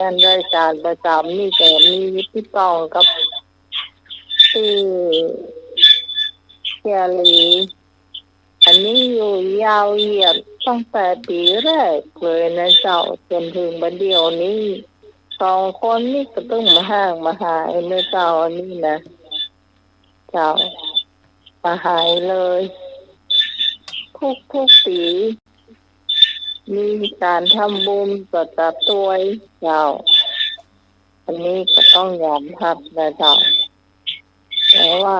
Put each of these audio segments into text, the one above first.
การรายการประจำนี่แต่มีพี่ตองกับที่เชียรีอันนี้อยู่ยาวเหยียดตั้งแต่ปีแรกเลยนะเจ้าจนถึงบัดเดี๋ยวนี้2 คนนี่ก็ต้องมาห่างมาหายเมื่อเจ้านี่นะเจ้ามาหายเลยทุกปีมีการทำบุญประจำตัวเจ้าอันนี้ก็ต้องยอมรับนะเจ้าแต่ว่า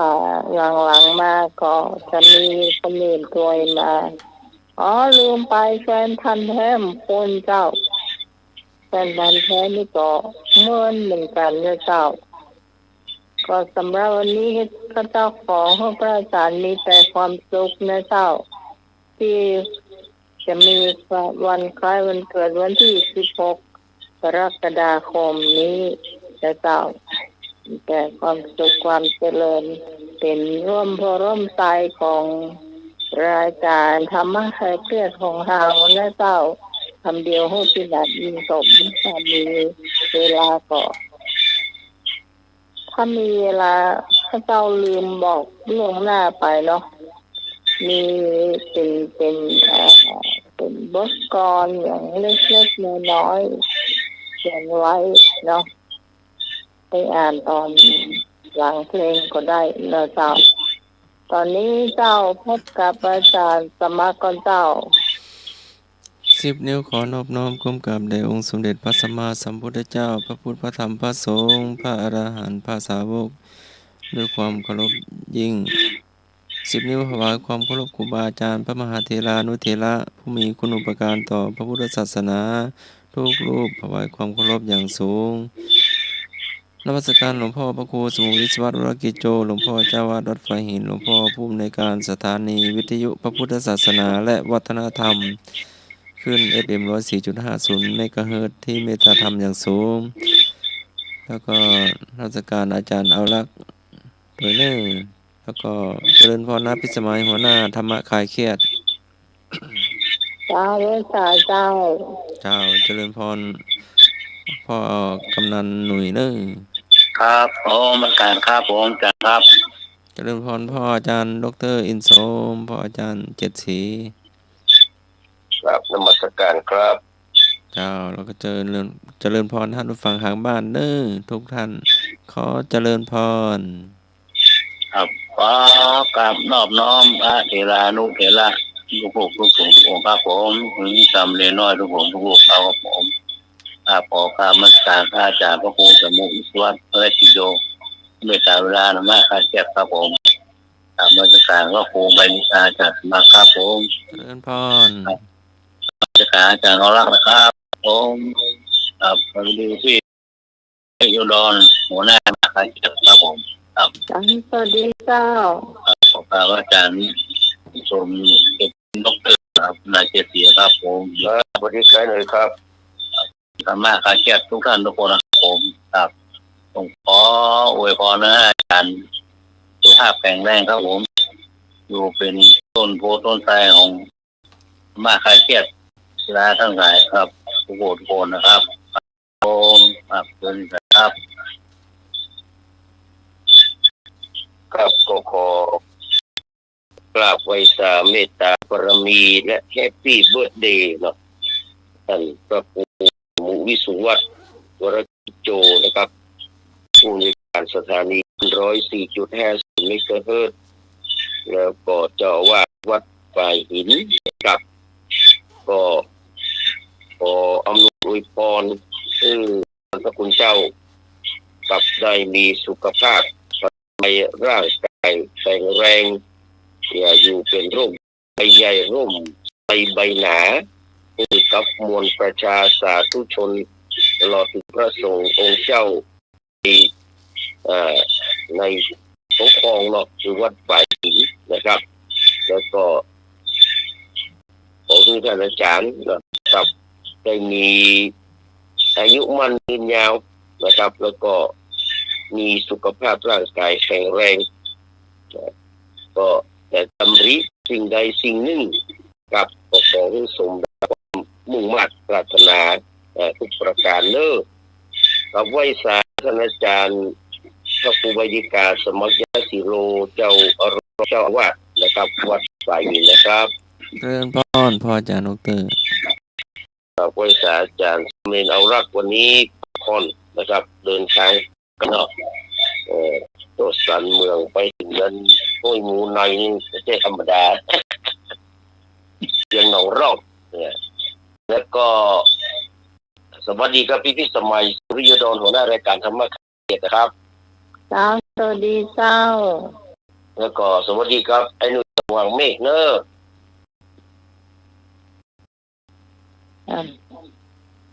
หลังๆมาก็จะมีคอมเมนต์ตัวมาลืมไปแฟนพันธุ์แท้คนเจ้าแฟนพันธุ์แท้นี่ก็เหมือนกันนะเจ้าก็สำหรับวันนี้ก็เจ้าของพระอาจารย์มีแต่ความสุขนะเจ้าที่จะมีวันคล้ายวันเกิดวันที่16 กรกฎาคมนี้นะเจ้าแต่ความสุขความเจริญเป็นร่วมพร่มใจของรายการธรรมะคลายเครียดของเรานะเจ้าทำเดียวให้พินัดมีสมถ้ามีเวลาก็ถ้ามีเวลาถ้าเจ้าลืมบอกล่วงหน้าไปเนาะมีเป็นบทกลอนอย่างเล็กๆน้อยๆเขียนไว้เนาะไปอ่านตอนหลังเพลงก็ได้นะเจ้าตอนนี้เจ้าพบกับอาจารย์สมัครก่อนเจ้า10 นิ้วขอนอบน้อมก้มกราบแด่องค์สมเด็จพระสัมมาสัมพุทธเจ้าพระพุทธพระธรรมพระสงฆ์พระอรหันต์พระสาวกด้วยความเคารพยิ่ง10 นิ้วถวายความเคารพครูบาอาจารย์พระมหาเถรานุเถระผู้มีคุณูปการต่อพระพุทธศาสนาทุกรูปถวายความเคารพอย่างสูงนมัสการหลวงพ่อพระครูสมุวิศวรวรกิจโจหลวงพ่อเจ้าวาดวัดไฟหินหลวงพ่อผู้อำนวยการสถานีวิทยุพระพุทธศาสนาและวัฒนธรรมขึ้น FM 104.50 เมกะเฮิรตซ์ที่เมตตาธรรมอย่างสูงแล้วก็นมัสการอาจารย์เอาลักษ์โดยเนื่องแล้วก็เจริญพรณพิสมัยหัวหน้าธรรมะคลายเครียดเจ้าเจ้าเจริญพรพ่อกำนันหนุ่ยเนื่องครับมาการครับผมอาจารย์ครับเจริญพรพ่ออาจารย์ดร.อินโสมพ่ออาจารย์เจ็ดศรีครับนมัสการครับแล้วก็เจริญพรท่านผู้ฟังทางบ้านเด้อทุกท่านขอเจริญพรครับขอกราบนอบน้อมพระเถรานุเถระทุกองค์ครับผมถึงจำเรียนน้อยทุกองค์ครับผมขอกราบนมัสการพระอาจารย์พระครูสมุวิศวรวรกิจโยเมตตาเวลานะมาคาเจ็บครับผมกราบนมัสการพระครูใบนิชาจากมาครับผมเจริญพรจะการอาจารย์เอาลักษ์นะครับผมครับสวัสดีที่อยู่ดอนหัวหน้ามาคาเจ็บครับผมครับสวัสดีเจ้าขอบคุณอาจารย์ชมเป็นดร.ครับนายเจษฎีครับผมสวัสดีครับเลยครับธรรมะคาเจ็บทุกท่านทุกคนนะครับผมครับผมขออวยพรนะอาจารย์สุขภาพแข็งแรงครับผมอยู่เป็นต้นโพต้นไทรของธรรมะคาเจ็บศิลาทั้งหลายครับทุกคนนะครับผมครับเชิญครับครับก็ขอกราบไหว้สาเมตตาบารมีและแฮปปี้เบิร์ธเดย์เนาะท่านพระครูสมุวิศวรวรกิจโจนะครับผู้ในการสถานี 104.50 เมกะเฮิรตซ์แล้วก็เจ้าว่าวัดฝ่ายหินครับก็ขออำนวยอวยพรพระคุณเจ้ากับได้มีสุขภาพในร่างกายแข็งแรงอย่าอยู่เป็นร่มใบใหญ่ร่มใบหนากับมวลประชาสาธุชนตลอดถึงพระสงฆ์องค์เจ้าในปกครองเนาะคือวัดฝ่ายหินนะครับแล้วก็ขอให้ท่านอาจารย์นะครับได้มีอายุมั่นยืนยาวนะครับแล้วก็มีสุขภาพร่างกายแข็งแรงก็แต่ดำริสิ่งใดสิ่งหนึ่งกับขอให้สมดังมุ่งมั่นปรารถนาทุกประการเนอ กับไหว้สาท่านอาจารย์พระครูบดิกาสมัครยศิโรเจ้าเจ้าอาวาสนะครับวัดสายนี้นะครับเริ่มพรพ่ออาจารย์ดรกับไหว้สาอาจารย์เมนเอารักวันนี้คอนนะครับเดินทางกันเนาะตัวสันเมืองไปถึงนั้นห้วยหมูในนี่ไม่ใช่ธรรมดายังหนองรอบเนี่ยแล้วก็สวัสดีครับพี่สมัยสุริยดลหัวหน้ารายการธรรมะเกียรตินะครับเจ้าสวัสดีเจ้าแล้วก็สวัสดีครับไอ้หนุ่มหวังเมฆเนอะ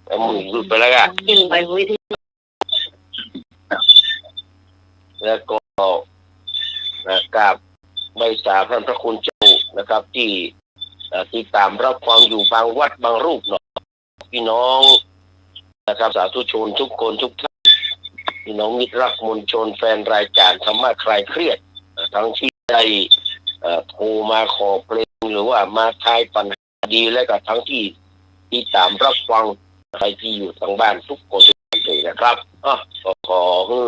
ไอ้หมึงหลุดไปแล้วอ่ะกินไปวิธีแล้วก็กับใบสาพระพระคุณเจ้านะครับที่ติดตามรับฟังอยู่บางวัดบางรูปเนาะพี่น้องนะครับสาธุชนทุกคนทุกท่านพี่น้องมิตรรักมวลชนแฟนรายการธรรมะคลายเครียดทั้งที่ได้โทรมาขอเพลงหรือว่ามาทายปัญหาดีและก็ทั้งที่ติดตามรับฟังใครที่อยู่ทางบ้านทุกคนทุกคนเลยนะครับก็ขอให้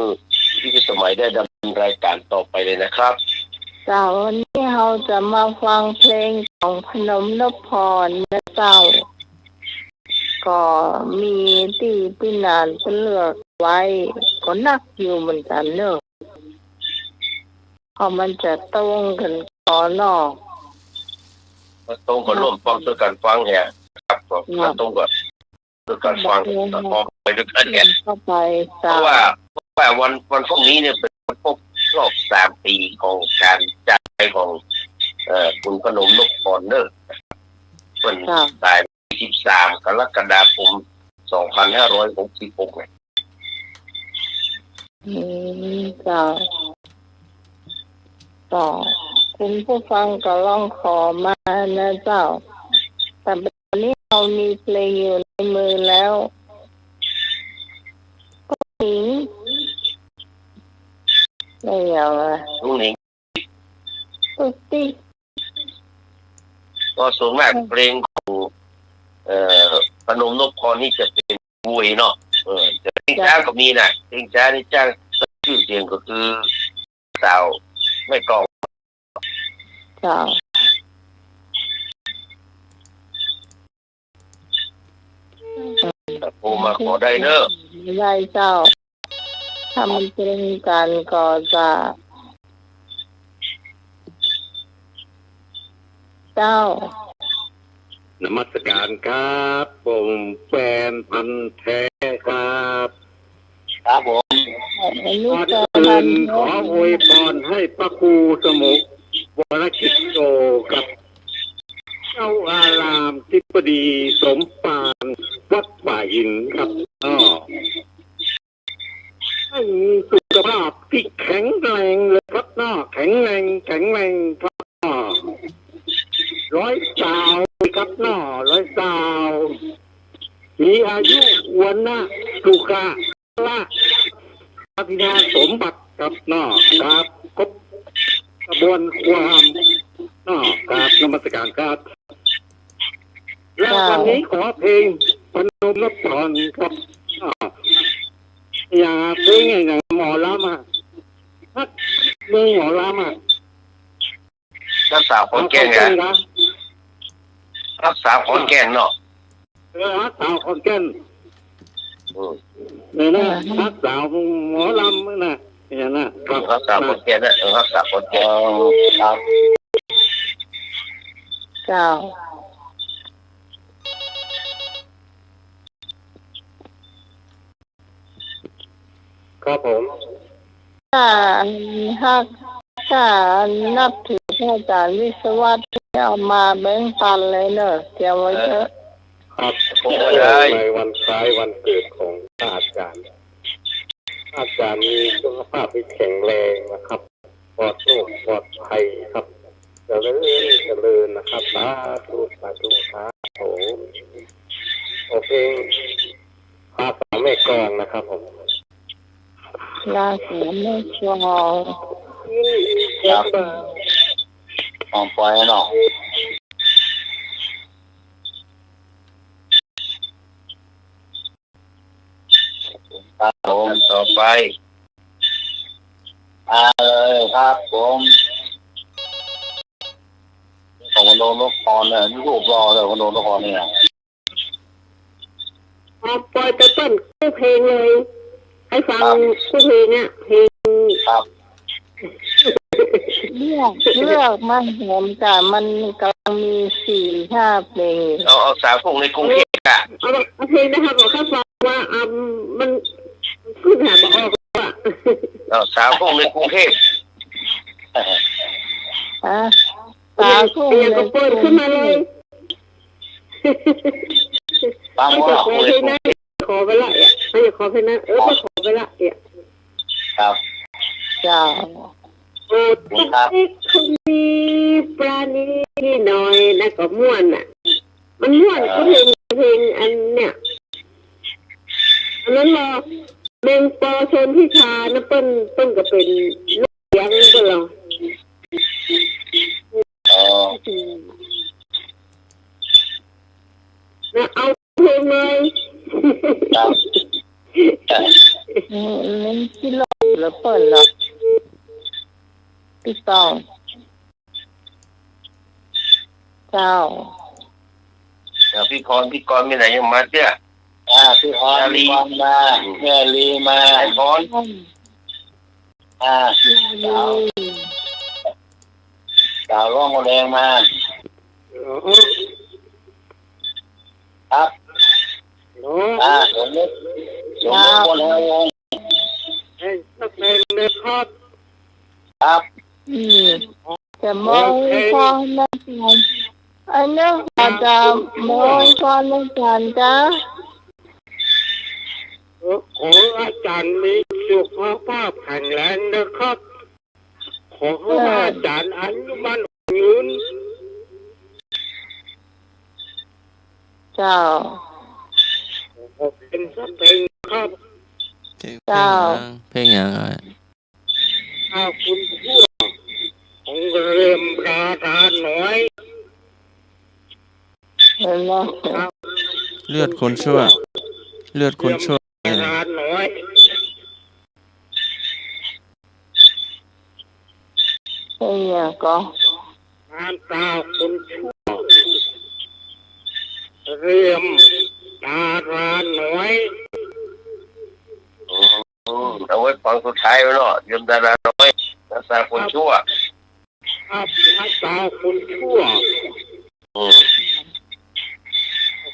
พี่สมัยได้ดำเนินรายการต่อไปเลยนะครับเจ้าวันนี้เราจะมาฟังเพลงของพนมนพพรนะเจ้าก็มีที่พี่นานเลือกไว้ก็นักอยู่เหมือนกันเนอะเพราะมันจะตรงกันก่อนเนาะตรงก็ร่วมฟังด้วยกันฟังเนี่ยครับก็ตรงก็ด้วยกันฟังต่อไปด้วยกันเนี่ยเพราะว่าวันพรุ่งนี้เนี่ยเป็นวันครบรอบ3 ปีของการจากไปของคุณพนมนพพรเนอะเป็นตาย13 กรกฎาคม 2566เนี่ยจ้าต่อคุณผู้ฟังก็ลองขอมานะเจ้าแต่ตอนนี้เรามีเพลงอยู่ในมือแล้วก็หญิงไม่เอาอะลุงหนิงตุ๊กติ๊กก็ส่วนมากเพลงของพนมนพพรนี่จะเป็นมวยเนาะแต่เพลงช้าก็มีนะเพลงช้านี่จ้างชื่อเสียงก็คือสาวไม่กลองจ้าโทรมาขอได้เนอะได้เจ้าถ้ามันเป็นการก็จะเจ้านมัสการครับผมแฟนพันธุ์แท้ครับครับผมก่อนอื่นขออวยพรให้พระครูสมุวรกิจโตกับเจ้าอารามธิบดีสมปานวัดป่าหินครับให้มีสุขภาพที่แข็งแรงเลยครับแข็งแรงครับ100 สาวครับ100 สาวมีอายุวันนะสุขะละพัฒนาสมบัติกับครับครบกระบวนความครับนมัสการครับแล้ววันนี้ขอเพลงพนมนพพรครับอย่าเพลงอย่างหมอลำฮักเมืองหมอลำรักษาคนแก่ไงรักษาคนแก่เนาะรักษาคนแก่เนี่ยนะรักษาหมอลำนะอย่างนั้นรักษาคนแก่นะรักษาคนแก่ครับเจ้าครับผมถ้านับถือพระอาจารย์วิศวะเอามาแบ่งปันเลยเนอะเตรียมไว้เถอะครับในวันคล้ายวันเกิดของอาจารย์มีสุขภาพที่แข็งแรงนะครับปลอดโรคปลอดภัยครับเจริญนะครับสาธุครับผมโอเคภาษาแม่กลองนะครับผมราศีแม่กลองครับปล่อยเนาะ ครับผมต่อไปเลยครับผมของมโนนครเนี่ยนี่รูปรอเลยมโนนครเนี่ยพอปล่อยไปเปิ้ลคู่เพลงเลยให้ฟังคู่เพลงเนี่ยเพลง ครับ เลือกมันหอมแต่มันกำลังมี4-5เพลง เอาสาวพวกในกรุงเทพอะ เอาเพลงนะครับบอกข้าฟังว่ามันขึ้นหาบอกออกว่า เอาสาวพวกในกรุงเทพ ตาคู่เลยก็เปิดขึ้นมาเลย ฟัง ไม่ ว่า จะขอเพลงนั้นขอไปละอ่ะไม่จะขอเพลงนั้นก็ขอไปละอ่ะ ครับ จ้าโอ้ตุ๊กติ๊กคนมีปราณีหน่อยนะก็ม่วนอ่ะมันม่วนก็เพลงอันเนี่ยอันนั้นรอเบงปอชนพิชานะเปิ้นก็เป็นลูกเลี้ยงก็รอ อ๋อ เอาเพลงเลย ครับ นี่ที่รอแล้วเปิดเหรอพี่ตองเจ้า พี่กรณ์มีไหนยังมาเนี่ย พี่พรลีมาแม่ลีมา ไอ้พร สาวร่องแรงมาครับสมมุติคนแรงวง นักเพลงเลยครับ ครับ จะมองฟังนักงานอันนั้นอาจจะมองฟังนักงานจ้าขออาจารย์มีสุขภาพแข็งแรงนะครับขออาจารย์อายุมั่นยืนเจ้าเป็นสักเพลงครับเพลงอย่างไร ถ้าคุณพูดของเริ่มปราทานหน่อยเลือดคนชั่วเลือดคนชั่ว ปราทานหน่อยเนี่ยก็งานตาคนชั่วเริ่มปราทานหน่อยเอาไว้ฟังสุดท้ายไว้เนาะยมดาราน้อยภาษาคนชั่วครับงานตาคนชั่ว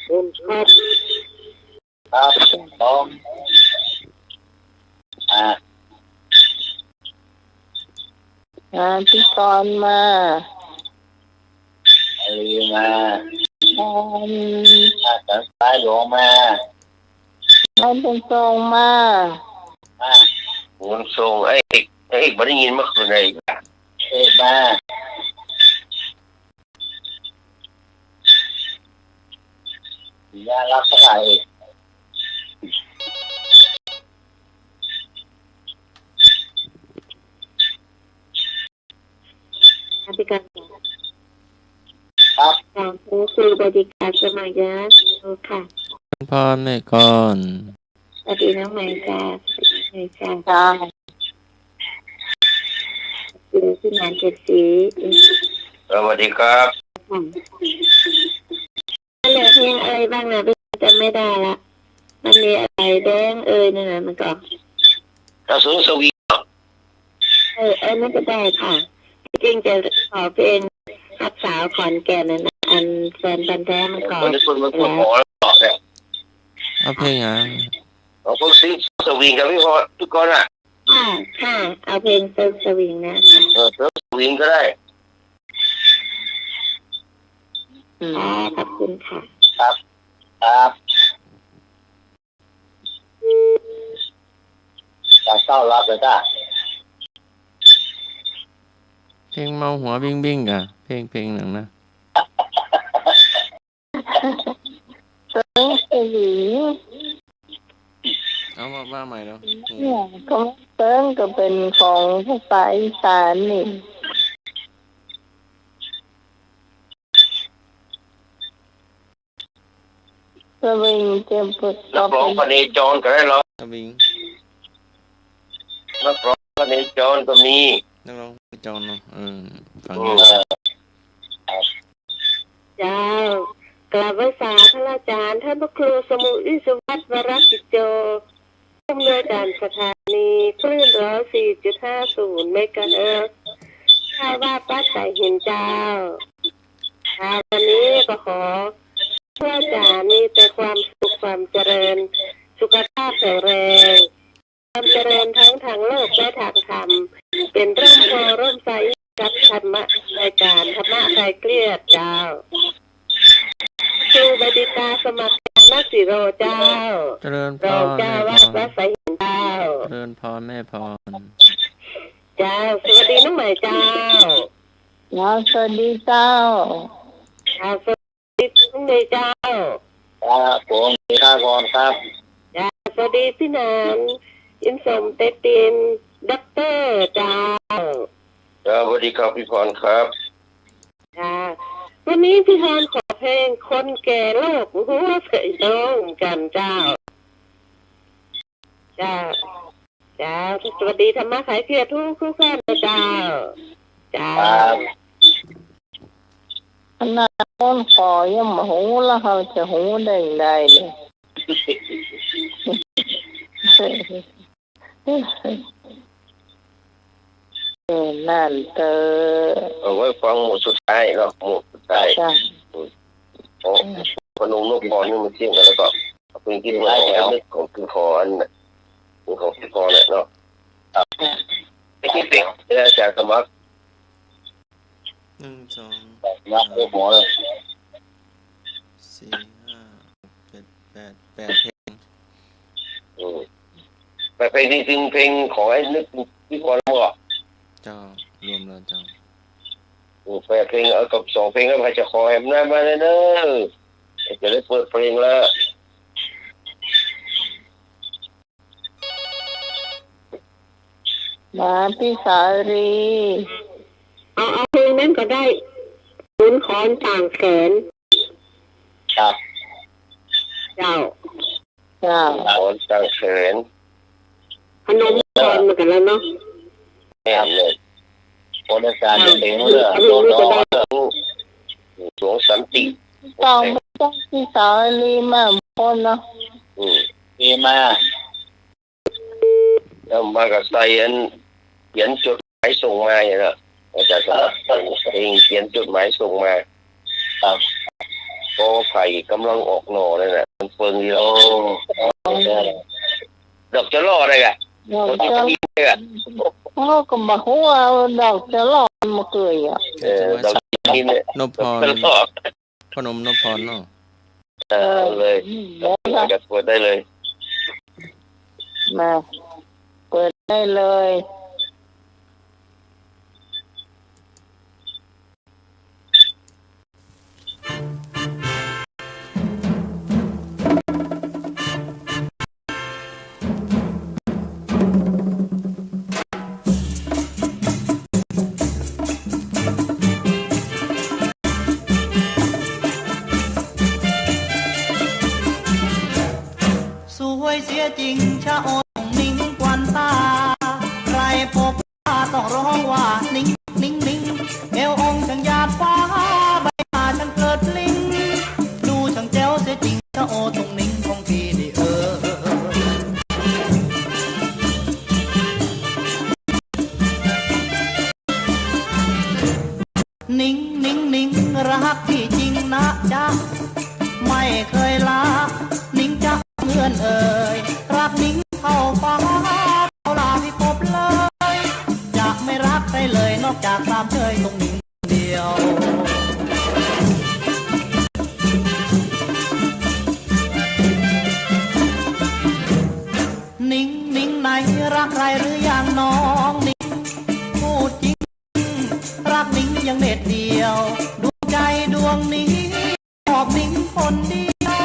คนครับครับต้องพี่กรณ์มาลีมาจากสายหลวงมาให้เป็นทรงมาเงินส่งไอ้ไม่ได้ยินเมื่อคืนเลยมาอย่ารับใครพี่กันครับครูบริการสมัยยะค่ะพ่อแม่ก่อน สวัสดีน้องใหม่จ้าใหม่จ้าคือที่งานเจ็ดสีสวัสดีครับเหลือเพลงอะไรบ้างนะพี่จำไม่ได้ละมันมีอะไรแดงนั่นน่ะมันก็กระสุนสวีนั่นก็ได้ค่ะจริงจะขอเพลงฮักสาวขอนแก่นนั่นอันแฟนพันธุ์แท้มันขอคนขอแล้วเนี่ยเอาเพลงอย่างเอาพวกซิสวิงกับพี่พอทุกคนอ่ะค่ะเอาเพลงเซิร์ฟสวิงนะเซิร์ฟสวิงก็ได้ขอบคุณค่ะครับครับจะเศร้ารับเลยจ้าเพลงเมาหัวบิ้งบิ้งกะเพลงหนังนะเซิร์ฟสวิงเอาว่าใหม่แล้วก็เซิร์ฟก็เป็นของภาษาอีสานนี่สวิงเจ็บปวดนักร้องพเนจรก็ได้หรอ กระบิง นักร้องก็ในจอนก็มี นักร้องจอนเนาะฟัง เจ้ากราบไหว้สาธุอาจารย์ท่านพระครูสมุอิสวัตวรกิจโจผู้อำนวยการสถานีคลื่น104.50 เมกะเฮิรตซ์ข้าว่าป้าใส่หินเจ้าวันนี้ก็ขอพระอาจารย์มีแต่ความสุขความเจริญสุขภาพแข็งแรงความเจริญทั้งทางโลกและทางธรรมเป็นร่มโพร่มไทรกับธรรมะรายการธรรมะคลายเครียดเจ้าครูบดิตาสมัครนักสิโรเจ้า เจริญพ รอง ร เจ้า แม่ วัด พ วั ร ดไสหินเจ้า เจริญพรแม่พร เจ้าสวัสดีน้องใหม่เจ้า สวัสดีเจ้า สวัสดีน้องใหม่เจ้า ครับผมข้ากรครับ เจ้าสวัสดีพี่นางอินสมเตตินด็อกเตอร์เจ้า สวัสดีครับพี่พรครับ ค่ะวันนี้พี่พรขอเพลงคนแก่โลกหัวใส่น้องกันเจ้าเจ้าสวัสดีธรรมะขายเครียดทุกท่านนะเจ้าเจ้า ขนาดคนขอยังมาหูแล้วเขาจะหูได้เลยนั่นเตอ เอาไว้ฟังหมดสุดท้ายเนาะหมดสุดท้าย จ้ะ โอ้พนมนกพรนี่มันเที่ยงกันแล้วก็เป็นที่มาของพี่พรของพี่พรเนี่ยเนาะไอ้ที่เด็กเนี่ยอาจารย์สมัคร 1 2 รักโอ้โหเลย 4 5 6 7 8 8เพลง แต่เพลงที่จริงเพลงของไอ้นึกพี่พรบอก เจ้ารวมแล้วเจ้า แปดเพลงเอากับ2เพลงแล้วใครจะขอแหมหน้ามาเลยเนอะจะได้เปิดเพลงแล้ว มาพี่สารี เอาเพลงนั้นก็ได้ขุนขอนต่างแสน ครับ เจ้า จ้า ขอนต่างแสน พนมพรเหมือนกันแล้วเนาะ แม่เลยคนอาจารย์เพลงเรื่องโดนสวงสันติ ต้องพี่สารีมาคนเนาะ ดีมากแล้วมากับใส่อันเขียนจดหมายส่งมาอย่างนั้นอาจารย์สมัครเพลงเขียนจดหมายส่งมาครับโอ้ไผ่กำลังออกหน่อเลยนะมันเฟิงดีแล้วดอกจะล่ออะไรกัน เรา ดอก จะ จะดีเลยกัน เขาก็มาหัวเราจะหลอกมาเกยอ่ะ ดอกนี้เนี่ย นพพร จะล่อ พนมนพพรเนาะ เลยจะเปิดได้เลย มาเปิดได้เลย สวยเสียจริงชะโอต้องนิ่งกวันตาใครพบว่าต้องร้องว่านิ่งนิ่งนิ่งเอวองค์ช่างหยาดฟ้าใบหน้าช่างเกิดลิงดูช่างแจ๋วเสียจริงชะโอต้องนิ่งของพี่นี่นิ่งนิ่งนิ่งรักพี่จริงนะจ๊ะไม่เคยลานิ่งจ๊ะเพื่อนเอ่ยรักนิ่งเข้าฟ้าเข้าลาที่พบเลยจะไม่รักใครเลยนอกจากตามเคยตรงนิ่งเดียวนิ่งนิ่งไหนรักใครหรือยังน้องนิ่งพูดจริงรักนิ่งยังเด็ดเดียวดวงใจดวงนี้ชอบนิ่งคนเดียว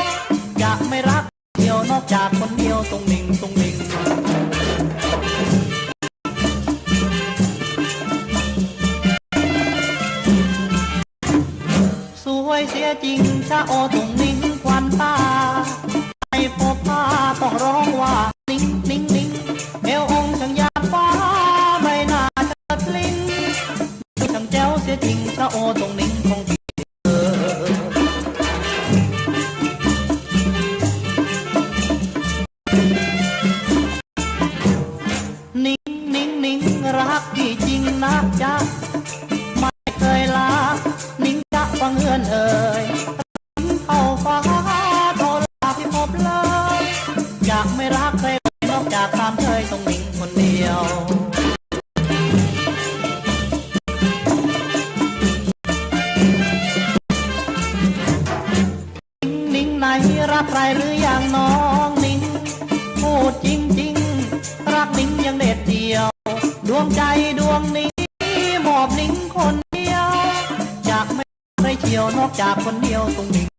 จะไม่รักเดียวนอกจากคนเดียวตรงนิ่งตรงนิ่งสวยเสียจริงชะโอตรงนิ่งควันตาไม่พบผ้าต้องร้องว่านิ่ง จากตามเคยต้องนิ่งคนเดียวนิ่งไหนรักใครหรืออย่างน้องนิ่งพูดจริงๆรักนิ่งยังเด็ดเดียวดวงใจดวงนี้มอบนิ่งคนเดียวจากไม่ใครเชียวนอกจากคนเดียวตรงนิ่ง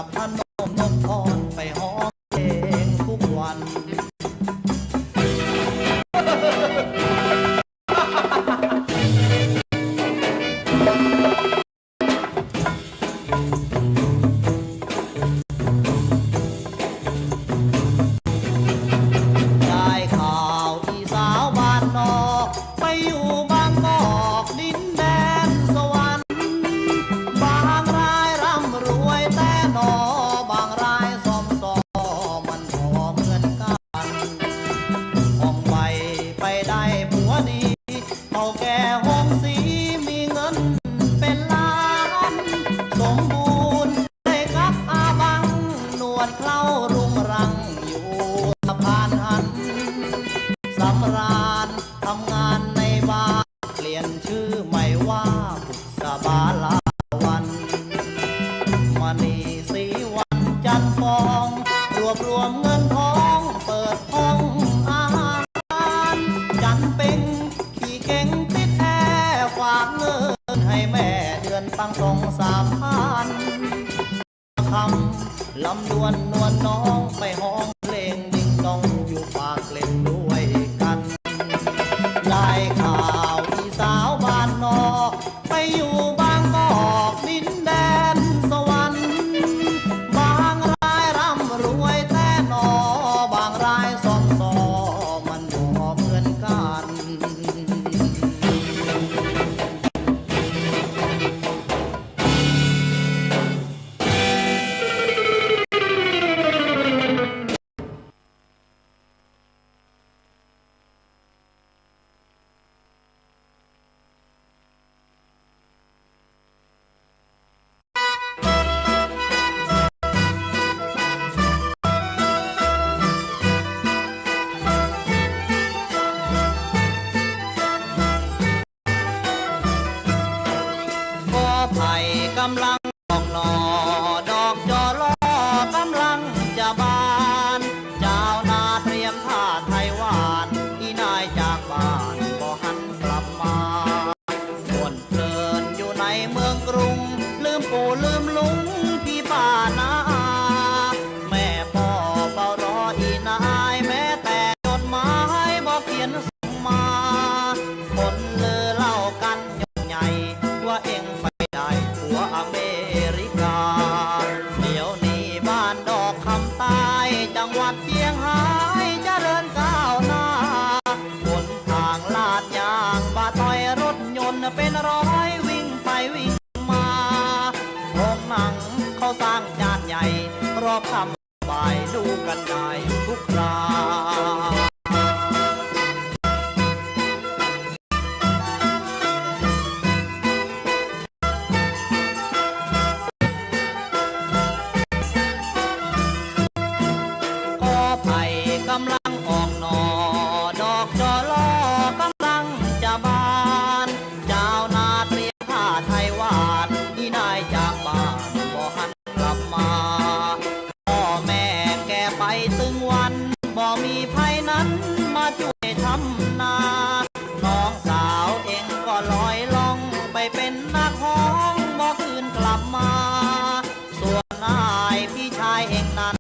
กับพนมนพพรไปห้องเพลงทุกวัน ได้ข่าวที่สาวบ้านนอกไปอยู่บางกอกดินแดนสวรรค์บางรายร่ำรวยแต่หนอบางรายซ่อมซอมันพอเหมือนกันห้องใบไปได้ผัวดีเท่าแก่ห้องสีมีเงินเป็นล้านสมบูรณ์ได้กับอาบังหนวดเคล้ารุงรังอยู่สะพานหันสำราญทำงานในบ้านเปลี่ยนชื่อใหม่ว่าบุษบาลาวันมณีสีวันจันทร์ฟองรวบรวมเงินทองเปิดห้องอาหารจันเป็งขี่เก่งติดแท้ฝากเงินให้แม่เดือนตั้ง2-3 พันคำลำดวนนวลน้องไปห้องเพลงดิ้งดองอยู่ปากเล่นด้วยกันได้ข่าวที่สาวบ้านนอกไปอยู่บางกอกดินแดนสวรรค์บางรายร่ำรวยแต่หนอบางรายซ่อมซอมันบ่เหมือนกัน กอไผ่กำลังออกหน่อดอกจอลอกำลังจะบานเจ้านาเตรียมท่าไทยหวานอีนายจากบ้านบ่หันกลับมาม่วนเพลินอยู่ในเมืองกรุงลืมปู่ลืมลุงพี่ป้านาอาแม่พ่อเฝ้ารออีนายแม้แต่จดหมายบอกเขียนส่งมาคนลือเล่ากันยกใหญ่ว่าเอ็งไปได้ผัวอเมริกาเดี๋ยวนี้บ้านดอกคำใต้จังหวัดเชียงรายเจริญก้าวหน้าบนทางลาดยางบาต้อยรถยนต์เป็นร้อยวิ่งไปวิ่งมาโรงหนังเขาสร้างจานใหญ่รอบคำบ่ายดูกันได้ทุกครา กอไผ่กำลังออกหน่อดอกจอลอกำลังจะบานเจ้านาเตรียมผ้าไทยหวานที่นายจากบ้านบ่หันกลับมาพ่อแม่แก่ไปตึงวันบ่มีไผนั้นมาช่วยทำนาน้องสาวเองก็ลอยล่องไปเป็นนักฮ้องบ่คืนกลับมาส่วนนายพี่ชายเองนั้น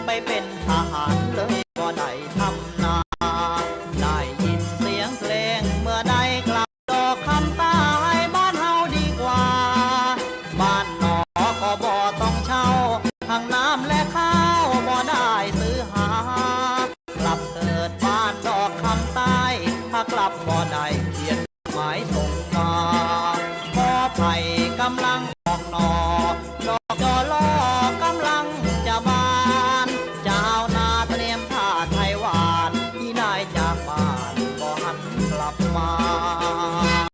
ไปเป็นทหารเลยก็ได้ทำนาได้ยินเสียงเพลงเมื่อได้กลับดอกคำใต้บ้านเฮาดีกว่าบ้านนอก็บ่ต้องเช่าทั้งน้ำและข้าวบ่ได้ซื้อหากลับเถิดบ้านดอกคำใต้ถ้ากลับบ่ได้เขียนหมายส่งมาขอไผ่กำลังออกหนอดอกจอลอกำลังจะบานเจ้านาเตรียมผ้าไทยหวานที่นายจากบ้านก็หันกลับมา ก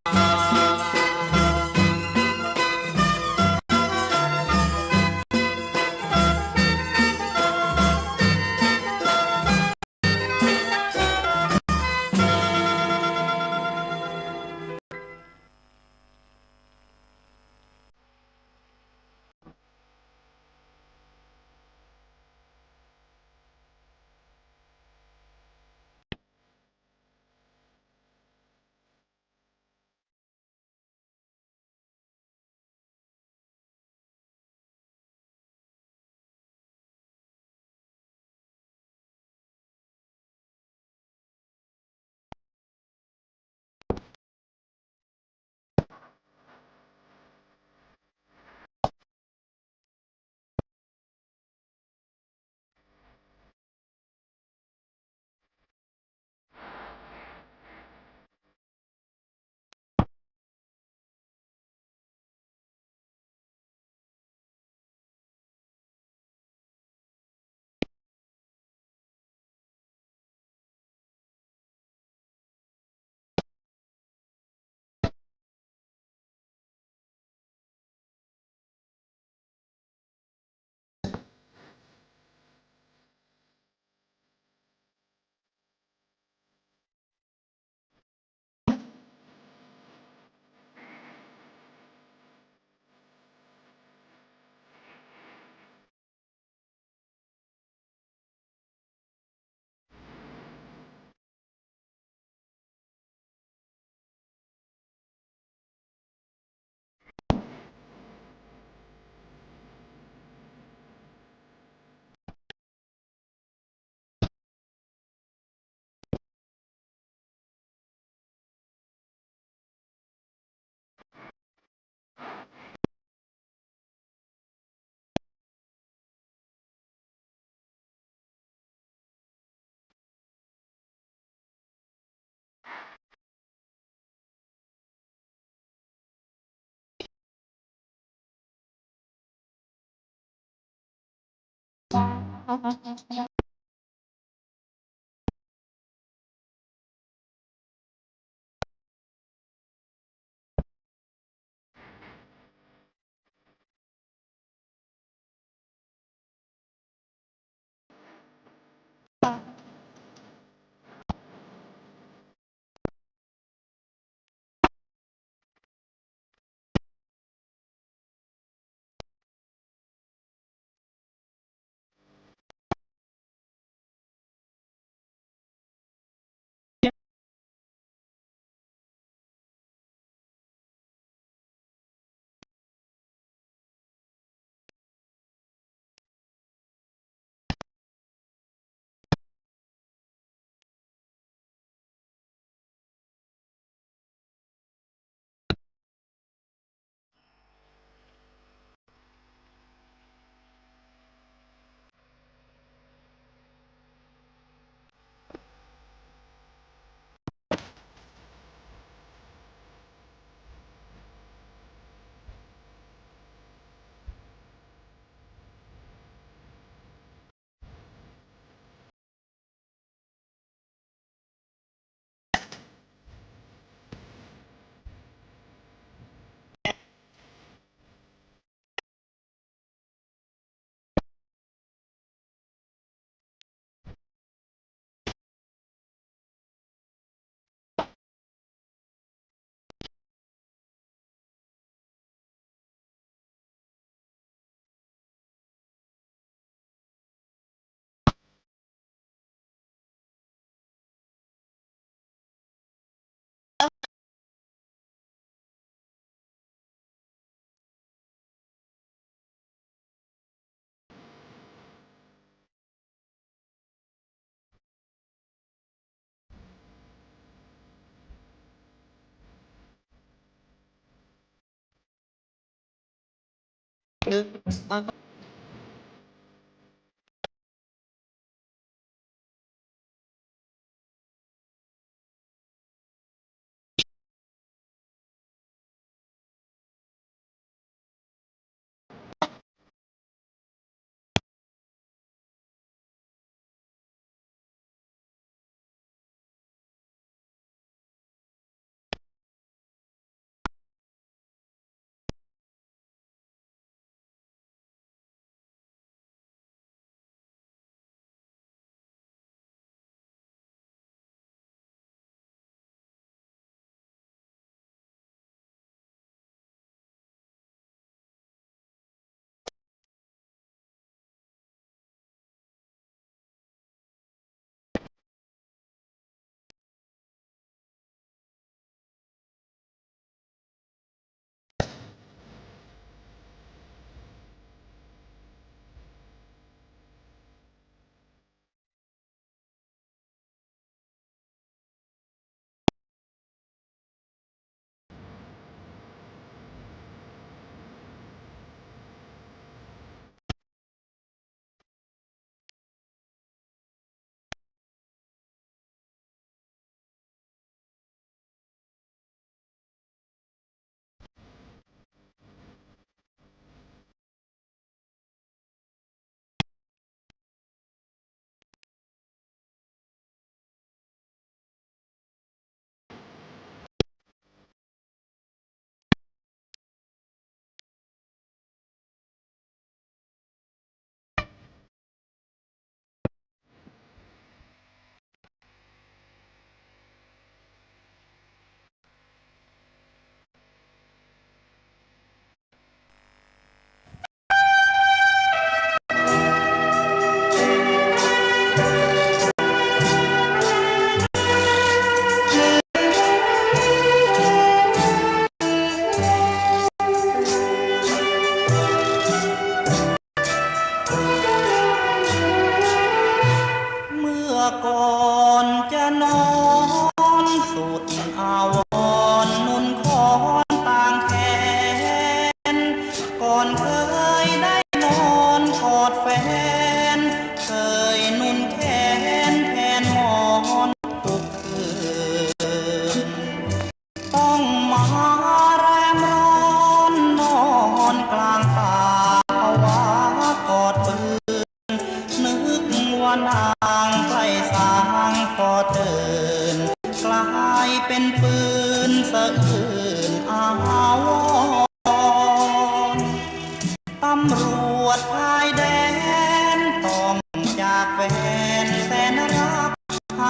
นึก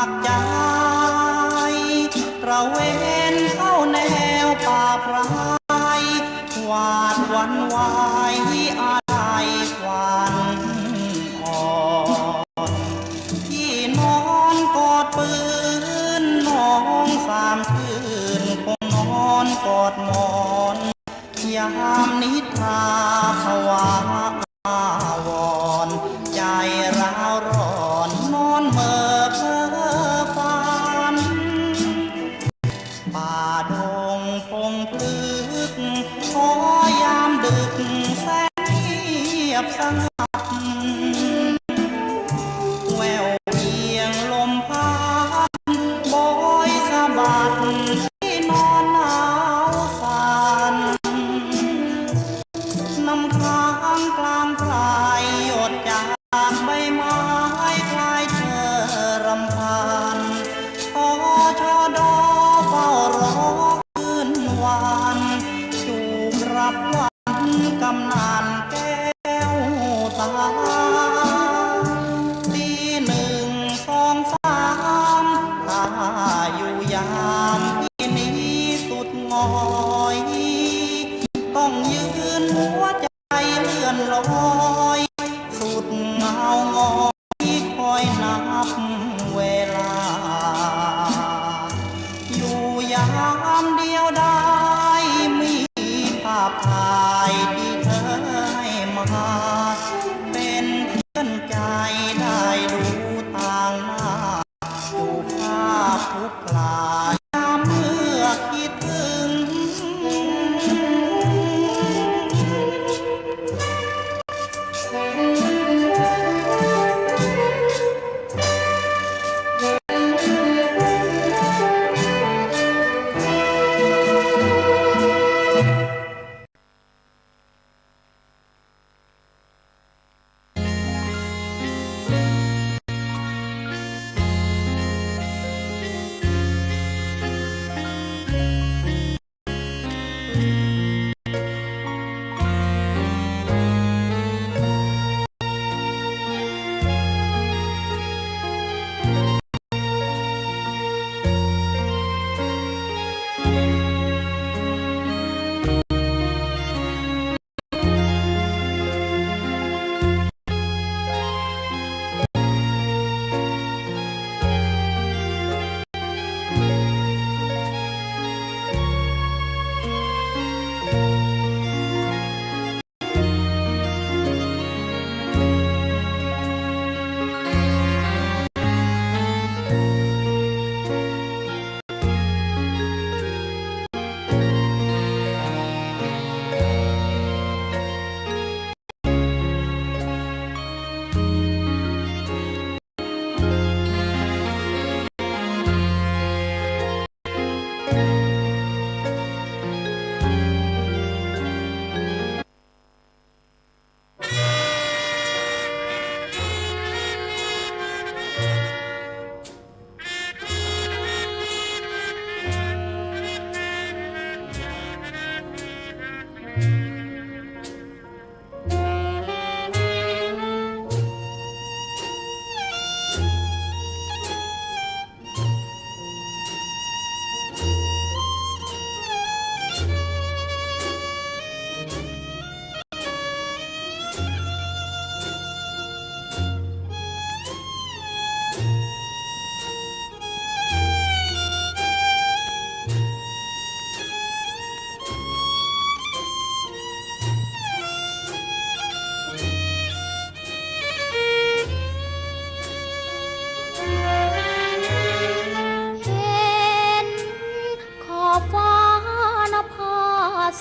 ากใจตระเวนเข้าแนวป่าไพรหวาดหวั่นไหวอะไรควันอ่อนที่นอนกอดปืนน้องสามคืนคงนอนกอดหมอนยามนิทราภาวะอาวรณ์ใจร้าวร้อนนอนเมื่อเพ้อฝันป่าดงพงพลึกขอยามดึกแสนเงียบสงัดแววเพียงลมพัดโบยสะบัดที่นอนหนาวสั่นน้ำค้างกลางพลายหยดจากใบไม้คลายเธอรำพันพอชอดอเฝ้ารอคืนวันจูบรับวันกำนันแก้วตาตีหนึ่งสองสามถ้าอยู่ยามที่นี้สุดงอยต้องยืนหัวใจเลื่อนลอยสุดเงางอยคอยนับเวลาอยู่ยามเดียวได้มีภาพถ่ายที่เธอให้มาเป็นเพื่อนใจได้ดูต่างหน้าดูภาพทุกลายยามเมื่อคิดถึง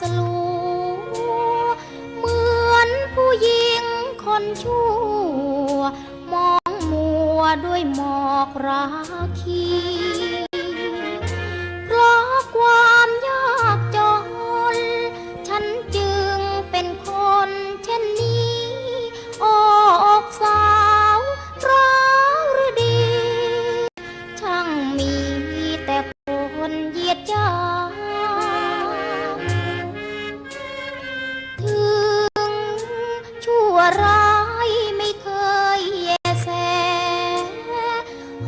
สลัวเหมือนผู้หญิงคนชั่วมองมัวด้วยหมอกราคีเพราะความยากจนฉันจึงเป็นคนเช่นนี้อกสาวร้าวหรือดีช่างมีแต่คนเหยียดยามชั่วร้ายไม่เคยแยแส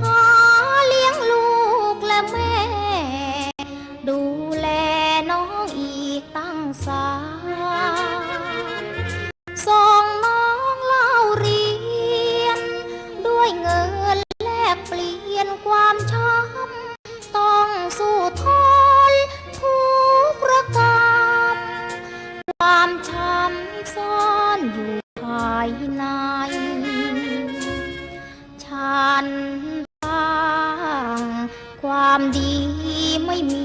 หา ความดีไม่มี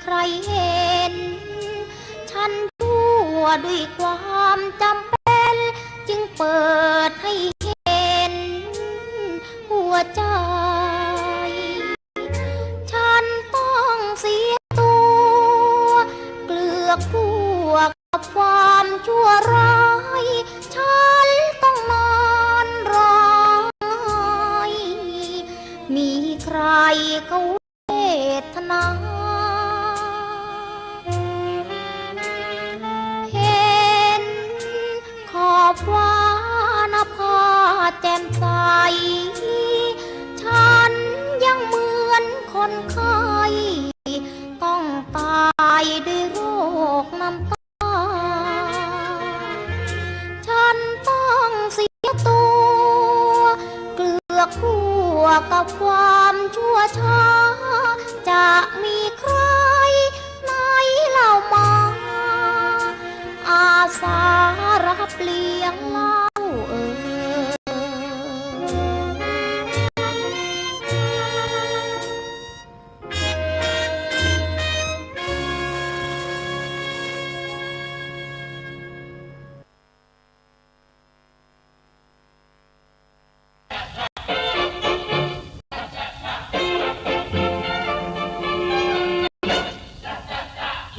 ใครเห็นฉันชั่วด้วยความจำเป็นจึงเปิดให้เห็นหัวใจฉันต้องเสียตัวเกลือกกลัวกับความชั่วร้ายฉันต้องนอนร้องไห้มีใครเขาเวทนาเห็นขอบฟ้านภาแจ่มใสฉันยังเหมือนคนไข้ต้องตายด้วยโรคน้ำตาฉันต้องเสียตัวเกลือกกลัวกับความชั่วช้าจะมีใครไหนเล่ามาอาสารับเลี้ยงเล่า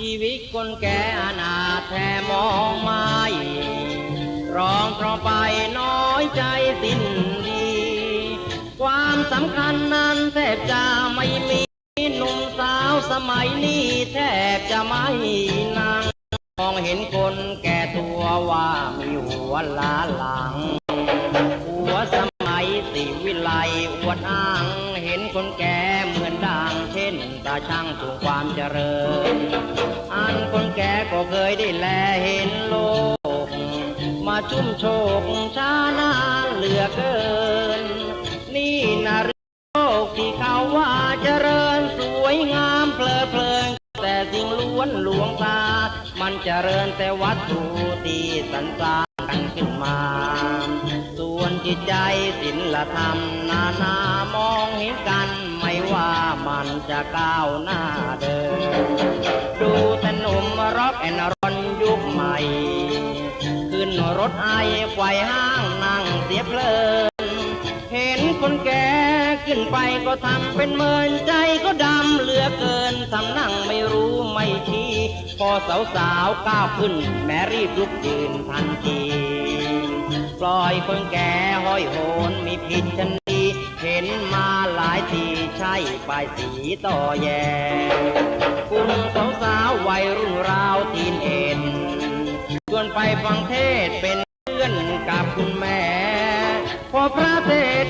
ชีวิตคนแก่อนาถแท้มองไม่ร้องเพราะไปน้อยใจสิ้นดีความสำคัญนั้นแทบจะไม่มีหนุ่มสาวสมัยนี้แทบจะไม่นั่งมองเห็นคนแก่ตัวว่ามีหัวล้าหลังหัวสมัยสิวิไลอวดอ้างเห็นคนแก่เหมือนด่างเช่นตาช่างสู่ความเจริญอันคนแก่ก็เคยได้แลเห็นโลกมาชุ่มโชคช้านานเหลือเกินนี่นะโลกที่เขาว่าเจริญสวยงามเพลิดเพลินแต่สิ่งล้วนลวงตามันเจริญแต่วัตถุที่สรรสร้างกันขึ้นมาส่วนจิตใจศีลธรรมนานามองเห็นกันไม่ว่ามันจะก้าวหน้าเดินดูแต่หนุ่มร็อกแอนด์รอนยุคใหม่ขึ้นรถไอไขว่ห้างนั่งเสียเพลินเห็นคนแก่ขึ้นไปก็ทำเป็นเมินใจก็ดำเหลือเกินทำนั่งไม่รู้ไม่ชี้พอสาวๆก้าวขึ้นแม้รีบลุกยืนทันทีปล่อยคนแก่ห้อยโหนมีผิดชนีเห็นมาหลายทีใช่ป้ายสีต่อแย่คุณสาวๆวัยรุ่นราวทีนเอ็นชวนไปฟังเทศเป็นเพื่อนกับคุณแม่พอพระเทศ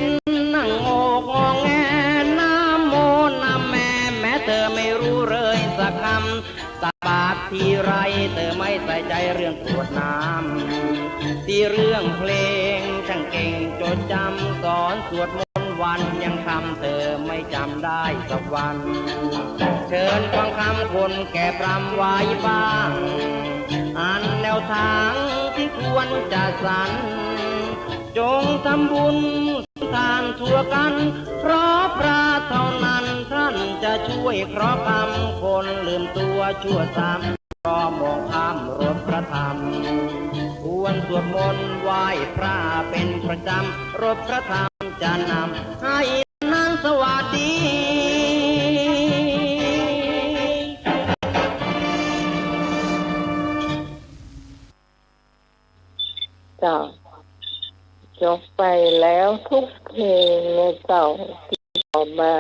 นั่งโงกงอแงน้ำโมน้ำแม่แม้เธอไม่รู้เลยสักคำตาบาดทีไรเธอไม่ใส่ใจเรื่องกรวดน้ำที่เรื่องเพลงช่างเก่งจดจำสอนสวดมนต์วันยังคำเธอไม่จำได้สักวันเชิญฟังคำคนแก่ปรำไว้บ้างอ่านแนวทางที่ควรจะสรรจงทำบุญทานทั่วกันเพราะพระเท่านั้นท่านจะช่วยเคราะห์กรรมคนลืมตัวชั่วซ้ำรอมองข้ามรถพระธรรมควรสวดมนต์ไหว้พระเป็นประจำรถพระธรรมจะนำให้นางสวัสดีจ้าจบไปแล้วทุกเพลงในเก่าที่ออกมา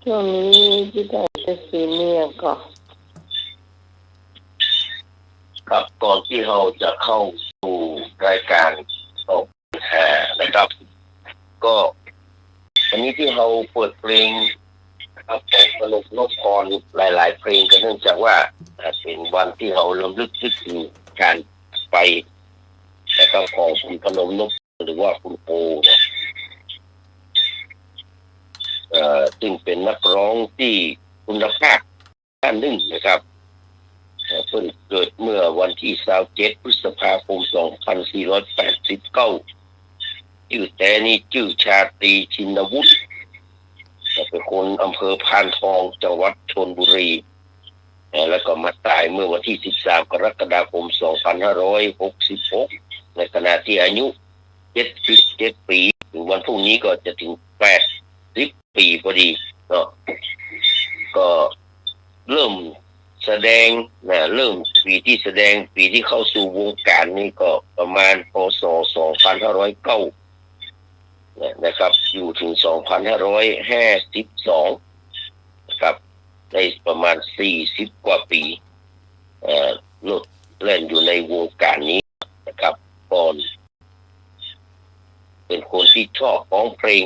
ช่วงนี้ที่ได้จะสีเมียก่อนครับก่อนที่เราจะเข้าสู่รายการตอบปัญหานะครับก็วันนี้ที่เราเปิดเพลงครับของสนุกนพพรหลายๆเพลงก็เนื่องจากว่าเป็นวันที่เรารำลึกถึงการไปนะครับของคุณพนมนพหรือว่าคุณโอนะซึ่งเป็นนักร้องที่คุณภาพท่านหนึ่งนะครับเพิ่งเกิดเมื่อวันที่27 พฤษภาคม 2489 ชื่อแต่นี่ชื่อชาตรีชินวุฒิเป็นคนอำเภอพานทองจังหวัดชลบุรีแล้วก็มาตายเมื่อวันที่13กรกฎาคม2566ในขณะที่อายุ77ปีถึงวันพรุ่งนี้ก็จะถึง80ปีพอดีเนาะก็เริ่มแสดงเริ่มปีที่แสดงปีที่เข้าสู่วงการนี่ก็ประมาณพศ2509นะครับอยู่ถึง2552นะครับได้ประมาณ40กว่าปีลดเล่นอยู่ในวงการนี้นะครับก่อนเป็นคนที่ชอบร้องเพลง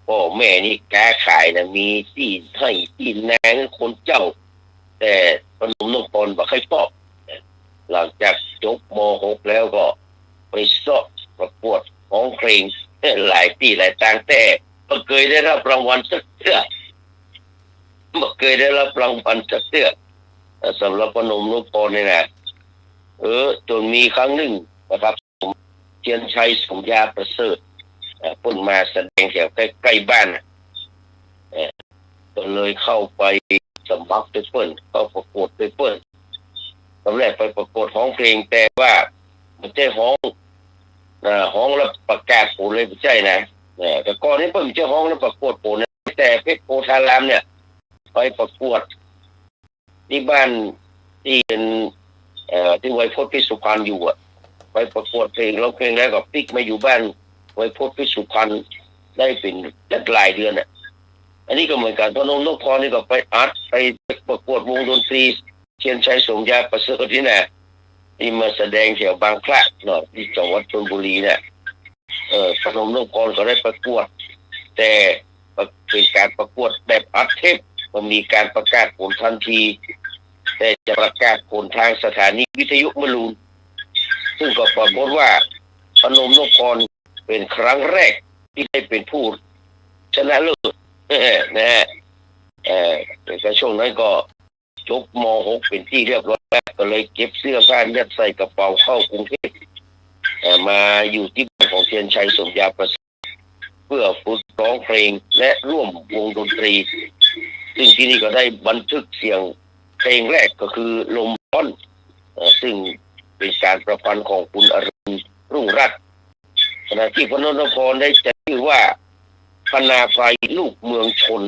พ่อแม่นี่แก้ขายนะมีที่ให้ที่แนงคนเจ้าแต่พนมนพรบอกให้ปอบหลังจากจบม.6 แล้วก็ไปสอบประกวดร้องเพลงหลายที่หลายต่างแต่ไม่เคยได้รับรางวัลสักเทื่อไม่เคยได้รับรางวัลสักเทื่อสำหรับพนมนพรนี่นะจนมีครั้งหนึ่งนะครับเทียนชัยสมยาประเสริฐพ้นมาแสดงแถวใกล้ๆบ้านก็เลยเข้าไปสมัครไปเปิ้ลเข้าประกวดไปเปิ้ลตอนแรกไปประกวดร้องเพลงแต่ว่าไม่ใช่ร้องแล้วประกาศผลเลยไม่ใช่นะแต่ก่อนนี้เปิ้ลไม่ใช่ร้องแล้วประกวดผลนะแต่เพชรโพธารามเนี่ยไปประกวดที่บ้านที่เป็นที่ไวโพธิ์พิสุพรรณอยู่ไปประกวดเพลงร้องเพลงแล้วก็ปิ๊กมาอยู่บ้านไวโพธิ์พิสุพรรณได้เป็นหลายเดือนอันนี้ก็เหมือนกันพนมนพรนี่ก็ไปอัดไปประกวดวงดนตรีเทียนชัยสมยาประเสริฐที่ไหนที่มาแสดงแถวบางพระเนาะที่จังหวัดชลบุรีเนี่ยพนมนพรก็ได้ประกวดแต่เป็นการประกวดแบบอัดเทปมันมีการประกาศผลทันทีแต่จะประกาศผลทางสถานีวิทยุมรูนซึ่งก็ปรากฏว่าพนมนพรเป็นครั้งแรกที่ได้เป็นผู้ชนะเลิศนะฮะแต่ช่วงนั้นก็จบม.6 เป็นที่เรียบร้อยแล้วก็เลยเก็บเสื้อผ้ายัดใส่กระเป๋าเข้ากรุงเทพมาอยู่ที่บ้านของเทียนชัยสมยาประเสริฐเพื่อฝึกร้องเพลงและร่วมวงดนตรีซึ่งที่นี่ก็ได้บันทึกเสียงเพลงแรกก็คือลมร้อนซึ่งเป็นการประพันธ์ของคุณอรุณรุ่งรัตน์ขณะที่พนมนพรได้ชื่อว่าพนาไพรลูกเมืองชน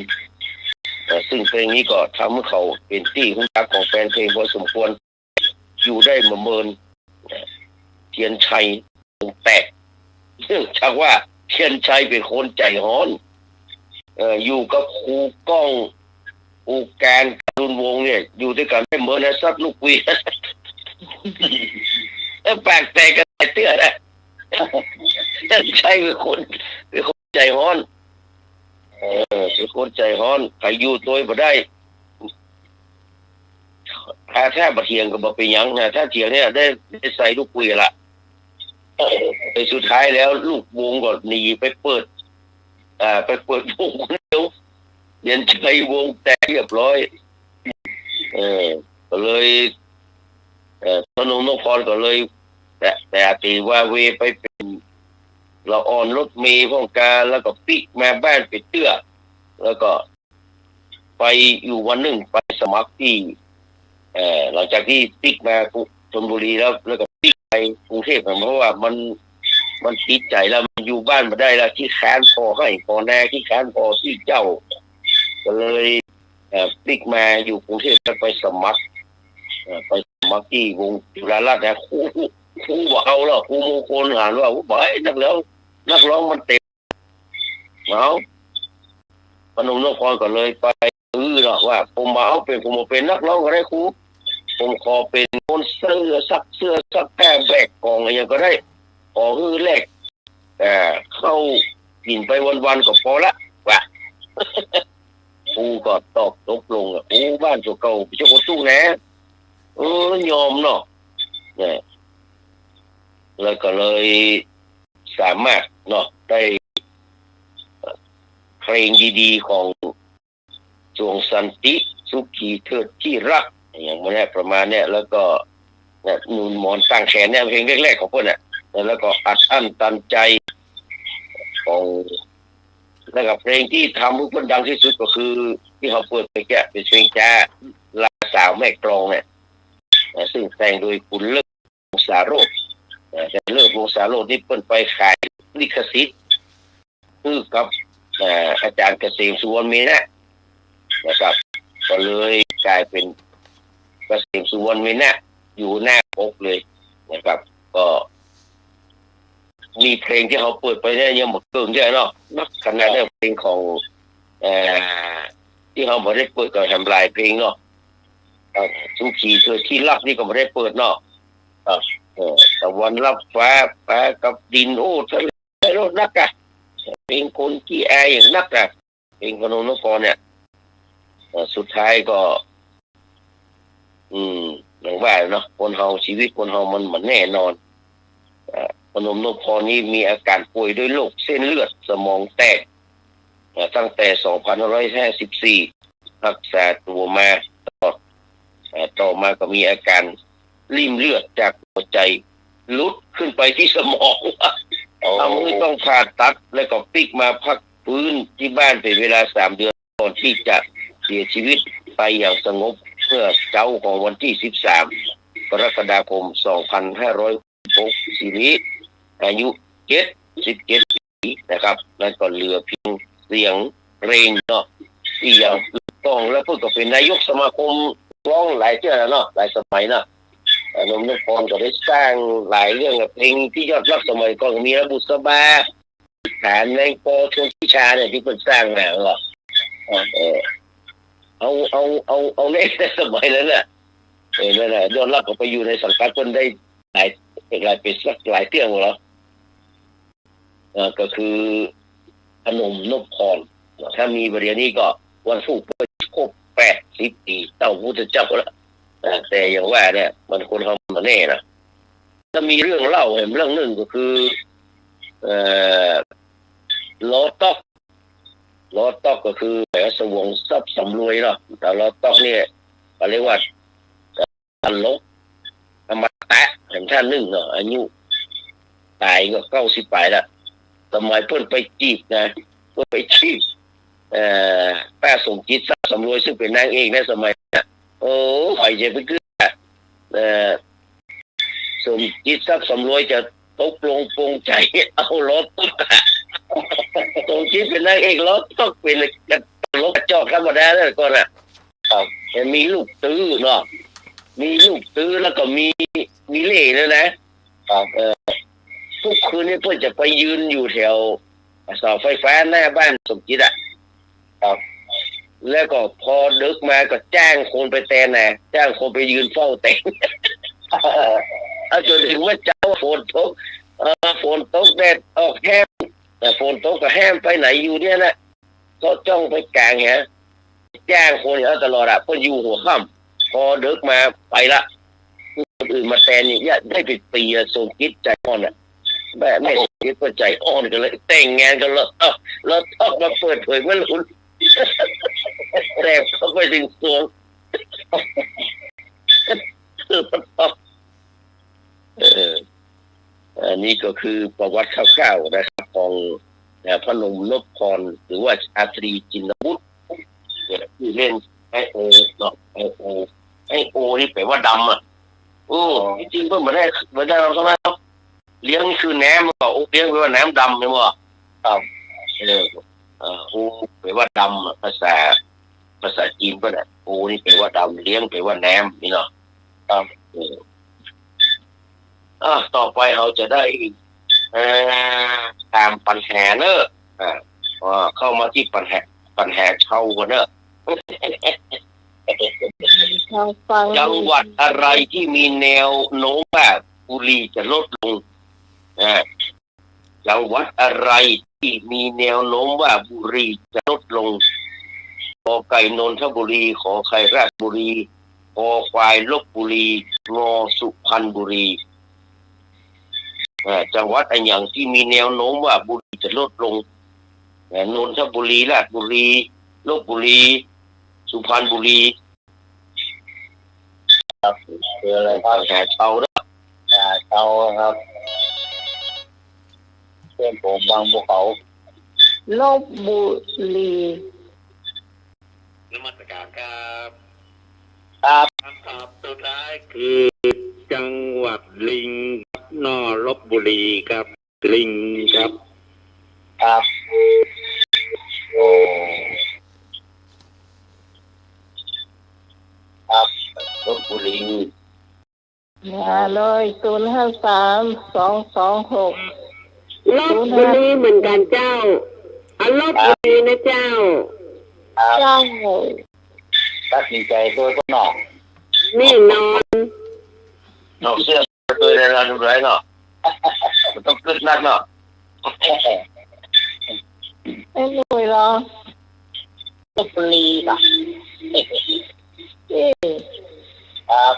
ซึ่งเพลงนี้ก็ทำให้เขาเป็นที่รู้จักของแฟนเพลงพอสมควรอยู่ได้มาเมินเทียนชัยแตกเนื่องจากว่าเทียนชัยเป็นคนใจร้อนอยู่กับครูก้องครูการรุนวงเนี่ยอยู่ด้วยกันได้เหมือนนะซัดลูกวีแล้วปากแตกกันเตื้อนะเทียนชัยเป็นคนใจร้อนเป็นคนใจร้อนใครอยู่ตัวบ่ได้ถ้าบ่เถียงก็บ่เป็นหยังนะถ้าเถียงเนี่ยได้ใส่ลูกคุยละในสุดท้ายแล้วลูกวงก็หนีไปเปิดวงคนเดียวเย็นใจวงแตกเรียบร้อยก็เลยพนมนพรก็เลยแต่ตีว่าเวไปเป็นเราอ่อนรถเมล์พ่องการแล้วก็ปิกมาบ้านไปเตื้อแล้วก็ไปอยู่วันหนึ่งไปสมัครที่หลังจากที่ปิกมาชลบุรีแล้วก็ปิกไปกรุงเทพเพราะว่ามันติดใจแล้วมันอยู่บ้านมาได้แล้วที่ค้านพอให้พอแน่ที่ค้านพอที่เจ้าก็เลยปิกมาอยู่กรุงเทพแล้วไปสมัครที่วงจุฬาราชนะครูบอกเอาแล้วครูมงคลอ่านว่าบ่อยนักร้องมันเต็มพนมนพรก็เลยไปเนาะว่าผมมาเอาเป็นผมเป็นนักร้องก็ได้ครูผมขอเป็นคนเสื้อซักแก้แบกกองอะไรอย่างก็ได้ขอแรกเข้ากินไปวันๆก็พอละว่าครูก็ตกลงครูบ้านตัวเก่าไปเจ้าคนตู้แหน่ยอมเนาะเนี่ยแล้วก็เลยสามารถเนาะได้เพลงดีๆของจวงสันติสุขีเถิดที่รักอย่างนี้ประมาณเนี้ยแล้วก็นูนหมอนตั้งแขนเนี่ยเพลงแรกๆของพวกเนี่ยแล้วก็อัดอั้นตันใจ แล้วก็เพลงที่ทำให้คนดังที่สุดก็คือที่เขาเปิดไปแกเป็นเพลงจ้าลาสาวแม่กลองเนี่ยซึ่งแต่งโดยคุณเลิศวงศาโรจน์แต่เลิศวงศาโรจน์นี่เปิ้นไปขายลิขสิทธิ์คือกับอาจารย์เกษมสุวรรณเมนะนะครับก็เลยกลายเป็นเกษมสุวรรณเมนะอยู่หน้าปกเลยนะครับก็มีเพลงที่เขาเปิดไปเนี่ยยังหมดเกินใช่เนาะนักขนาดนี้เพลงของที่เขาไม่ได้เปิดก็ทำลายเพลงเนาะทุกทีเธอที่รักนี่ก็ไม่ได้เปิดเนาะแต่วันรับฟ้ากับดินโอ้ทะเลโลกนักอะเพลงคนที่แอร์อย่างนักอะเพลงพนมนพรเนี่ยสุดท้ายก็อย่างว่าเนาะคนเฮาชีวิตคนเฮามันแน่นอนพนมนพรนี่มีอาการป่วยด้วยโรคเส้นเลือดสมองแตกตั้งแต่2554รักษาตัวมาต่อมาก็มีอาการริ่มเลือดจากหัวใจลุดขึ้นไปที่สมองทำให้ต้องผ่าตัดแล้วก็ปิกมาพักฟื้นที่บ้านเป็นเวลา3 เดือนก่อนที่จะเสียชีวิตไปอย่างสงบเมื่อเช้าของวันที่13 กรกฎาคม 2566ชีวิตอายุ77 ปีนะครับนั่นก็เหลือเพียงเสียงเพลงเนาะที่ยังต้องแล้วเพิ่งก็เป็นนายกสมาคมร้องหลายเจ้าเนาะหลายสมัยเนาะนมนพรก็ได้สร้างหลายเรื่องเพลงที่ยอดรักสมัยก่อนมีระบุสบาฐานในปอชนพิชาเนี่ยที่เพิ่นสร้างมาเหรอเอาในสมัยนั้นน่ะนั่นแหละยอดรักก็ไปอยู่ในสังกัดเพิ่นได้หลายเป็นสักหลายเรื่องเหรอก็คือพนมนพรถ้ามีประเดี๋ยวนี้ก็วันศุกร์ครบ80 ปีเต้าพุทธเจ้าแล้วแต่อย่างว่าเนี่ยมันคนเขามาแน่นะจะมีเรื่องเล่าเห็นเรื่องหนึ่งก็คือล้อตอกก็คือแผลสวงทรัพย์สำรวยเนาะแต่ล้อตอกเนี่ยเรียกว่าตันลกธรรมตะเห็นท่านหนึ่งเนาะอายุตายก็90 ปีแล้วสมัยเพิ่นไปจีบนะเพิ่นไปจีบป้าสมจิตทรัพย์สำรวยซึ่งเป็นนางเอกในสมัยนั้นโอ้ไปจะไปคือสมจิตทรัพย์สำรวยจะตกลงปรงใจเอาล้อตอกสมจิตเป็นนางเอกล้อตอกเป็นล้อกระจอกธรรมดาแล้วก่อนมีลูกตื้อเนาะมีลูกตื้อแล้วก็มีเล่ด้วยนะทุกคืนนี้เพื่อนจะไปยืนอยู่แถวเสาไฟฟ้าหน้าบ้านสมจิตแล้วก็พอดึกมาก็จ้างคนไปแตนจ้างคนไปยืนเฝ้าแตนจนถึงว่าเจ้าฝนตกแดดออกแห้มแต่ฝนตกก็แห้มไปไหนอยู่เนี่ยนะก็จ้องไปกลางจ้างคนตลอดเพื่ออยู่หัวค่ำพอดึกมาไปละคนอื่นมาแตนนี่ได้ไปปีสมจิตใจอ่อนแม่ที่เปิดใจอ่อนกันเลยแต่งงานกันแล้วต้องมาเปิดเผยเมื่อรุ่นแต่เขาไปถึงตัวอันนี้ก็คือประวัติคร่าวๆนะครับของพนมนพรหรือว่าอาตรีจินวุฒิที่เล่นไอโอเนาะไอโอนี่แปลว่าดำจริงๆเพิ่งมาได้เราสมัยเลี้ยงคือแหนมก็เลี้ยงแปลว่าแหนมดำใช่ไหมครับโอแปลว่าดำภาษาจีนก็ได้โอนี่แปลว่าดำเลี้ยงแปลว่าแหนมนี่เนาะครับต่อไปเราจะได้ตามปัญหาเนอะเข้ามาที่ปัญหาเช่ากันเนอะจังหวัดอะไรที่มีแนวโน้มว่าบุหรี่จะลดลงจังหวัดอะไรที่มีแนวโน้มว่าบุหรี่จะลดลงขอไก่นนทบุรีขอไข่ราชบุรีขอควายลพบุรีงอสุพรรณบุรีจังหวัดอันอย่างที่มีแนวโน้มว่าบุหรี่จะลดลงนนทบุรีราชบุรีลพบุรีสุพรรณบุรีครับคืออะไรครับหาเช่าเนาะหาเช่าครับเพื่อนผมบางภูเขา ลบบุรี นมัสการครับ ครับ คำตอบสุดท้ายคือจังหวัดลิงครับนอลบบุรีครับลิงครับ ครับโอ้ครับลพบุรี 053-226ลบบุรีเหมือนกันเจ้าลบบุรีนะเจ้า ครับ เจ้า ตัดสินใจโดยก็นอก นี่นอน นอกเสื้อโดยในร้านดูไรเนาะมันต้องขึ้นนักเนาะ ไม่รู้หรอ ลพบุรีป่ะ เอ๊ะ ครับ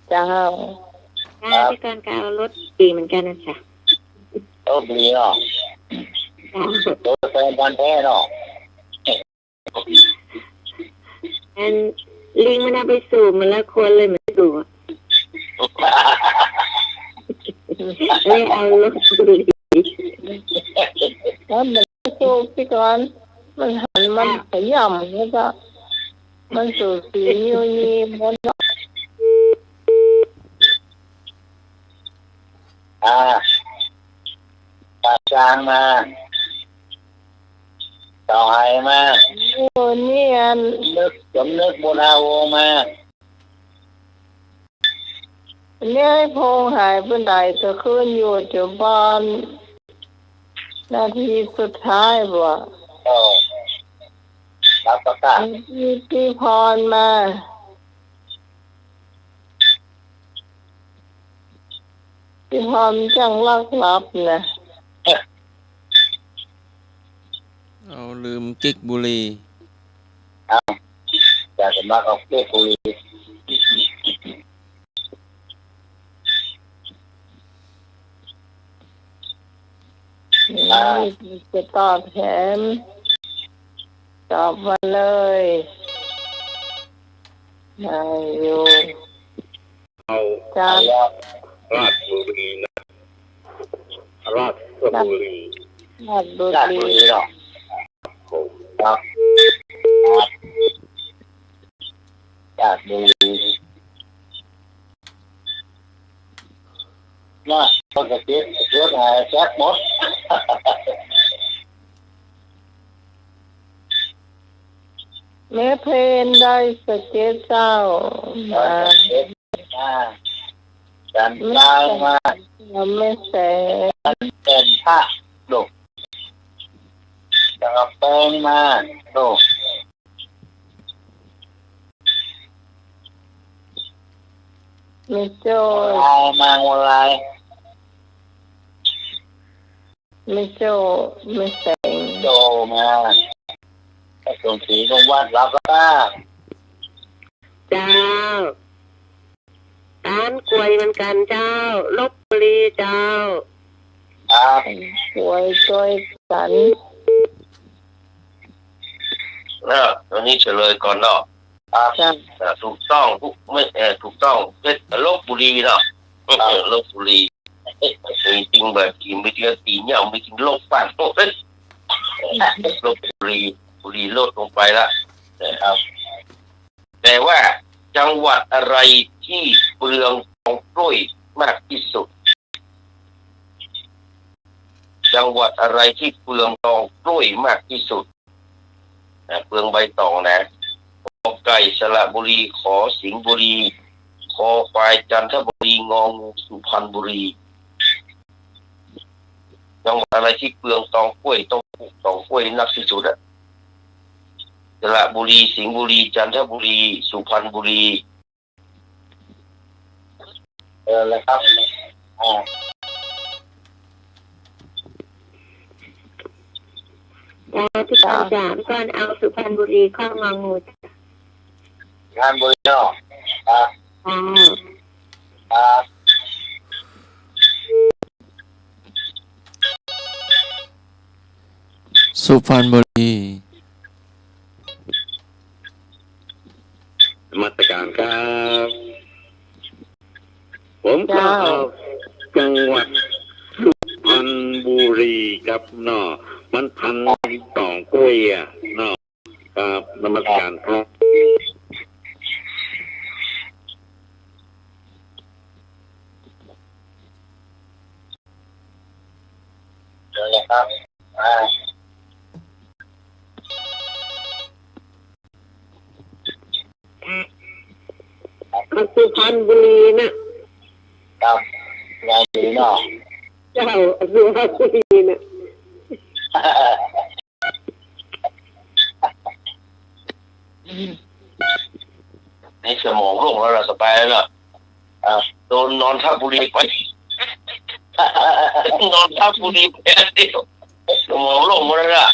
เจ้า ที่การการรถดีเหมือนกันนะจ๊ะ ลพบุรีเนาะโดยแฟนบอลแท้เนาะ อันลิงมันเอาไปสูบมันแล้วควรเลยเหมือนสูบเลยเอาลบบุรี แล้วมันสูบพี่ก่อนมันหันมันขยำแล้วก็มันสูบสีนิ้วยีบน ปากจางมาต่อไห้มา โอ้นี่อัน สำนึกโบราโวมา เนี่ยให้พงหายไปไหนก็ขึ้นอยู่จุบ้านนาทีสุดท้ายบ่ รับประกาศ มีพี่พรมาพี่พรจังลักลับนะ เอาลืมกิ๊กบุรี อยากจะมาเอาเกคุย นี่จะตอบแทนตอบมาเลยนายอยู่ เอา จ้า ราชบุรีนะราชบุรี ลาดบุ ราช รี บุรีเนาะ ผม ครับราชบุรีน่ะต้องกระติดรถหายแจ็คหมด แม่เพลนได้สเก็ตเจ้ามา จันทางมา เราไม่แสง เป็นผ้าดุจะแปลงมาดุ ไม่โจ้ ลายมาวัวลาย ไม่โจ้ไม่แสง โจมาไอ้ตรงสีตรงวัดรับก็ได้ เจ้าตานกล้วยเหมือนกันเจ้าลบบุรีเจ้า ครับ สวยสวยสัน ตอนนี้เฉลยก่อนเนาะครับ จ้า ถูกต้องไม่ถูกต้องเพชรลบบุรีเนาะลบบุรีมีจริงแบบจริงไม่จริงตีเนี่ยไม่จริงลบปั่นลบบุรีลดลงไปละนะครับ แต่ว่าจังหวัดอะไรที่เปลืองของกล้วยมากที่สุด จังหวัดอะไรที่เปลืองตองกล้วยมากที่สุดเปลืองใบตองนะกอไก่สระบุรีขอสิงห์บุรีคอควายจันทบุรีงองูสุพรรณบุรีจังหวัดอะไรที่เปลืองตองกล้วยต้องปลูกตองกล้วยนักที่สุดอะสระบุรีสิงห์บุรีจันทบุรีสุพรรณบุรีเลยครับแล้วที่การจ่าพี่ก้อนเอาสุพรรณบุรีข้ององู งานบุรีเนาะครับ จ้า สุพรรณบุรี นมัสการครับ ผมก็เอา จังหวัดสุพรรณบุรีครับเนาะมันพันต่องกล้วยอ่ะเนาะครับนมัสการครับ เดี๋ยวนะครับสุพรรณบุรีนะครับ งานดีเนาะ เจ้าสุพรรณบุรีนะ ในสมองโล่งแล้วเราสบายแล้วเนาะโดนนอนทับบุรีไป นอนทับบุรีไปเดียวสมองโล่งหมดแล้วล่ะ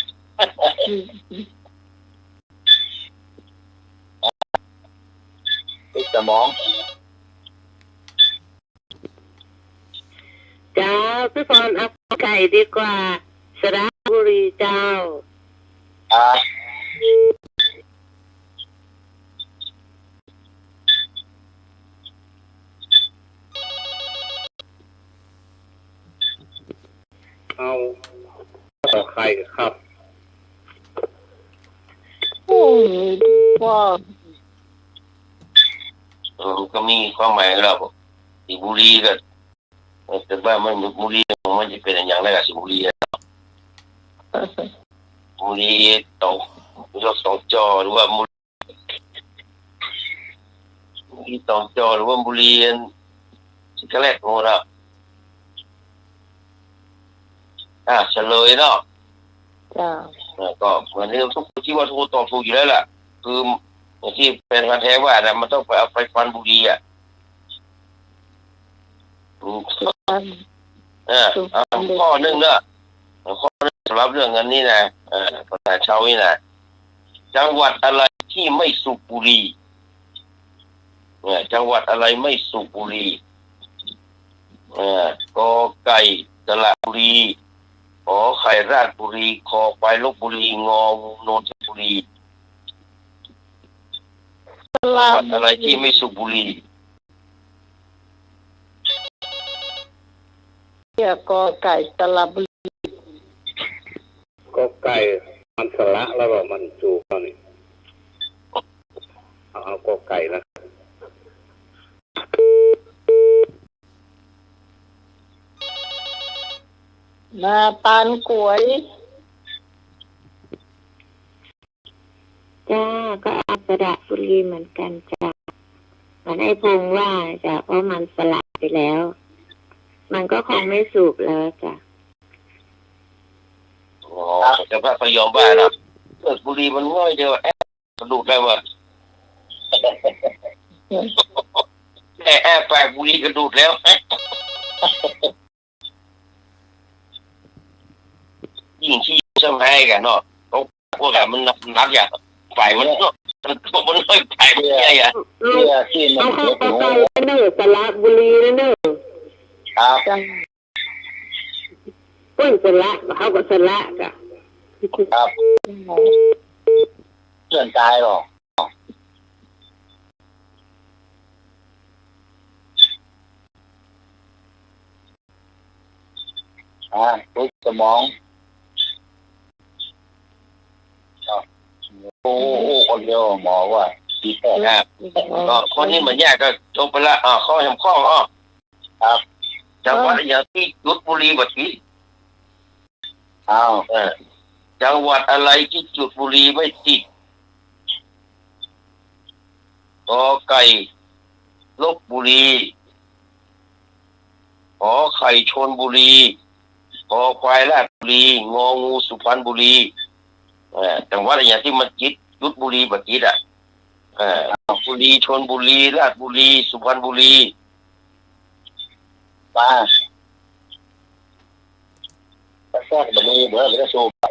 สมอง เจ้าพี่พรเอาไก่ดีกว่าสระบุรีเจ้า เอาต่อใครครับ โอ้ยว่า ก็มีความหมายแล้วสิบุรีก็แต่ว่ามันบุรีมันจะเป็นอย่างไรกับสิบุรีบุรีตกยกสองจอหรือว่าบุรีสองจอหรือว่าบุรีสิกระแลกโง่แล้วเฉลยเนาะ จ้า ก็เหมือนที่ทุกคนที่ว่าทุกคนตอบถูกอยู่แล้วล่ะคือที่เป็นพันแท้ว่านะมันต้องไปเอาไปฟันบุรีข้อหนึ่งเนอะข้อหนึ่งสำหรับเรื่องเงินนี่นะภาษาชาวนี่นะจังหวัดอะไรที่ไม่สูบบุหรี่จังหวัดอะไรไม่สูบบุหรี่กอไก่สระบุรีขอไข่ราชบุรีคอควายลพบุรีงอโนนทบุรีจังหวัดอะไรที่ไม่สูบบุหรี่เกี่ยวกอไก่สระบุรี ก็ไก่มันสละแล้วก็มันจูบเขานี่เอาก็ไก่นะ นาปานกล้วย จ้าก็เอาสระบุรีเหมือนกันจ้ามันไอ้พงว่าจ้ะเพราะมันสลัดไปแล้ว มันก็คงไม่สูบแล้วจ้ะ แต่พระพยอมบ้านะเกิดบุรีมันง่อยเดียวกระดูกได้หมดแอบแปลกบุรีกระดูกแล้วยิ่งที่ใช่ไหมกันเนาะเขาพวกมันนักอย่างไฟมันเนาะมันไม่ไฟไม่ใช่อ่ะที่มัน เอาเข้าไปเนอะสระบุรีเนอะ ครับ เพิ่งสระเขาก็สระจ้ะ ครับเสื่อนตายหรอทุกสมองโอ้คนเดียวหมอว่าดีแท้ครับก็คนนี้เหมือนแยกก็จบไปละข้อแหมข้อครับจังหวัดอย่างที่ยุทธบุรีบัดนี้จังหวัดอะไรที่จุดบุรีไม่ติดกอไก่ลพบุรีขอไข่ชลบุรีขอควายราชบุรีงองูสุพรรณบุรีจังหวัดอย่างที่มันจิตยุทธบุรีบัดจิตบุรีชลบุรีราชบุรีสุพรรณบุรีมาแท้ๆบุรีเบอร์ไม่ได้โชว์ไป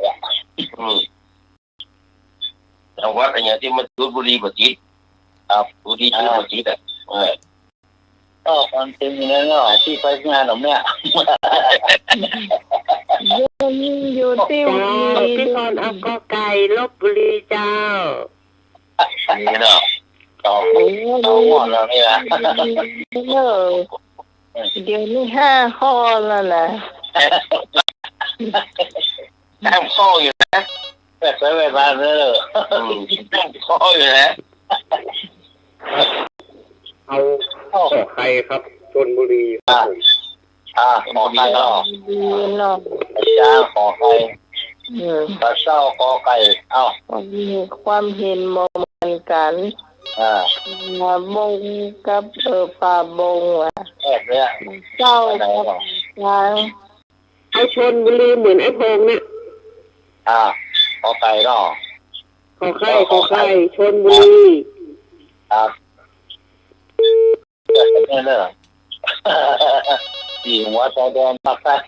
จังหวัดอย่างที่มันยุทธบุรีบัดจิตบุรีชลบัดจิตก็ความจริงเนี่ยเนาะที่ไปงานผมเนี่ยอยู่ที่พี่พรเอาก็ไก่ลพบุรีเจ้านี่เนาะต่อหัวเราเนี่ย เดี๋ยวนี้5 ข้อแล้วนะ แต้มข้ออยู่นะแต่ใช้เวลาเนอะแต้มข้ออยู่นะ เอาข้อใครครับชลบุรีครับผม ขอใครเนาะ ดีเนาะ อาจารย์ขอใคร อืม ปลาเศร้าขอไก่มีความเห็นบ่เหมือนกันบงกับป่าบงอ่ะ แอบเนี่ย เจ้า ไหน กับ เนาะ ทาง เอาชนบุรีเหมือนไอ้พงเนี่ย ขอไก่เนาะ ขอไข่ชนบุรี ครับเนี่ยเนอะสี่หัวใจแดงมากเลย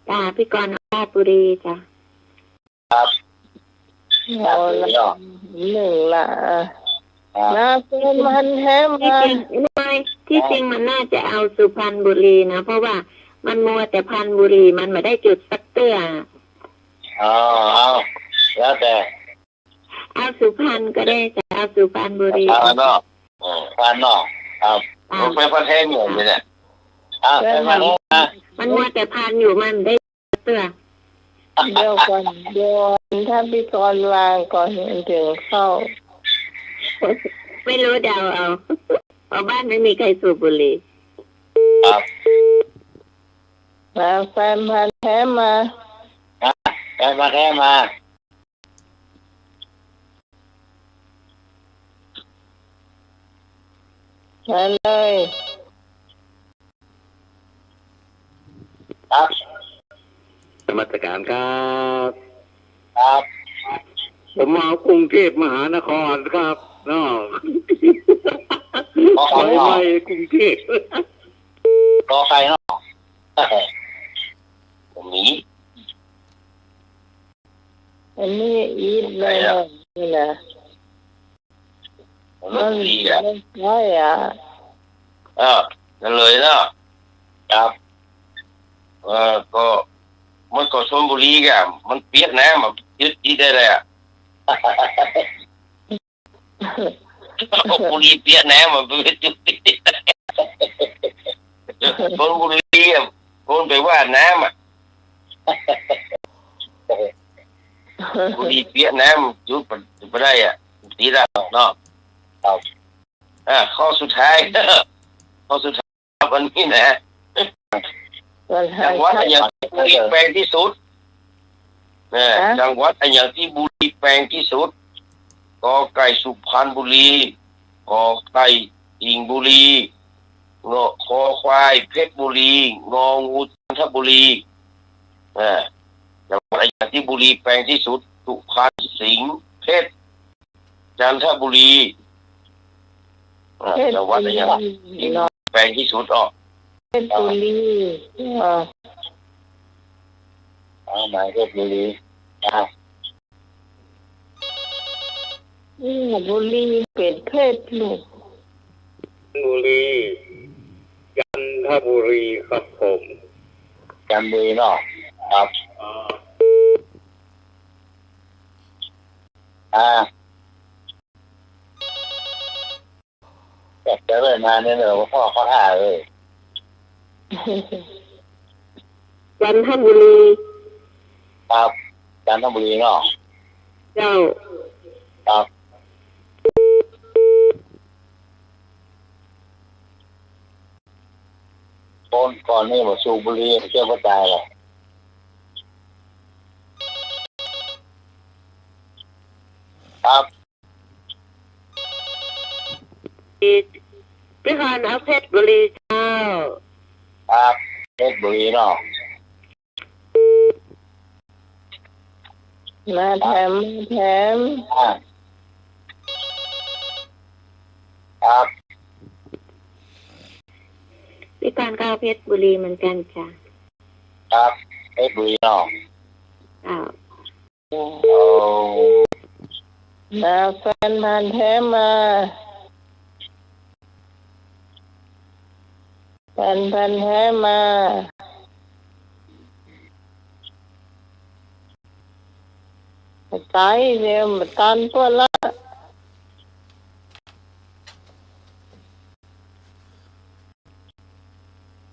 จ้าพี่กรณ์ราชบุรีจ้ะ ครับ เอาละ1ละนะเป็นมันแท้มา ที่จริงมันน่าจะเอาสุพรรณบุรีนะเพราะว่ามันมัวแต่พันบุรีมันไม่ได้จุดสักเตื้อ เอาแล้วแต่ เอาสุพรรณก็ได้จะเอาสุพรรณบุรี พานนอกครับมันเป็นประเทศหนึ่งเลยเนี่ยเป็นประเทศนะ มันมัวแต่พันอยู่มันได้สักเตื้อ เดี๋ยวก่อนถ้าพี่กรณ์วางก่อนถึงเข้า ไม่รู้เดาเอาเพราะบ้านไม่มีใครสูบบุหรี่ ครับ มาแฟนพันธุ์แท้มา แค่มาเลย ครับ นมัสการครับ ครับ ผมมากรุงเทพมหานครครับเนาะ ขอ ไป ไข่เนาะ กรุงเทพ ขอไข่เนาะผมหนี อันนี้อีทเลยนะนี่นะ ผมไม่ดีอ่ะ ใช่อ่ะ นั่นเลยเนาะครับก็มันก็ชลบุรีแกมันเปียกนะมันยึดที่ได้เลยอ่ะบุรีเปียกนะมันเป็นจุดที่ชลบุรีอ่ะคนไปว่าน้ำอ่ะบุรีเปียกน้ำจุดไปได้อ่ะตีได้เนาะข้อสุดท้ายวันนี้นะ จังหวัดอย่างที่บุรีแปลงที่สุดจังหวัดอย่างที่บุรีแปลงที่สุดกอไก่สุพรรณบุรีกอไก่สิงห์บุรีงอคอควายเพชรบุรีงองูจันทบุรีจังหวัดอย่างที่บุรีแปลงที่สุดสุพรรณสิงห์เพชรจันทบุรีจังหวัดอย่างที่แปลงที่สุดเพชรบุรีหมายเพชรบุรีบุรีเป็นเพชรลูก บุรีจันทบุรีครับผม จันทบุรีเนาะครับแต่เลยมาเนี่ยเนอะพ่อเขาท่าเลย จันทบุรี ครับจันทบุรีเนาะ เจ้า ครับก่อนนี่มาสูบบุหรี่เชื่อว่าตายเลยครับ พี่กรณ์เอาเพชรบุรีเจ้า ครับเพชรบุรีเนาะ มาแถมครับ พี่กรณ์ก็เอาเพชรบุรีเหมือนกันจ้ะ ครับเพชรบุรีเนาะ อ้าว มาแฟนพันธุ์แท้มาแฟนพันธุ์แท้มาตายเดี๋ยวมาตันตัวละ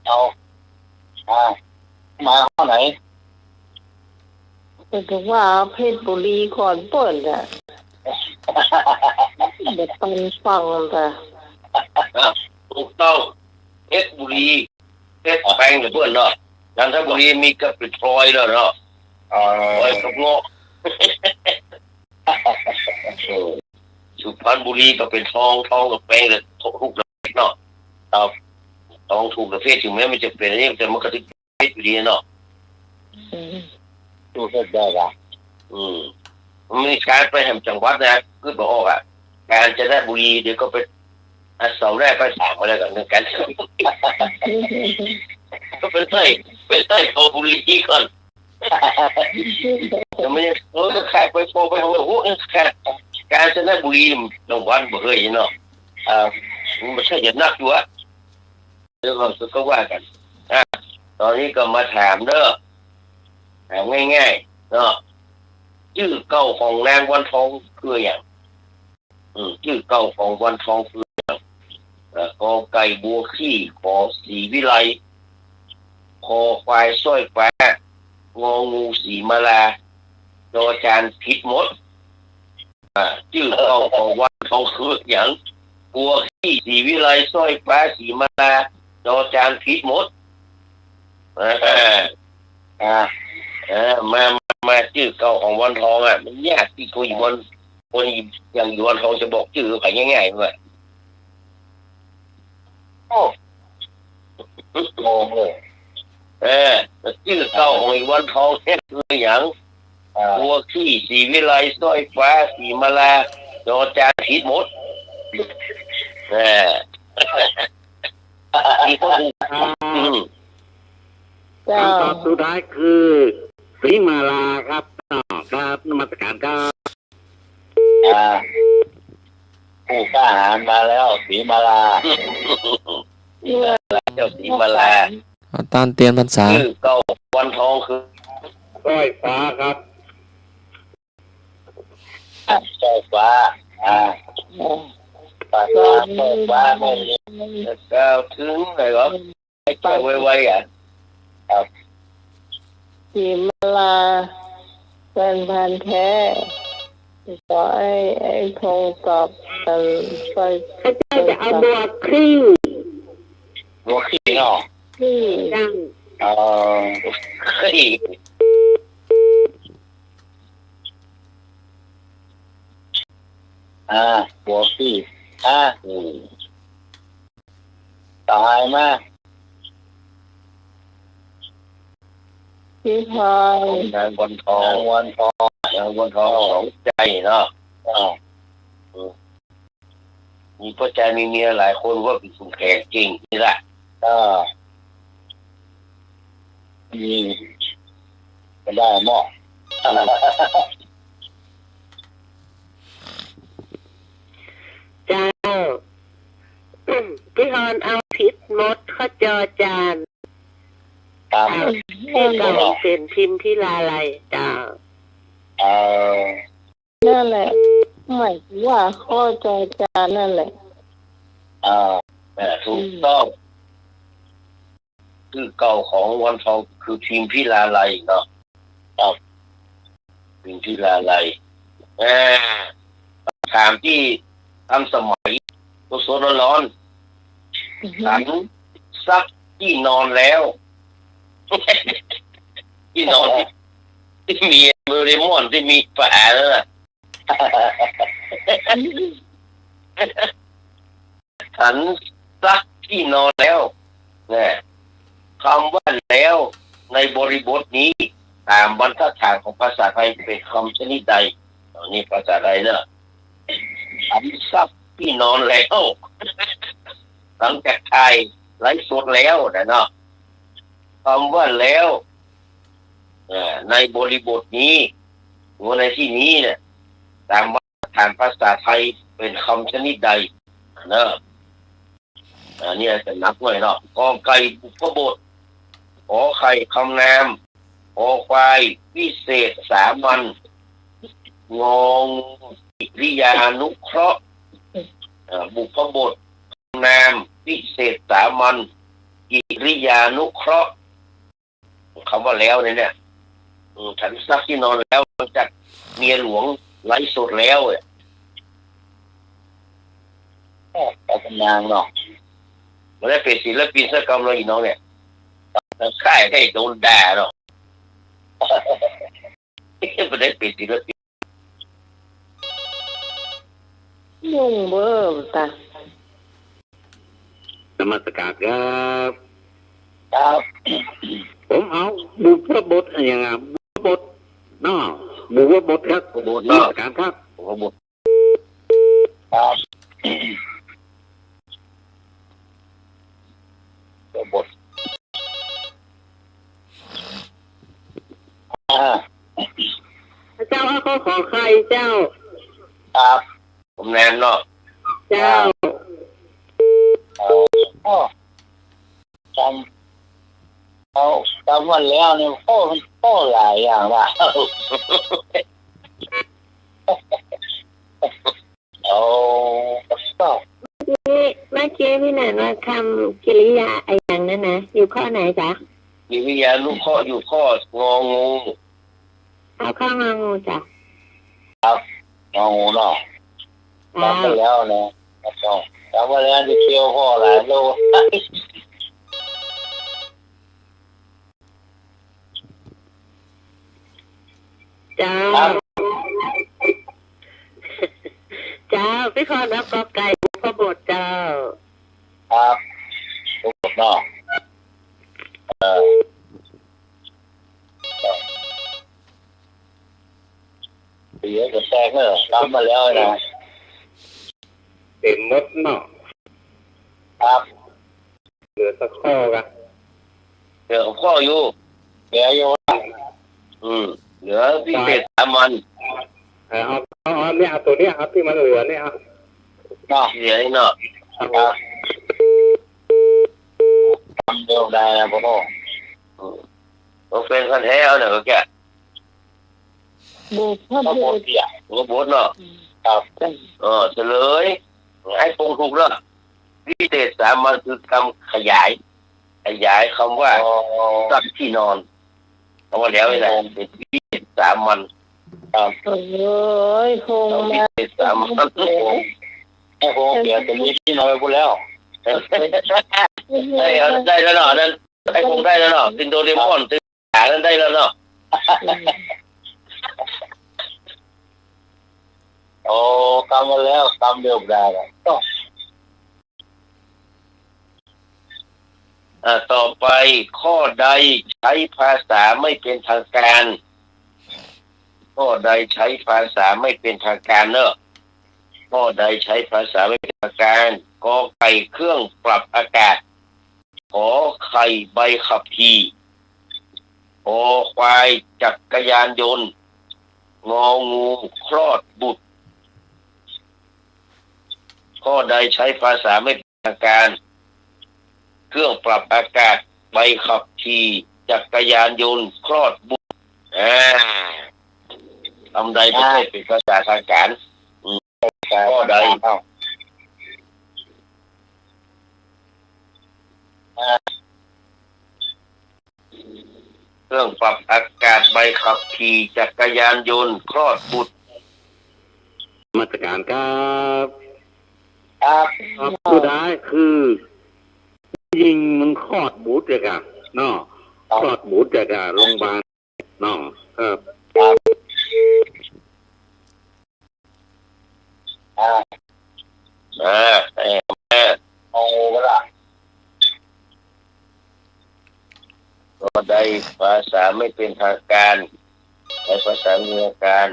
เอามาข้อไหน แต่ถึงว่าเพชรบุรีก่อนเปิดอ่ะเด็กปันฟังแต่ ถูกต้องเพชรบุรีเพชรแปลงหรือเพื่อนเนาะจันทบุรีมีกระปิดพลอยแล้วเนาะพลอยกับเงาะสุพรรณบุรีก็เป็นทองกับแปลงเลยทุกประเภทเนาะทองถูกประเภทถึงแม้มันจะเป็นนี่แต่มันก็ติดเพชรอยู่ดีเนาะดูเสร็จได้ละมันมีการไปแห่งจังหวัดนะคือบอกอ่ะการจะได้บุรีเดี๋ยวก็ไปเสาแรกไปสามมาแล้วกันเรื่องการก็เป็นไส้โอบุรีก่อนแต่ไม่ใช่ก็แค่ไปโฟไปหัวโอ้แค่การจะได้บุรีจังหวัดบ่เคยเนาะมันไม่ใช่จะนักอยู่อ่ะเดี๋ยวก็ว่ากันตอนนี้ก็มาถามเด้อถามง่ายๆเนาะชื่อเก่าของนางวันทองคืออย่างชื่อเก่าของวันทองคือกอไก่บัวขี้ขอสีวิไลคอควายสร้อยฟ้างองูสีมาลาจอจานผิดหมดชื่อเก่าของวันทองคืออย่างบัวขี้สีวิไลสร้อยฟ้าสีมาลาจอจานผิดหมดมาชื่อเก่าของวันทองมันยากที่คนอย่างอยู่วันทองจะบอกชื่อใครง่ายๆเลยโอ้ชื่อเก่าของวันทองเนี่ยคืออย่างบัวขี้สีวิไลสร้อยฟ้าสีมาลาจอจานผิดหมดที่เขาดูคำตอบสุดท้ายคือสีมาลาครับครับนมัสการครับผู้กล้าหาญมาแล้วสีมาลาเจ้าสีมาลาตานเตียนพรรษาชื่อเก่าวันทองคือสร้อยฟ้าครับสร้อยฟ้าปากกาสร้อยฟ้าไม่เลี้ยงก้าวถึงไหนหรอไอ้เจ้าไวครับสีมาลาเป็นพันแท้ก็ไอ้ทงตอบกันไปพระเจ้าจะเอาบัวคลี่เนาะที่จังคลี่บัวขี้ตายมากที่พาย นางวันทองสองใจเนาะมีพ่อใจมีเมียหลายคนว่าเป็นสุนแขกจริงนี่แหละมีก็ได้หม้อเจ้าพี่ฮอนเอาผิดหมดข้อจอจานที่เก่าเป็นพิมพ์ที่ลาลัยเจ้านั่นแหละหมายว่าข้อจอจานนั่นแหละถูกต้องคือเก่าของวันทองคือพิมพ์ที่ลาลัยเนาะพิมพ์ที่ลาลัยถามที่ทำสมัยสดร้อนฉันซักที่นอนแล้วที่นอนที่มีเมอริมอนที่มีฝาแล้วนะฉันซักที่นอนแล้วเนี่ยคำว่าแล้วในบริบทนี้ตามบรรทัดฐานของภาษาไทยเป็นคำชนิดใดนี่ภาษาไทยเนอะฉันซักที่นอนแล้วหลังจากไทยไลฟ์สดแล้วนะเนาะคำว่าแล้วในบริบทนี้หรือในที่นี้เนี่ยตามมาตรฐานภาษาไทยเป็นคำชนิดใดเนอะนี่จะนับหน่อยเนาะกอไก่บุพบทขอไข่คำนามขอควายวิเศษสามัญงงกิริยานุเคราะห์บุพบทคำนามวิเศษสามัญ กิริยานุเคราะห์คำว่าแล้วเนี่ยฉันซักที่นอนแล้วจากเมียหลวงไร้สดแล้วแต่เป็นนางเนาะมันได้เป็นศิลปินสักกรรมเลยอีน้องเนี่ยค่ายได้โดนด่าเนาะมันได้เป็นศิลปินยุ่งเบอร์ตาน มัสการครับ ครับ ผมเอาบุพบทอะไรอย่างเงี้ยบุพบทเนาะบุพบทครับ บท น เนาะ มัสการครับ บทครับบทเจ้าเอาขอใครเจ้า ครับผมแนนเนาะ เจ้า จำวันแล้วเนี่ยพ่อหลายอย่างว่ะเอาก็ นี่เมื่อกี้พี่หนันว่าคำกิริยาไอ้อย่างนั้นนะอยู่ข้อไหนจ๊ะ มีวิทยานุเคราะห์อยู่ข้ององู เอาข้ององูจ้ะ งองูเนาะ จ้า จำไปแล้วนะจำไปแล้วที่เที่ยวพ่อหลายโล เจ้าเจ้าพี่คอนรับกอไก่พระบทเจ้า ครับทุกคนเนาะเดี๋ยวจะแทรกเนอะจำมาแล้วนะ เต็มมดเนาะ ครับ เหลือสักข้อกัน เดี๋ยวผมก็อยู่เหลืออยู่เหลือพิเศษสามัญ เอาเนี่ยเอาตัวเนี้ยเอาที่มันเหลือเนี่ยเอา เนาะเหลือเนาะครับทำเดียวได้นะพ่อผมเป็นคนแท้เอาเนี่ยก็แก บุพ ก็ บุ บ ต ดเดียวก็บดเนาะครับเฉลยไอ้ปงถูกแล้วพิเศษสามัญคือคำขยายคำว่าซักที่นอนคำว่าแล้วนี่แหละเป็นพิเศษสามัญครับ เอ้ยคง พิ มา เศษสามัญให้ผมเปลี่ยนเป็นที่นอนไปพูดแล้วได้แล้วเนาะนั่นไอ้คงได้แล้วเนาะตินโดเรมอนตินหานั้นได้แล้วเนาะโอ้กำมาแล้วกำเดียวได้แล้วต่อไปข้อใดใช้ภาษาไม่เป็นทางการ ข้อใดใช้ภาษาไม่เป็นทางการเนอะข้อใดใช้ภาษาไม่เป็นทางการกอไก่เครื่องปรับอากาศขอไข่ใบขับขี่ขอควายจักรยานยนต์งองูคลอดบุตรข้อใดใช้ภาษาไม่เป็นทางการเครื่องปรับอากาศใบขับขี่จักรยานยนต์คลอดบุตรคำใดไม่ใช่เป็นภาษาทางการข้อใดเครื่องปรับอากาศใบขับขี่จักรยานยนต์คลอดบุตร มาตรการครับ ครับ ผู้ได้คือยิงมันคลอดบูธเลยกันเนาะคลอดบูธเลยกันโรงพยาบาลเนาะครับ เอาก็ละก็ได้ภาษาไม่เป็นทางการในภาษาเมืองการ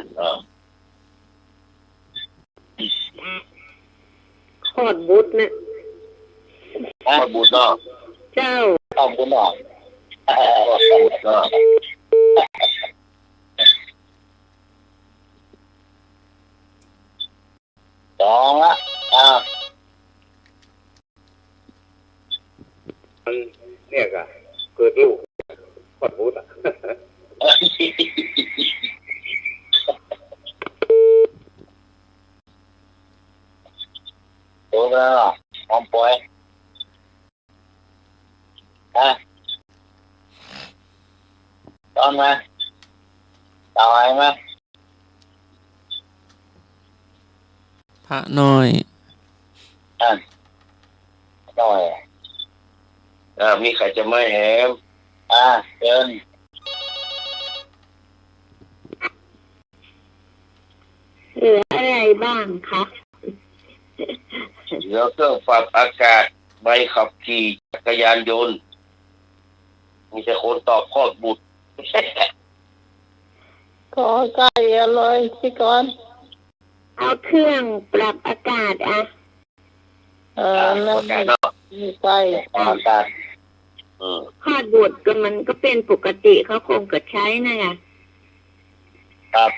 คอดบุตรเนี่ย ข้อบุตรเนาะ เจ้า ข้อบุตรเนาะข้อบุตรเนาะสองละเนี่ยก็เกิดลูกคลอดบูธอ่ะ โตแล้วเนาะพร้อมปล่อย ตอนมาต่อยมา พระน้อย ต่อยมีใครจะไม่แหมเดิน เหลืออะไรบ้างคะ เหลือเครื่องปรับอากาศใบขับขี่จักรยานยนต์มีแต่คนตอบข้อบุตร ขอไก่เลยพี่ก่อน เอาเครื่องปรับอากาศอ่ะ นั่น อากาศเนาะ มีไก่ อากาศ คลอดบุตรก็มันก็เป็นปกติเขาคงเกิดใช้นะไง ครับ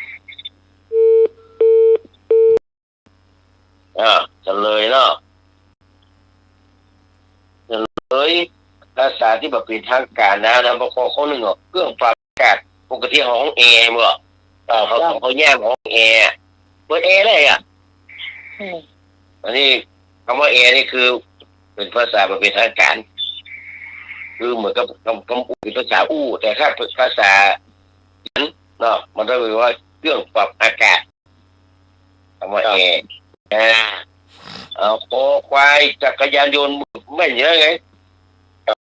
จะเลยเนาะจะเลยภาษาที่แบบเป็นทางการนะบางคนหนึ่งเครื่องปรับอากาศปกติของแอร์เมื่อเขาแย่ของแอร์เปิดแอร์เลยอันนี้คำว่าแอร์นี่คือเป็นภาษาแบบเป็นทางการคือเหมือนกับคำพูดเป็นภาษาแต่ถ้าภาษาเนาะมันต้องเรียกว่าเครื่องปรับอากาศคำว่าแอร์คอควายจักรยานยนต์ไม่เยอะไง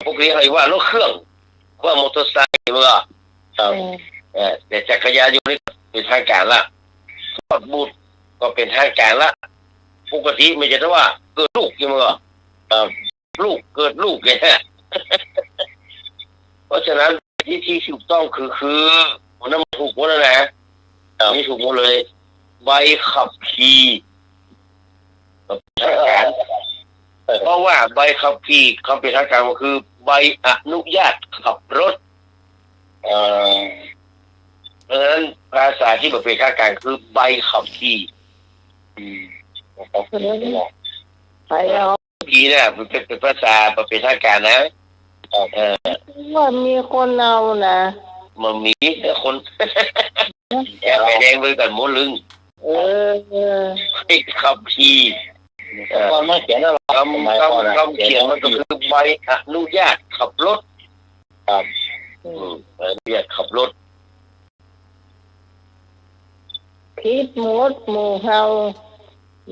พวกนี้เรียกว่ารถเครื่องว่ามอเตอร์ไซค์เมื่อแต่จักรยานยนต์นี่เป็นทางการละคลอดบุตรก็เป็นทางการละปกติไม่ใช่ว่าเกิดลูกยังไงลูกเกิดลูกเนี่ย เพราะฉะนั้นที่ถูกต้องคือมันนั้นถูกหมดแล้วนะนี่ถูกหมดเลยใบขับขี่ทางการเพราะว่าใบขับขี่คำเป็นทางการก็คือใบอนุญาตขับรถเพราะฉะนั้นภาษาที่เป็นทางการคือใบขับขี่ไปเอาขี่เนี่ยเป็นภาษาเป็นทางการนะว่ามีคนเอานะมันมีคนแอบไปแดงมือกันหมดลึงไอ้ขับขี่ตอนมาเขียนอะไรคำเขียนมันก็คือใบอนุญาตขับรถครับอนุญาตขับรถพิษมดหมูเฮา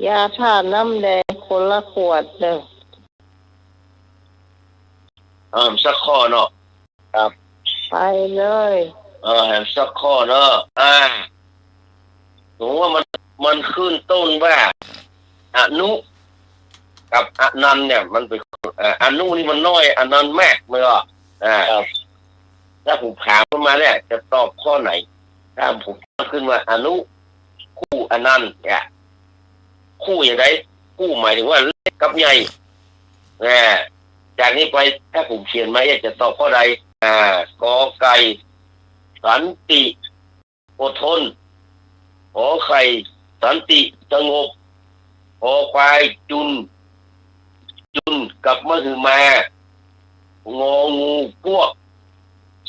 ยาท่าน้ำแดงคนละขวดหนึ่งสักข้อเนาะครับไปเลยแหมสักข้อเนาะหนูว่ามันขึ้นต้นว่าอนุกับอนันต์เนี่ยมันเป็นอนุนี่มันน้อยอนันต์มากเลยถ้าผมถามขึ้นมาเนี่ยจะตอบข้อไหนถ้าผมขึ้นว่าอนุคู่อนันต์เนี่ยคู่อย่างไรคู่หมายถึงว่าเล็กกับใหญ่จากนี้ไปถ้าผมเขียนมาจะตอบข้อใดกอไก่สันติอดทนขอไข่สันติสงบขอควายจุนกับมหึมางองูพวก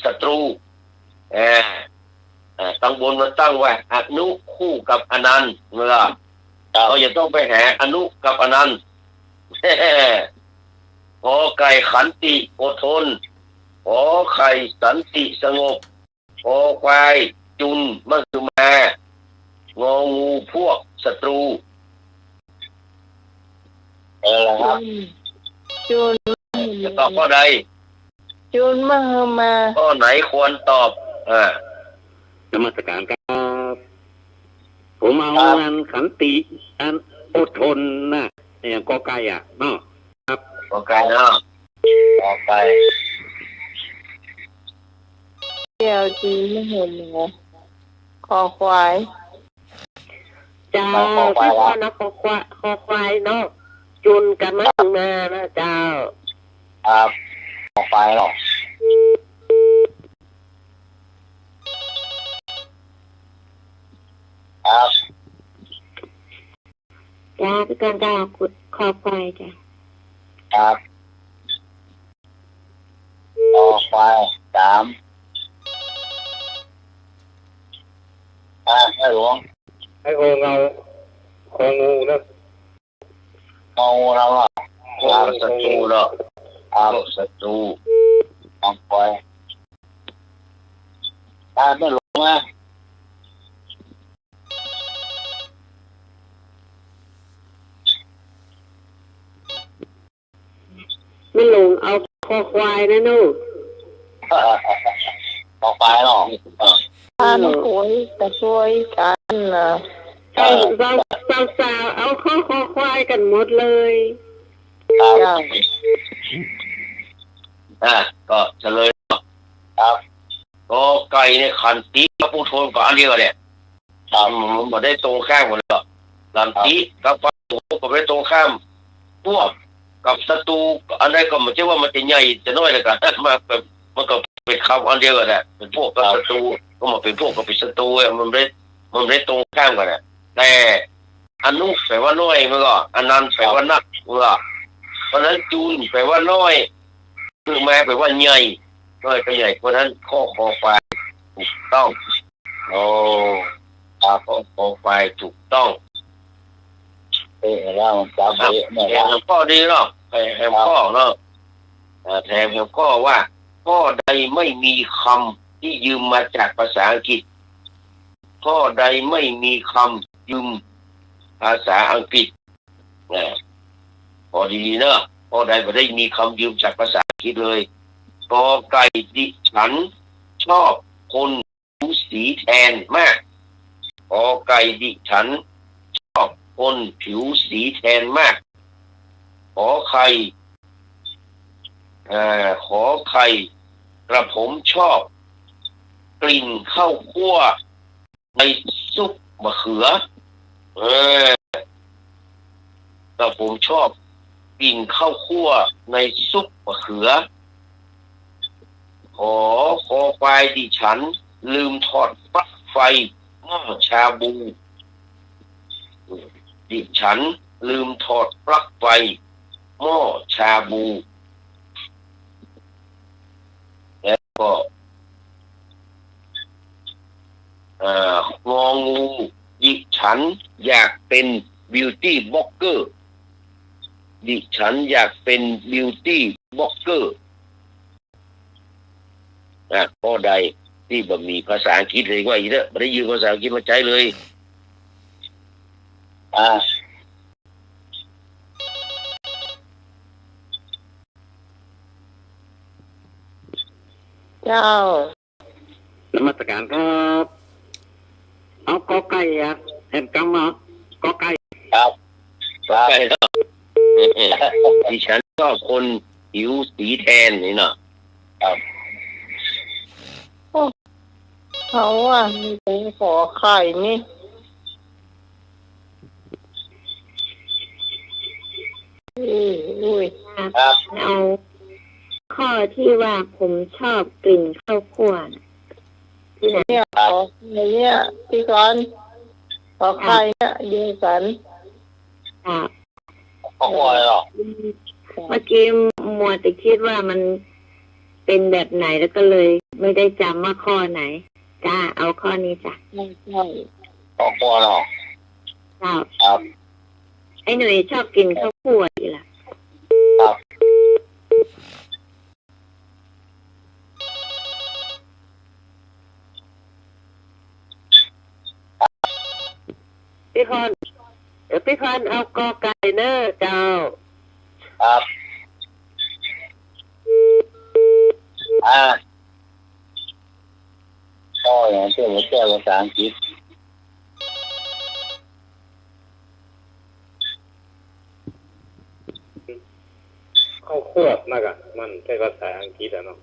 ศัตรูตั้งบนมาตั้งไว้อนุคู่กับอนันต์เมื่อเราจะต้องไปหาอนุกับอนันต์ขอไก่ขันติอดทนขอไข่สันติสงบขอควายจุนมหึมางองูพวกศัตรูครับจุนจะตอบข้อใดจุนมหึมาข้อไหนควรตอบนมัสการครับผมเอาอันขันติอันอดทนนะอย่างกอไก่เนาะครับกอไก่เนาะกอไก่เดี๋ยวจีไม่เห็นเลยคอควายจ้าพี่พ่อนะคอควายเนาะจุนกันมาถึงมานะเจ้าครับคอควายหรอครับจ้าพี่กันจ้าคอควายจ้าครับคอควาย3ให้หลวงให้โอเงาคองูนะงองูเราศัตรูเนาะศัตรู เอาปล่อยตาไม่ลงมา ไม่ลงเอาคอควายนะนู่น ต่อไปหรอก ท่านคุยจะช่วยกันนะ ใช่สาวเอาข้อคอควายกันหมดเลย จ้า ก็เฉลยครับก็ไก่เนี่ยขันตีกับปูโทนกับอันเดียวเนี่ยมันได้ตรงข้ามหมดเลยลันตีกับปลาหมูก็ไม่ตรงข้ามพวกกับศัตรูอันใดก็มันจะว่ามันจะใหญ่จะน้อยเลยกันมาแบบมันก็เป็นคำอันเดียวกันแหละเป็นพวกกับศัตรูก็มาเป็นพวกกับเป็นศัตรูมันไม่ตรงข้ามกันแหละแต่อนุแปลว่าน้อยมันก็อนันต์แปลว่านักเพราะนั้นจูนแปลว่าน้อยคือแม่แปลว่าใหญ่น้อยก็ใหญ่เพราะนั้นข้อคอไฟถูกต้องโอ้ข้อคอไฟถูกต้องแล้วจำไว้แถมข้อดีเนาะแถมข้อเนาะแถมข้อว่าข้อใดไม่มีคำที่ยืมมาจากภาษาอังกฤษข้อใดไม่มีคำยืมภาษาอังกฤษพอดีเนาะข้อใดไม่ได้มีคำยืมจากภาษาอังกฤษเลยกอไก่ดิฉันชอบคนผิวสีแทนมากกอไก่ดิฉันชอบคนผิวสีแทนมากขอไข่กระผมชอบกลิ่นข้าวคั่วในซุปมะเขือกระผมชอบกลิ่นข้าวคั่วในซุปมะเขือขอไฟดิฉันลืมถอดปลั๊กไฟหม้อชาบูดิฉันลืมถอดปลั๊กไฟหม้อชาบูแล้วก็งองูดิฉันอยากเป็นบิวตี้บล็อกเกอร์ดิฉันอยากเป็นบิวตี้บล็อกเกอร์ข้อใดที่บ่มีภาษาอังกฤษเลยว่าอีกเด้อไม่ได้ยืมภาษาอังกฤษมาใช้เลยเจ้าน มัสการครับเอากอไก่เห็นกำเหรอกอไก่ครับใช่ครับดิฉันชอบคนผิวสีแทนนี่เนาะครับเขาว่าเป็นขอไข่นี่อุ้ย ครับ เอาข้อที่ว่าผมชอบกลิ่นข้าวคั่วที่ไหน เนี่ยขอเนี่ยพี่กอนขอไข่เนี่ยยืนสัน ครับ ข้าวคั่วหรอ เมื่อกี้มัวแต่คิดว่ามันเป็นแบบไหนแล้วก็เลยไม่ได้จำว่าข้อไหนจ้าเอาข้อนี้จ้ะ ไม่ใช่ ข้าวคั่วหรอ ครับ ครับ ไอ้หนุ่ยชอบกินข้าวคั่วดีล่ะ ครับ พี่พรเดี๋ยวพี่พรเอากอไก่เนอเจ้า ครับข้ออย่างเช่นแก้ภาษาอังกฤษข้าวคั่วมากมันใช้ภาษาอังกฤษเนาะ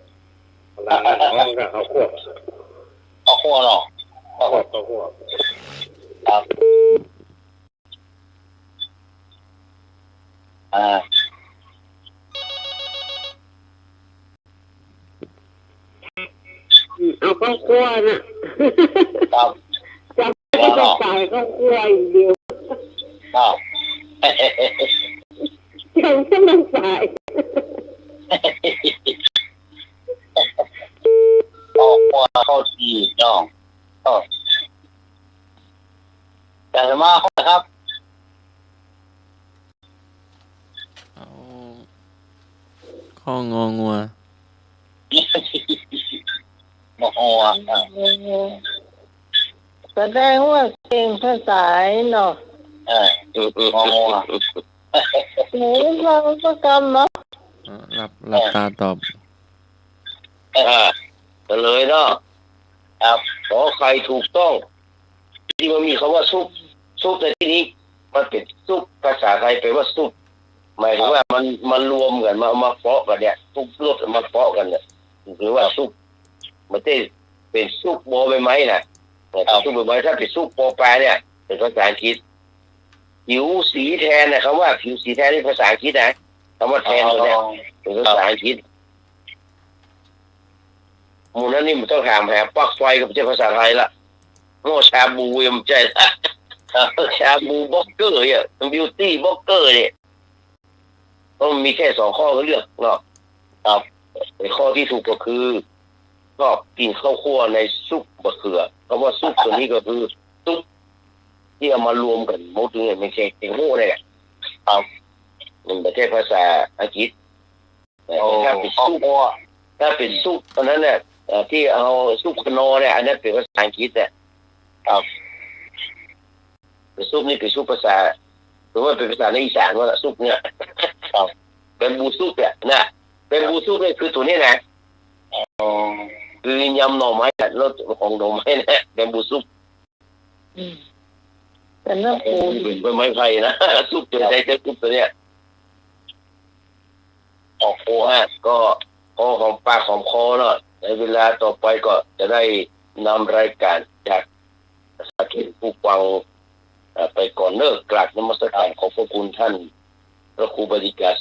ภาษาอังกฤษมันก็ข้าวคั่ว ข้าวคั่วหรอข้าวคั่วครับเอาข้าวคั่วน่ะ ครับ จะไม่ต้องใส่ข้าวคั่วอีกเดียว ครับ ยังไม่ต้องใส่ ข้าวคั่วข้าวจีน้องแต่มาครับ เอาข้ององัว มออ่ะ แสดงว่าเก่งภาษาเนาะ มออ่ะ หนูฟังประกรรมเนาะ หลับตาตอบ ก็เลยเนาะครับขอใครถูกต้องที่มันมีคำว่าซุปในที่นี้มันเป็นซุปภาษาไทยแปลว่าซุปหมายถึงว่ามันรวมกันมาเปาะกันเนี่ยซุปรวบมาเปาะกันเนี่ยหรือว่าซุปมันจะเป็นซุปโบใบไม้น่ะซุปใบไม้ถ้าเป็นซุปโปแปรเนี่ยเป็นภาษาอังกฤษผิวสีแทนนะคำว่าผิวสีแทนนี่ภาษาอังกฤษนะคำว่าแทนตัวเนี่ยเป็นภาษาอังกฤษหมู่นั้นนี่มันต้องถามหาปลั๊กไฟกับเจ้าภาษาไทยละโง่ชาบูยังใจละชาบูบล็อกเกอร์เนี่ยบิวตี้บล็อกเกอร์เนี่ยต้องมีแค่2 ข้อก็เลือกเนาะครับข้อที่ถูกก็คือชอบกินข้าวคั่วในซุปมะเขือเพราะว่าซุปตัวนี้ก็คือซุปที่เอามารวมกันหมดเลยไม่ใช่โง่เนี่ยครับมันไม่ใช่ภาษาอังกฤษถ้าเป็นซุปตอนนั้นเนี่ยที่เอาซุปขนอเนี่ยอันนั้นเป็นภาษาอังกฤษเนี่ยครับเป็นซุปนี่เป็นซุปภาษาหรือว่าเป็นภาษาในอีสานว่าซุปเนี่ยครับเป็นบูซุปเนี่ยนะเป็นบูซุปเนี่ยคือตัวนี้นะคือยำหน่อไม้รสของหน่อไม้เนี่ยเป็นบูซุปเป็นน้ำปู เป็นไม้ไผ่นะซุปตัวใช้ซุปตัวเนี้ยออกโอ้ฮะก็พอของปากของคอเนาะในเวลาต่อไปก็จะได้นำรายการจากสักดิ์ผู้ฟังไปก่อนเลิกกราบนมัสการขอบพระคุณท่านพระครูบดิกัส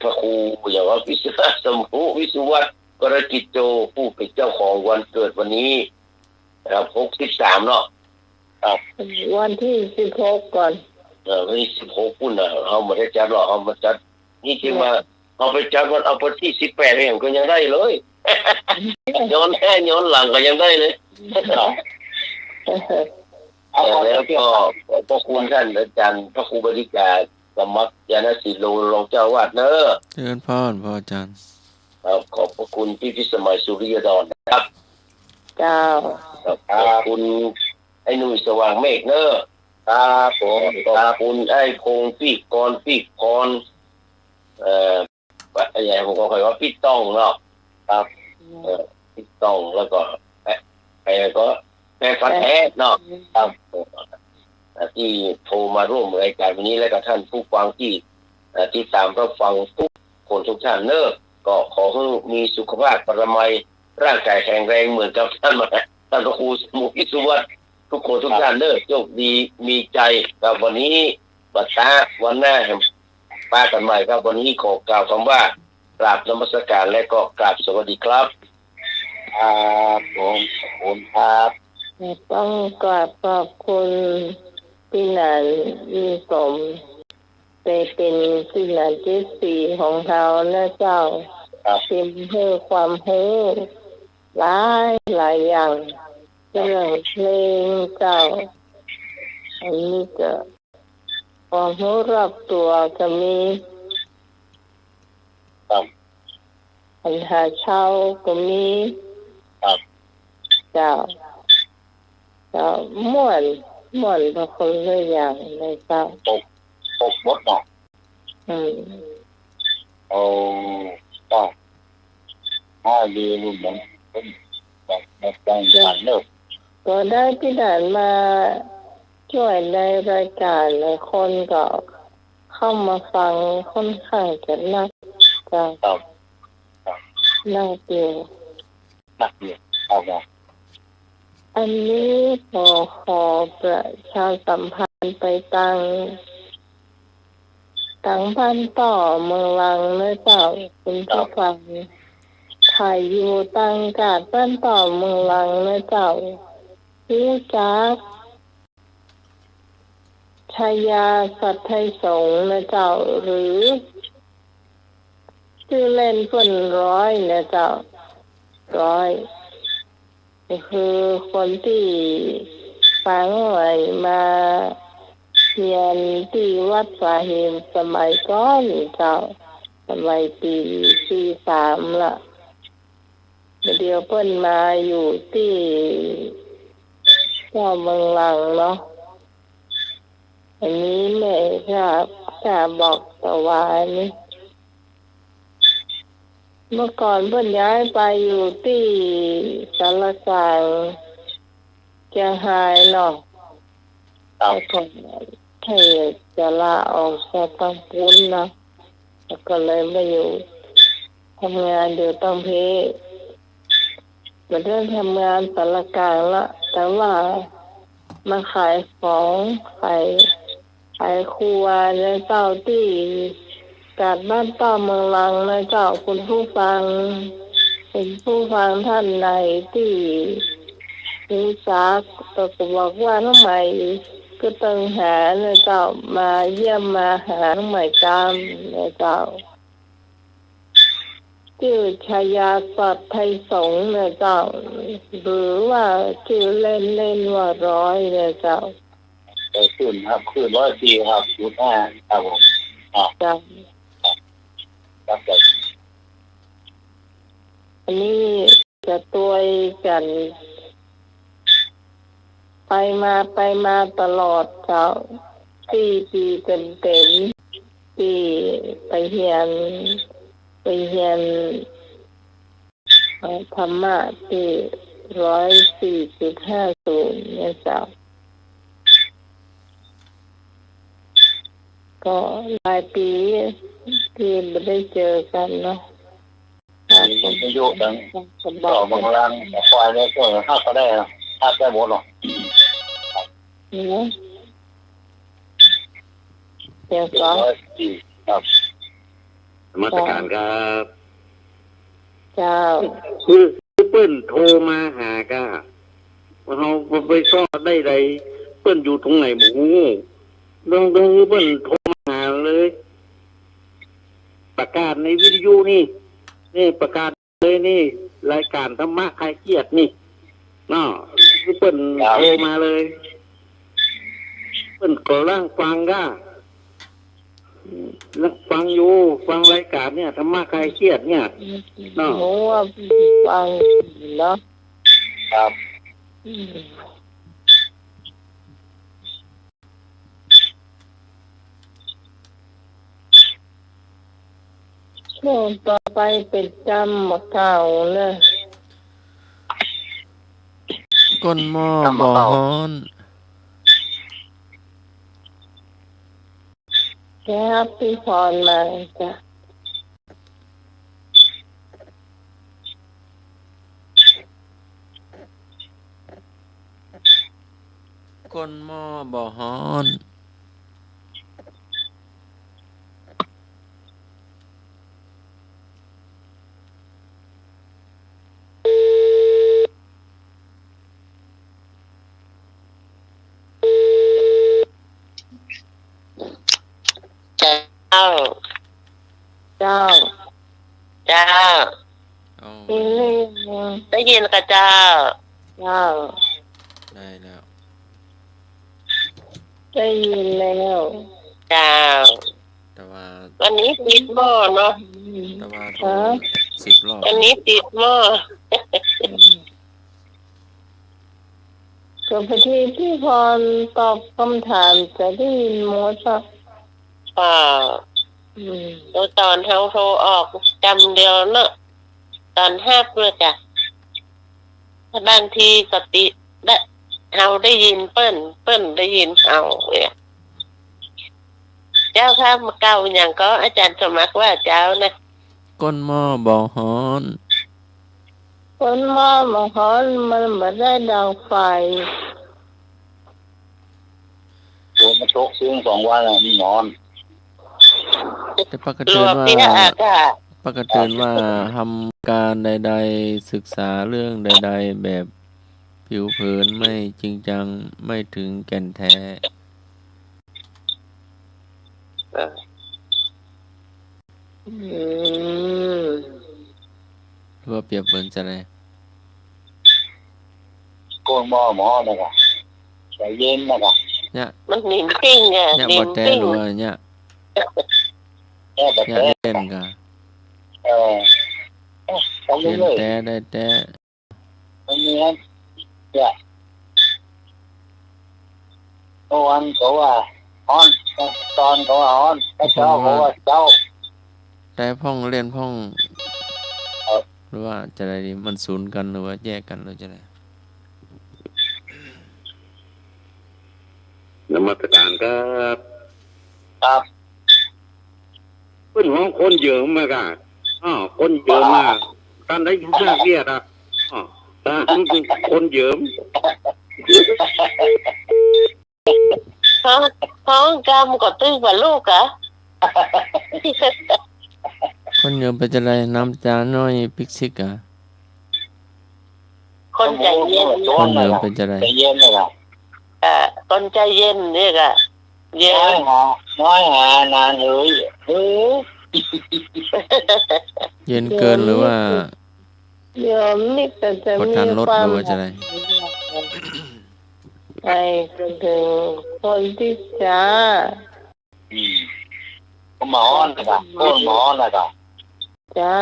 พระครูอย่างว่าวิสุทธิสมุวิสุวัตรกรกิจโจผู้เป็นเจ้าของวันเกิดวันนี้63เนาะวันที่16ก่อนวันที่16ปุ่นเอามาได้จัดหรอเอามาจัดนี่จริงมาเอาไปจัดวันเอาไปที่18เองก็ยังได้เลยย้อนหลังก็ยังได้เลยแล้วก็พระคุณท่านอาจารย์พระครูบดิกาสมัครยานศิโลรองเจ้าวาดเนอะเชิญพรพ่ออาจารย์ขอบพระคุณพี่พิสมัยสุริยดรนะครับเจ้าขอบคุณไอ้หนุ่ยสว่างเมฆเนอะครับผมขอบคุณไอ้พงพี่กรอะไรผมก็เคยว่าพี่ต้องเนาะครับพี่ต้องแล้วก็ใครก็แม่ฟันแท้เนาะครับที่โทรมาร่วมรายการวันนี้และกับท่านผู้ฟังที่ตามรับฟังทุกคนทุกท่านเนอะก็ขอให้มีสุขภาพปรมัยร่างกายแข็งแรงเหมือนกับท่านพระครูสมุทิสุวัตรทุกคนทุกท่านเนอะโชคดีมีใจกับวันนี้บัดตาวันหน้าป้ากันใหม่ครับวันนี้ขอกล่าวคำว่ากราบนมัสการและก็กราบสวัสดีครับผมขอบคุณครับต้องกราบขอบคุณพี่นันมีสมเป็นพี่นันที่4ของเราและเจ้าพิมพ์เพื่อความรู้หลายอย่างเรื่องเพลงเจ้าอันนี้ก็ความรู้รอบตัวก็มีปัญหาเช่าก็มีเจ้าม่วนบางคนเลยอย่างในเจ้าตกบดเนาะก็ดีรุ่นนั้นแบบการเลิกก็ได้พี่ด่านมาช่วยในรายการหลายคนก็เข้ามาฟังค่อนข้างจะนักจ้ะนักเดียวเอาไงอันนี้ขอประชาสัมพันธ์ไปตั้งพันต่อเมืองลังนะเจ้าคุณผู้ฟังถ่ายอยู่ตั้งกาดบ้านต่อเมืองลังนะเจ้ารู้จักชายาสัตย์ไทยสงฆ์นะเจ้าหรือชื่อเล่นเพิ่นร้อยนะเจ้าร้อยคือคนที่ฟังไว้มาเรียนที่วัดสาเหมสมัยก่อนเจ้าสมัยปี3ละ เดี๋ยวเพิ่นมาอยู่ที่เจ้าเมืองลังเนาะอันนี้แม่จะบอกต่อว่านี่เมื่อก่อนเพิ่นย้ายไปอยู่ที่สารกลางเชียงรายเนาะแต่ก่อนให้จะลาออกจากตำปุ้นนะแล้วก็เลยมาอยู่ทำงานอยู่ตำเพมาเริ่มทำงานสารกลางละแต่ว่ามาขายของขายครัวในเจ้าที่กาดบ้านเต้าเมืองลังในเจ้าคุณผู้ฟังเป็นผู้ฟังท่านใดที่รู้จักก็บอกว่าน้องใหม่ก็ต้องหาในเจ้ามาเยี่ยมมาหาน้องใหม่ตามในเจ้าชื่อชายาสัตย์ไทยสงฆ์เนี่ยเจ้าหรือว่าชื่อเล่นว่าร้อยเนี่ยเจ้าขึ้นครับขึ้น104ครับ05ครับผมจ้าครับอันนี้จะตัวกันไปมาตลอดเจ้าปีเต็มปีไปเรียนธรรมะที่104.50เนี่ยเจ้าก็หลายปีที่ไม่ได้เจอกันเนาะผมอายุดังต่อบางรังควายเนี่ยก็ห้าก็ได้นะห้าได้หมดหรอกเดี๋ยวก็ครับมาตรการครับเจ้าคือเปิ้นโทรมาหาก็ว่าเราไปซ่อนได้ไรเปิ้นอยู่ตรงไหนหมูเรื่องเปิ้นโทรมาหาเลยประกาศในวิทยุนี่ประกาศเลยนี่รายการธรรมะคลายเครียดนี่เนาะเปิ้นโทรมาเลยเปิ้นก็ร่างฟังก็ฟังอยู่ฟังรายการเนี่ยธรรมะคลายเครียดเนี่ยเนาะโอ้ฟังเนาะครับช่วงต่อไปเป็นจำหมดเก่าเลยก้นหม้อบ่อฮ้อนแค่พี่พรมาจ้ะก้นหม้อบ่อฮ้อนเจ้าได้ยินกับเจ้าได้แล้ว ได้ยินแล้วเจ้าแต่ว่าวันนี้ติดหม้อเนาะแต่ว่าโทร10 รอบวันนี้ติดหม้อส่วนพอดีพี่พรตอบคำถามจะได้ยินหมดสักตอนเฮาโทรออกจำเดียวเนาะตอน5เพื่อจ้ะบางทีสติได้เฮาได้ยินเปิ้นได้ยินเฮาเนี่ยเจ้าค่ะมาเก่าอย่างก็อาจารย์สมัครว่าเจ้านะก้นหม้อบ่อฮ้อนก้นหม้อบ่อฮ้อนมันไม่ได้ดังไฟโดนมาชกซึ่ง2 วันนี่นอนแต่ปกติว่าทำการใดๆศึกษาเรื่องใดๆแบบผิวเผินไม่จริงจังไม่ถึงแก่นแท้หรือว่าเปรียบเหมือนจะไรโกนหม้อนะครับใจเย็นนะครับเนี่ยมันนิ่งจริงอ่ะเนี่ยบดแต่รัวเนี่ยเล่นกัน ทำ เปลี่ยน เลย แต่ได้แต่ ไม่มีนะเนี่ยเมื่อวันเขาว่าฮ้อนตอนเขาว่าฮ้อนเช้าเขาว่าเจ้า แต่พ่องเรียนพ่องหรือว่าจะได้ดีมันศูนย์กันหรือว่าแยกกันหรือจะได้ นมัสการครับ ครับ เพื่อนของคนเยอะมากอ่ะคนเยอะมากการได้ยินเรื่องเรียกอ่ะแต่คนเยอะ ท้องกำก็ตื้อกว่าลูกอะ คนเยอะไปจะได้น้ำจานน้อยพิกซิกอ่ะ คนใจเย็น คนเยอะไปจะได้ ใจเย็นเลยครับ คนใจเย็นเนี่ยอะเย็ น้อยหานานเฮ้ย เย็นเกินหรือว่า โยมนี่ก็จะ ประ มี ทานลด ควา ห ม รือว่าจะได้ ไปถึงคนที่จ้า หมอนะครับคนหมอนะครับ จ้า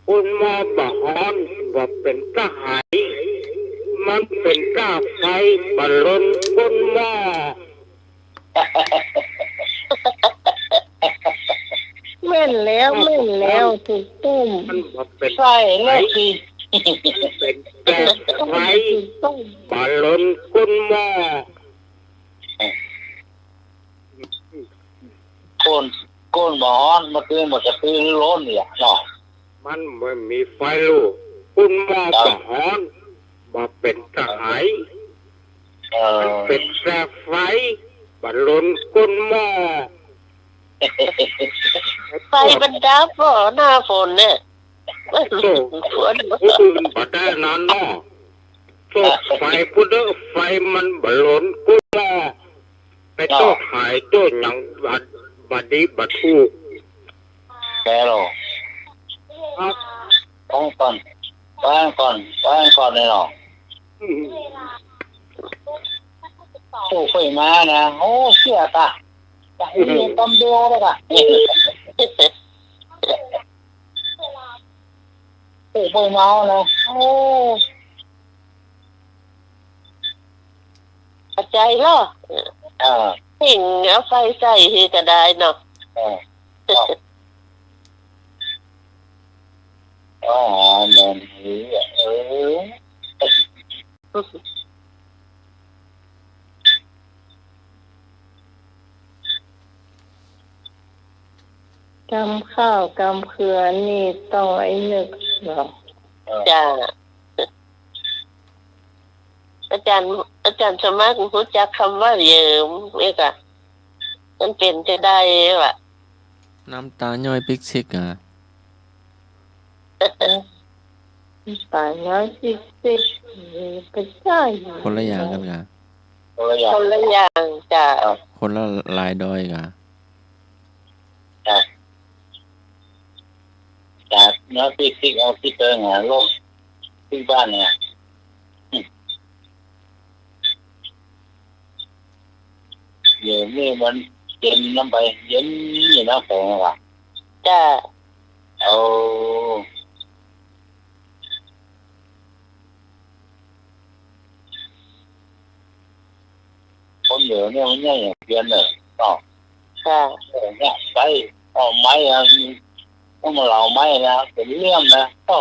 คุณมาบอกว่าเป็นทหารมันเป็นก้าไฟบอลลนคนหม้อ แม่นแล้วถูกต้ม มันบอกเป็น ใช่เลยสิ เป็นแก้ไฟ ถูกต้ม บอลลนคนหม้อ คนหมอมาคืนหมดจะคืนล้นเนี่ยเนาะ มันไม่มีไฟลูกคุณหม้อบอกว่าเป็นทหารมันเป็นแก้ไฟบอลลนคนหม้อ ไฟมันดับบ่หน้าฝนเนี่ยฝน อื่นบ่ได้นานเนาะโซ่ไฟพุทธไฟมันบอลลนคนหม้อไปโต้หายโต้หยังบัดดีบัดทูก แกหรอต้องก่อนเลยเนาะโอ้ไฟมานะโอ้เสียตามีตำเดียวเลยค่ะโอ้ไฟมานะโอ้ เข้าใจเหรอหิ่งเอาไฟใส่ที่ก็ได้เนาะ แม่นกำข้าวกำเขือนี่ต้องไอ้นึกเนาะ จ้าอาจารย์สมัครรู้จักคำว่าเยิมเอกอะมันเป็นจะได้ว่ะ น้ำตาย่อยพิกซิกอ่ะ ตายน้อยสิไปใช่ คนละอย่างกันกะ คนละอย่างจ้ะ คนละลายดอยกะ จากเนื้อพริกเอาที่เติงหาโลกที่บ้านเนี่ยเดี๋ยวนี้มันเย็นน้ำไปเย็นอยู่น้ำแข็งว่ะ จ้ะ เอาคนเดี๋ยวเนี่ยมันเนี่ยอย่างเพี้ยนเลยก็ ค่ะ เนี่ยไปเอาไม้อะต้องมาเหลาไม้นะเป็นเลี่ยมนะก็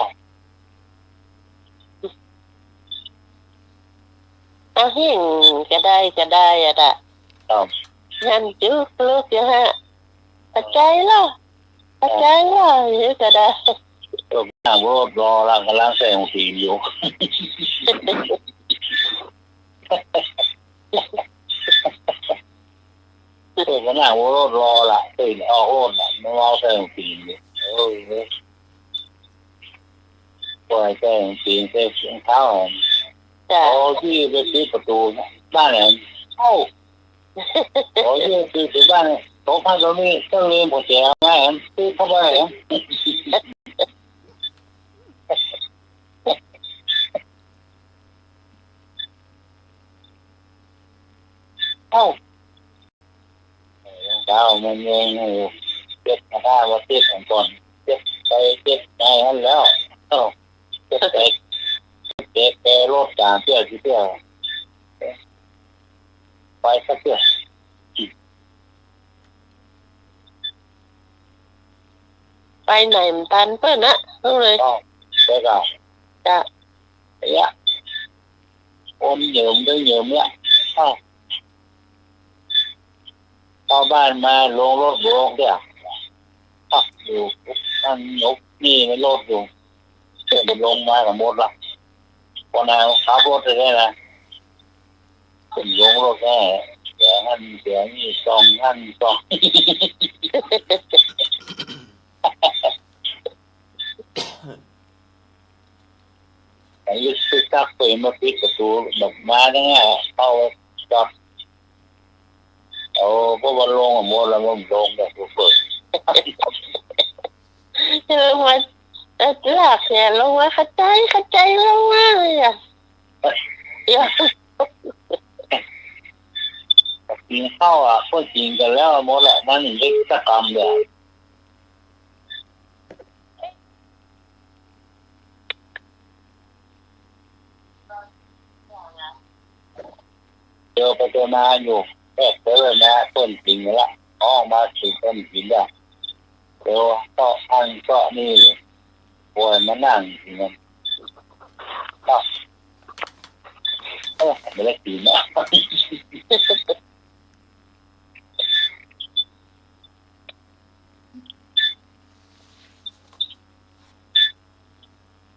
เอาหิ่งก็ได้อะด่ะ ครับ งั้นจุกลูกอยู่ฮะปัจจัยเหรอเยอะก็ได้ ตัวหน้ารถรอร่างกำลังแสงสีอยู่ตัวหน้ารถรอละตื่นออกรถละไม่รอแสงสีอยู่ปล่อยแสงสีเสียงเท้า จ้ะ โอ้ที่ไปซื้อประตูบ้านเนี่ยโอ้โอ้ที่ซื้อบ้านเนี่ยโต๊ะข้างตรงนี้ต้องเรียนผมเสียแม่ซื้อเข้าไปเอ้าเช้ามันยังเจ็บมาได้ว่าเจ็บก่อนเจ็บ ไปเจ็บใจนั่นแล้วเอ้าเจ็บแกรถจานเพื่อที่เพื่อไปสักเพื่อ ไปไหนมันตันเปิ้นนะต้องเลย ต้องไปก่อน จ้ะ เนี่ยโอนเหยิมด้วยเหยิมเนี่ยเข้าบ้านมาลงรถลงเนี่ยอยู่นั่นยกนี่ไม่รถอยู่เดินลงมากับมดละพอนายขับรถได้นะเป็นลงรถแน่เสียหันเสียนี่ซองหันซองไอ้ยึดซื้อตักเปิดมาปิดประตูแบบมาได้ไงเข้าจับเอาพวกวันลงกับมดแล้วมันลงแบบเปิดมาลากแขนลงมาเข้าใจลงมาเลยอ่ะอย่า กินข้าวอ่ะก็กินกันแล้วมดแหละมันเล็กสักคำเลยเจอไปเจอมาอยู่แค่เจอมาต้นกินแล้วออกมาถึงต้นกินแล้วเดี๋ยวก็อันก็นี่ป่วยมานั่งกินมันก็ไม่ได้กินนะ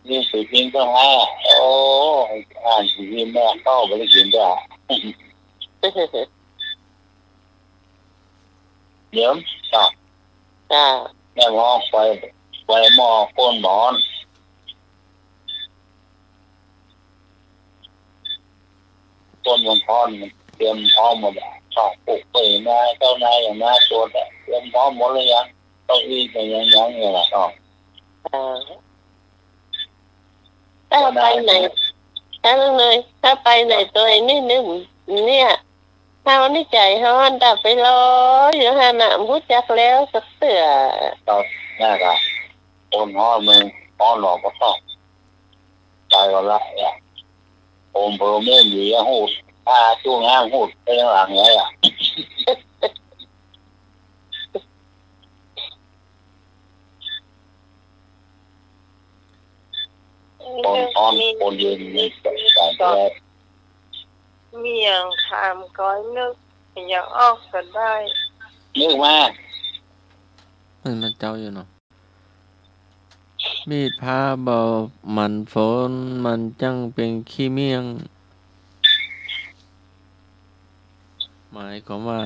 นี่สื่อพิมพ์ก็ให้โอ้อ่านสื่อพิมพ์แม่เข้าไปได้กินด้วยเดี๋ยวจ้ะแม่มองไปมอโคนหมอนต้นมันพอนมันเตรียมพร้อมหมดแล้วชอบปลูกไปมาเจ้านายอย่างมาตัวเตรียมพร้อมหมดเลยยังต้องอีกยังเนี่ยแหละชอบถ้าไปไหนถ้าไปไหนตัวนี่เนี่ยถ้าวันนี้ใจฮ้อนดับไปรออยู่หาหนามพูดจักแล้วสักเสือตอนแรกอะต้นฮ้อนมึงฮ้อนหลอกก็ชอบใจก็ละเนี่ยโอมโปรเมนดีหูดช่วงห้างหูดไปข้างหลังไงอ่ะคนยืนมีแต่มีอย่างถามก้อยนึกอย่างออกก็ได้นึกมามันเจ้าอยู่เนาะมีดพาเบามันฝนมันจังเป็นขี้เมียงหมายความว่า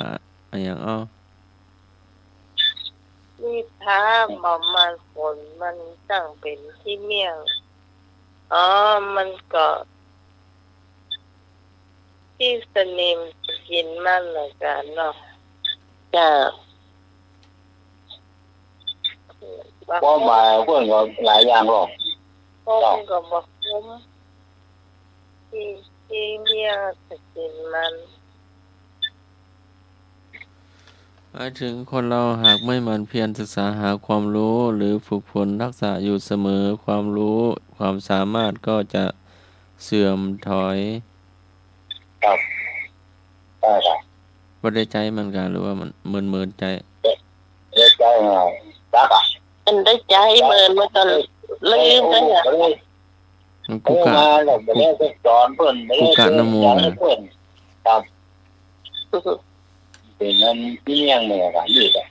อย่างมีดพาเบามันฝนมันจังเป็นขี้เมียงมันก็ที่สนิมกินมันเหมือนกันเนาะจ้ะก็มาเพื่อนก็หลายอย่างหรอกพ่อก็บอกผมที่เมียจะกินมันหมายถึงคนเราหากไม่หมั่นเพียรศึกษาหาความรู้หรือฝึกฝนรักษาอยู่เสมอความรู้ความสามารถก็จะเสื่อมถอยครับได้ครับบ่ได้ใจมันกันหรือว่ามันเมินใจได้ใจไงรักอ่ะมันได้ใจเมินมันก็ลืมกันอ่ะกูกะไม่ได้สอนเพื่อนไม่ได้น้ำมูกเพื่อนครับเป็นเงินที่ยังเหนื่อยกันอยู่เลย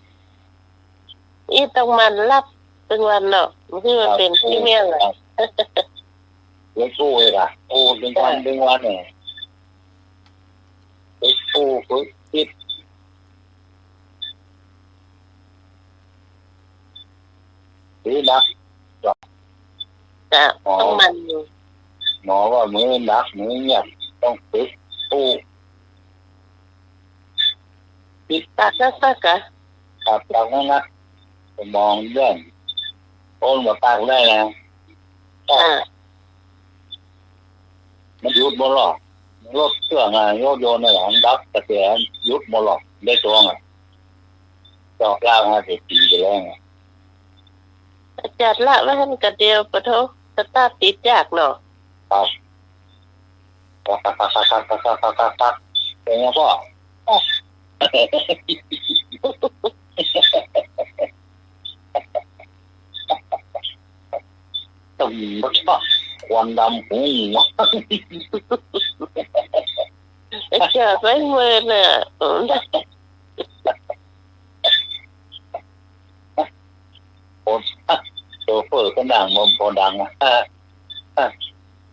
อีต้องมันรับเป็นวันเนาะมันคือมันเป็นที่เมี่ยงเลยเลี้ยงสู้เลยค่ะโอ้เป็นวันเนี่ยเลี้ยงสู้ฝึกคิดนี่นะจ้ะต้องมันหมอว่ามือนักมือเงียบต้องฝึกสู้ปิดตาสักกะครับตอนนั้นนะมองเรื่องโอนมาปากได้นะมันยุดบ่หรอกรถเครื่องโยนในหลังดับกระเสียยุดบ่หรอกได้ตัวไงจอกล่าง50 ปีไปแล้วไง จัดละไว้ให้มันกระเดียวปะโทสตาร์ทติดยากเนาะ ตักเป็นไงพ่อตุ่มรสชาติควันดำหูหัว เจอไว้มือน่ะ โชเฟอร์ก็นั่งมอมพอดังนะ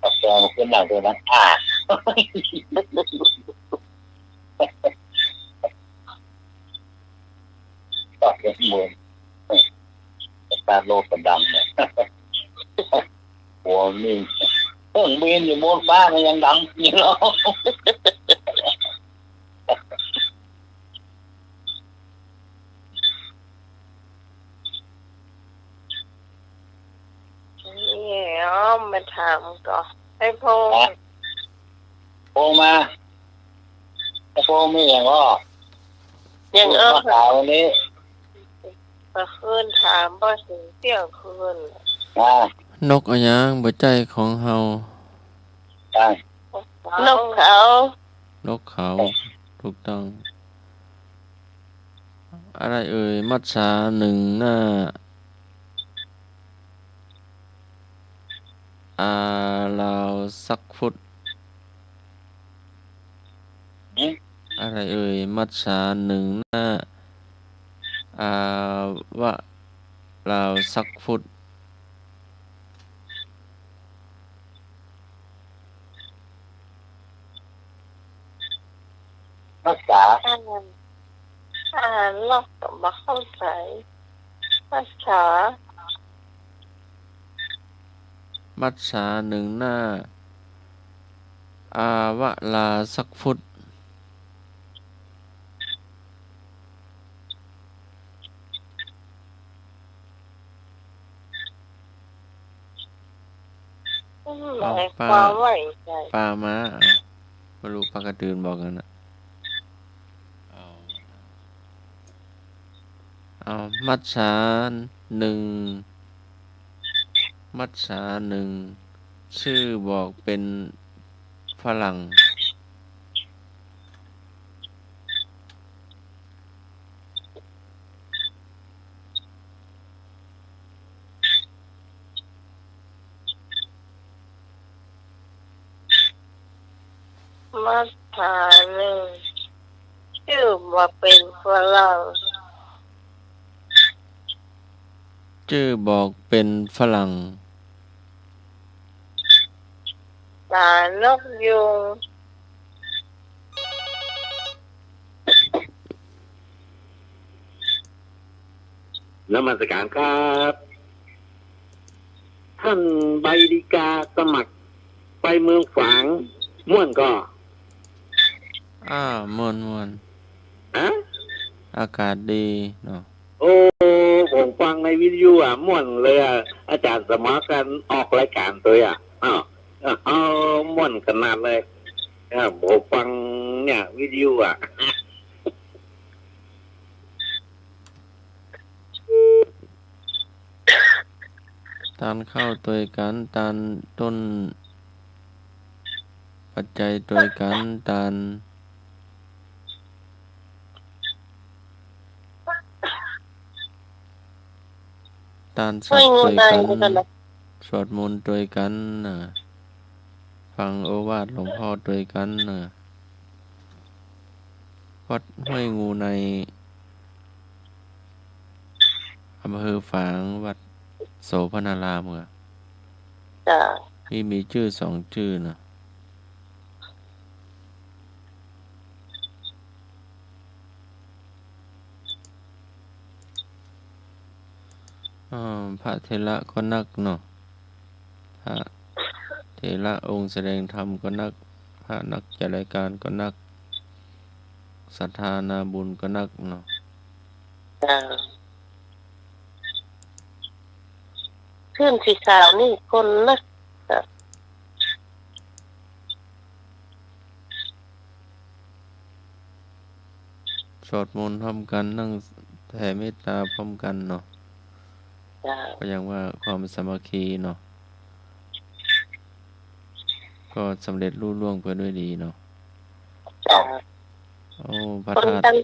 กาแฟมันก็นั่งตัวนั้นก็เป็นมือตาโลกก็ดังเนี่ยหัวนี่เครื่องบินอยู่บนฟ้ามันยังดังอยู่เนาะ นี่อ๋อมาถามก่อนให้พง โพมาโพมีอย่างก็ ยังเออ ข่าววันนี้ มาคืนถามบ่ถึงเที่ยงคืน นกอะหยังบ่ใจของเฮา ใช่ นกเขา นกเขาถูกต้อง อะไรเอ่ยมัจฉาหนึ่งหน้าลาวสักฟุตอะไรเอ่ยมัจฉาหนึ่งหน้าวะลาวสักฟุตรักษา อ่านลอกก็บ่เข้าใจภาษา มัจฉาหนึ่งหน้าวะลาสักฟุตหมายความว่าอย่างไร ปลาม้าไม่รู้ปลากระตือนบอกกันนะเอามัจฉาหนึ่งมัจฉาหนึ่งชื่อบอกเป็นฝรั่งมาถามหนึ่งชื่อว่าเป็นฝรั่ง ชื่อบอกเป็นฝรั่ง ตานกยุง นมัสการครับ ท่านใบดีกาสมัครไปเมืองฝางม่วนก็ ม่วน ฮะ อากาศดีเนาะ โอ้ผมฟังในวิทยุม่วนเลยอาจารย์สมัครกันออกรายการตัวม่วนขนาดเลยผมฟังเนี่ยวิทยุตานเข้าตัวกันตานต้นปัจจัยตัวกันตานสัตว์ตัวกันสวดมนต์ตัวกันฟังโอวาทหลวงพ่อตัวกันวัดห้วยงูในอำเภอฝางวัดโสพนารามจ้ะมีชื่อสองชื่อนะพระเถระก็นักเนาะพระเถระองค์แสดงธรรมก็นักพระนักจัดรายการก็นักศรัทธานาบุญก็นักเนาะ จ้ะขึ้นสีขาวนี่คนนะจ้ะ สวดมนต์พร้อมกันนั่งแผ่เมตตาพร้อมกันเนาะ จ้า ก็ยังว่าความสามัคคีเนาะก็สำเร็จรุ่ล่วงไปด้วยดีเนาะ จ้า โอ้พระ คน ธาตุ ตั้ง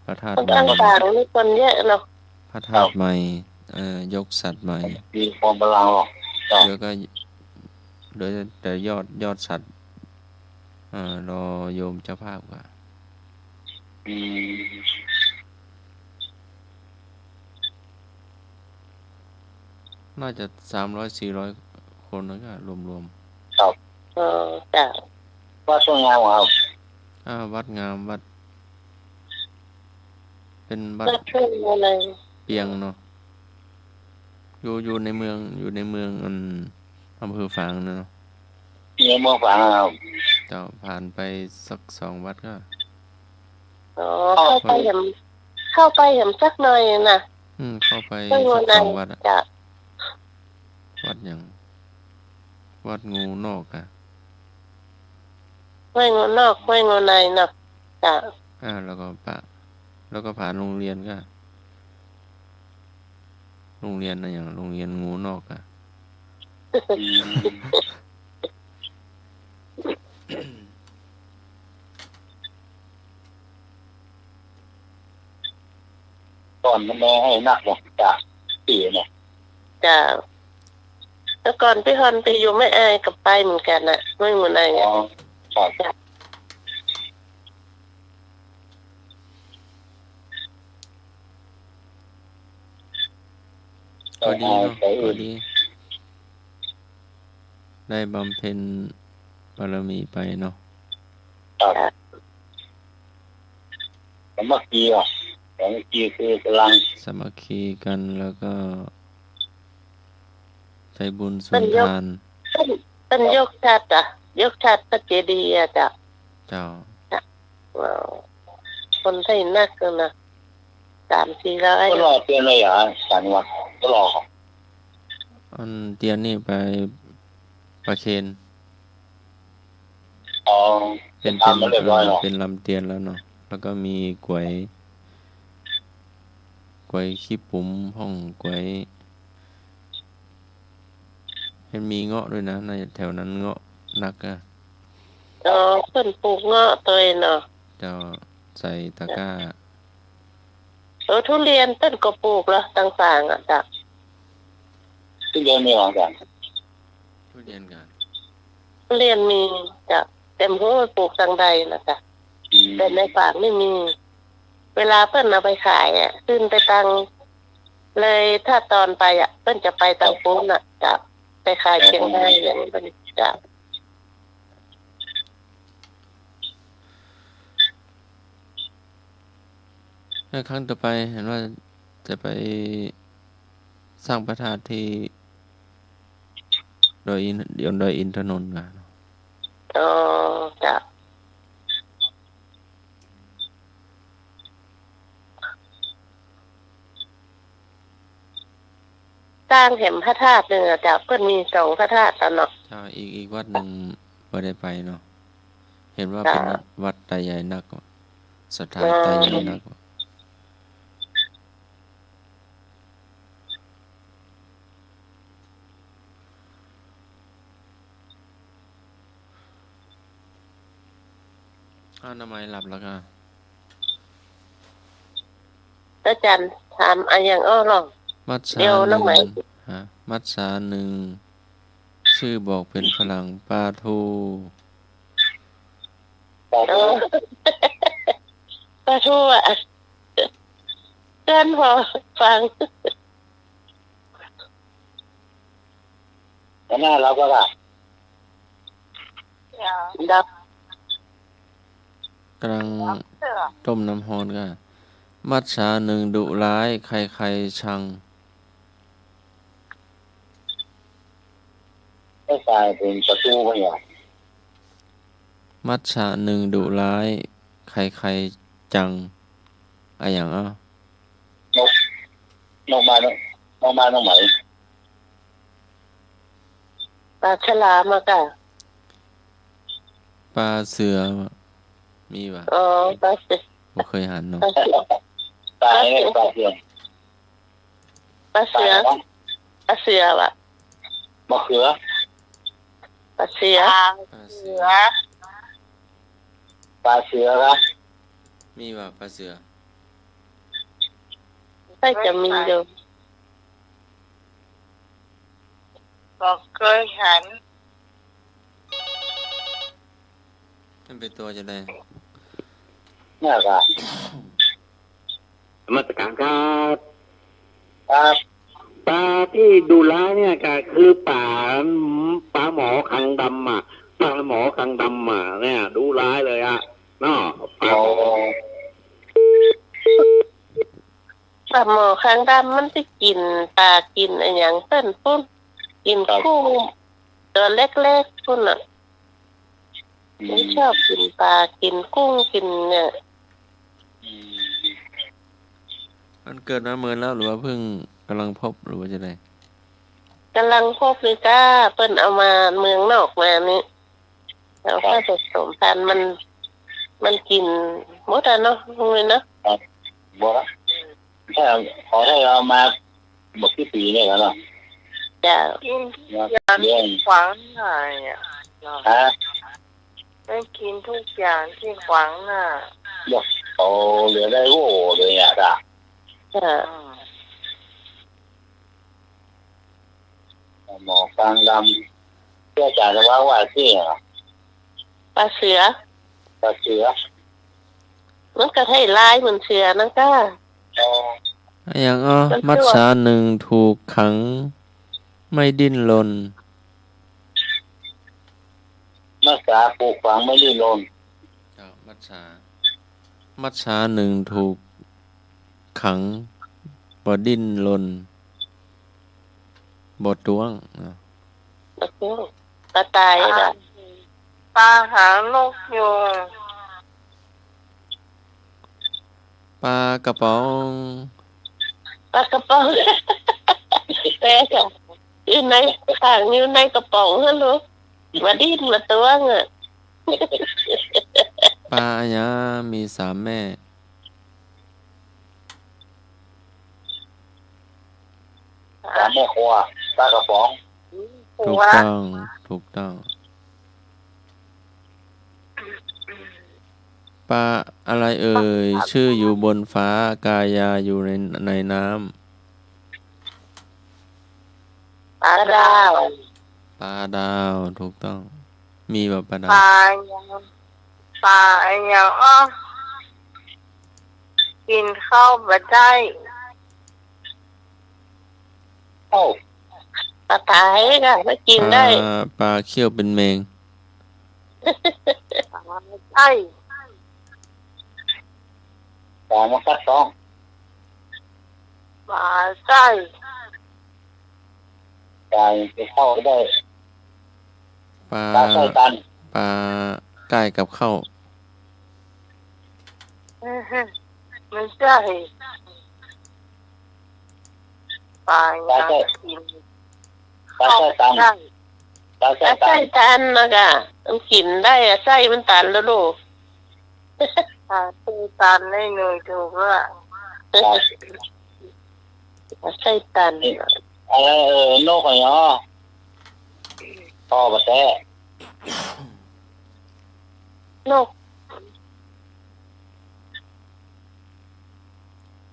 พระธาตุ คน ใหม่ ต่างๆนี่คนเยอะเนาะ พระธาตุใหม่ยกสัตว์ใหม่ มีความพลังหรอก เดี๋ยวก็เดี๋ยวแต่ยอดสัตว์รอโยมเจ้าภาพก่อน อืม น่าจะ300-400 คนแล้วก็รวม จ้า ว่าสวยงามครับ วัดงามวัด เป็นวัด แล้วช่วยอะไร เปียงเนาะอยู่ในเมืองอำเภอฝางเนาะ มีเมืองฝางครับ เจ้าผ่านไปสัก2 วัดก็ เข้าไปเห็นสักหน่อยนะ เข้าไป ช่วย สัก อะไร 2 วัดอะ จ้า วัดอย่างวัดงูนอกอะ ห้วยงูนอกห้วยงูในเนาะจ้า แล้วก็ผ่านโรงเรียนก็โรงเรียนนะอย่างโรงเรียนงูนอกอะ ก่อนมันไม่ให้นักหรอกจากปีเนี่ย จ้าแล้วก่อนพี่ฮอนไปอยู่ไม่อายกับไปเหมือนกันน่ะห้วยงูใน อ๋ อ่ะ อครับ ก็ดีเนาะ ไป ก็ อื่น ดี ได้บำเพ็ญบารมีไปเนาะ สามัคคีอ่ะสามัคคีคือพลัง สามัคคีกันแล้วก็ใจบุญสุนทาน เป็นยกชาติจ้ะยกชาติพระเจดีย์อะจ้ะ เจ้า ว้าวคนไทยนักกันนะ300-400 ก็รอเตือนเลยอ่ะสันวัดก็รอของ อันเตียนนี่ไปประเคน อ๋อ เป็น ทำมาเรียบร้อยหรอ เป็นลำเตียนแล้วเนาะแล้วก็มีกวยขี้ปุ๋มห้องกวยเห็นมีเงาะด้วยนะในแถวนั้นเงาะนักอะ เพิ่นปลูกเงาะตัวเองเนาะ เจ้าใส่ตะกร้า ทุเรียนเพิ่นก็ปลูกแล้วต่างๆอ่ะจ้ะ ที่เดินไม่หวังกัน ทุเรียนกัน ทุเรียนมีจ้ะเต็มหัวปลูกทางใดนะจ้ะแต่ในฝากไม่มี เวลาเพิ่นเอาไปขายอ่ะขึ้นไปตังเลยถ้าตอนไปอ่ะเพิ่นจะไปตังปูนอ่ะจ้ะไปขายเชียงรายอย่างนี้เพิ่นจ้ะ ครั้งต่อไปเห็นว่าจะไปสร้างพระธาตุที่ดอยอินทนนท์กัน จ้ะสร้างเห็นพระธาตุหนึ่งอะจ้ะเพิ่นมี2พระธาตุแล้วเนาะ ใช่อีกวัดหนึ่งไม่ได้ไปเนาะเห็นว่าเป็นวัดตาใหญ่นักสถานตาใหญ่นักน้ำไม้หลับแล้วก็ อาจารย์ถามอะไรอย่างหรอ มัดสา เดี๋ยว หนึ่ น้องไหม มัดสาหนึ่งชื่อบอกเป็นฝรั่งปลาทู ปลาทูอ่ะเพื่อนพอฟัง แล้วหน้าเราก็ได้ ดับ กำลังต้มน้ำฮ้อนก็มัดสาหนึ่งดุร้ายใครๆชัง ไม่กลายเป็นประตูไปอย่าง มัจฉะหนึ่งดุร้ายใครจังอะไรอย่างนกมาน้องไหม ปลาฉลามอะค่ะ ปลาเสือมีป่ะ ปลาเสือ ไม่เคยหันเนาะ ปลาเสือ ตายเนี่ยตายเพื่อน ปลาเสือปลาเสือวะ มะเขือ ปลาเสือ ปลาเสือ ปลาเสือครับ มีว่าปลาเสือ ก็จะมีอยู่ ก็เคยเห็น มันเป็นตัวจะได้ เนี่ยครับ มาตรการครับ ครับ ปลาที่ดูแลเนี่ยก็คือปลาหมอคังดำอ่ะปลาหมอคังดำอ่ะเนี่ยดูร้ายเลยอ่ะเนาะปลา โอ้ หมอ ปลาหมอคางดำมันจะกินปลากินอะไรอย่างเต้นพุ่นกินกุ้งตัวเล็กๆพุ่นอ่ะไม่ชอบกินปลากินกุ้งกินเนี่ย มันเกิดมาเมินแล้วหรือว่าเพิ่งกำลังพบหรือว่าจะได้ กำลังพบเลยจ้าเปิ้นเอามาเมืองนอกมานี่แล้วก็ผสมพันธุ์มันกินหมดอ่ะเนาะเลยเนาะ บ่ละถ้าขอให้เอามาบอกที่ปีเนี่ยกันเนาะ จ้า เลี้ยง ขวางหน้าอ่ะ ฮะ ได้กินทุกอย่างที่ขวางหน้า บอกโอ้เหลือได้โว้เลยอ่ะจ้ะ จ้า หมอกลางดำเพื่อจ่ายจะว่าที่อ่ะ ปลาเสือ ปลาเสือ มันก็ให้ลายเหมือนเสือนั่นก็ อ๋อ อย่างมัดสาหนึ่งถูกขังไม่ดิ้นรน นักษาปลูกฝังไม่ได้ลน มัดสาหนึ่งถูกขังบ่ดิ้นรนบ่ต้วง แล้วก็ปลาตายอ่ะ ปลาหางนกยูง ปลากระป๋อง ปลากระป๋องแต่จ้ะอยู่ในข้างอยู่ในกระป๋องฮะลูกมาดิ้นมาตัวงอ่ะ ปลาอัญญามีสามแม่ ปลาแม่ครัวปลากระป๋อง ถูกต้องถูกต้องปลาอะไรเอ่ยชื่ออยู่บนฟ้ากายาอยู่ในน้ ปลาดาว ำปลาดาวถูกต้อง มีแบบปลาดาว ปลาอย่างปลาอย่างกินข้าวบ่ได้ เอ้า ปลาตายก็ไม่กินได้ ปลาเขี้ยวเป็นแมง ใช่ ปลามาคัดซอง ปลาใช่ ปลาไปเข้าได้ ปลา ปลาไส้ตัน ปลาใกล้กับข้าว ไม่ใช่ปลาอย่างกิน ปลาไส้ตัน ใช่ ปลาไส้ แล้ว ตั ไส้ น ตันนะกะมันกินได้อะไส้มันตันแล้วลูก ปลาตีตันได้หน่อยถูกแล้ว ไส้ตัน อะไรนกอะไรเนาะพ่อปะแท้ นก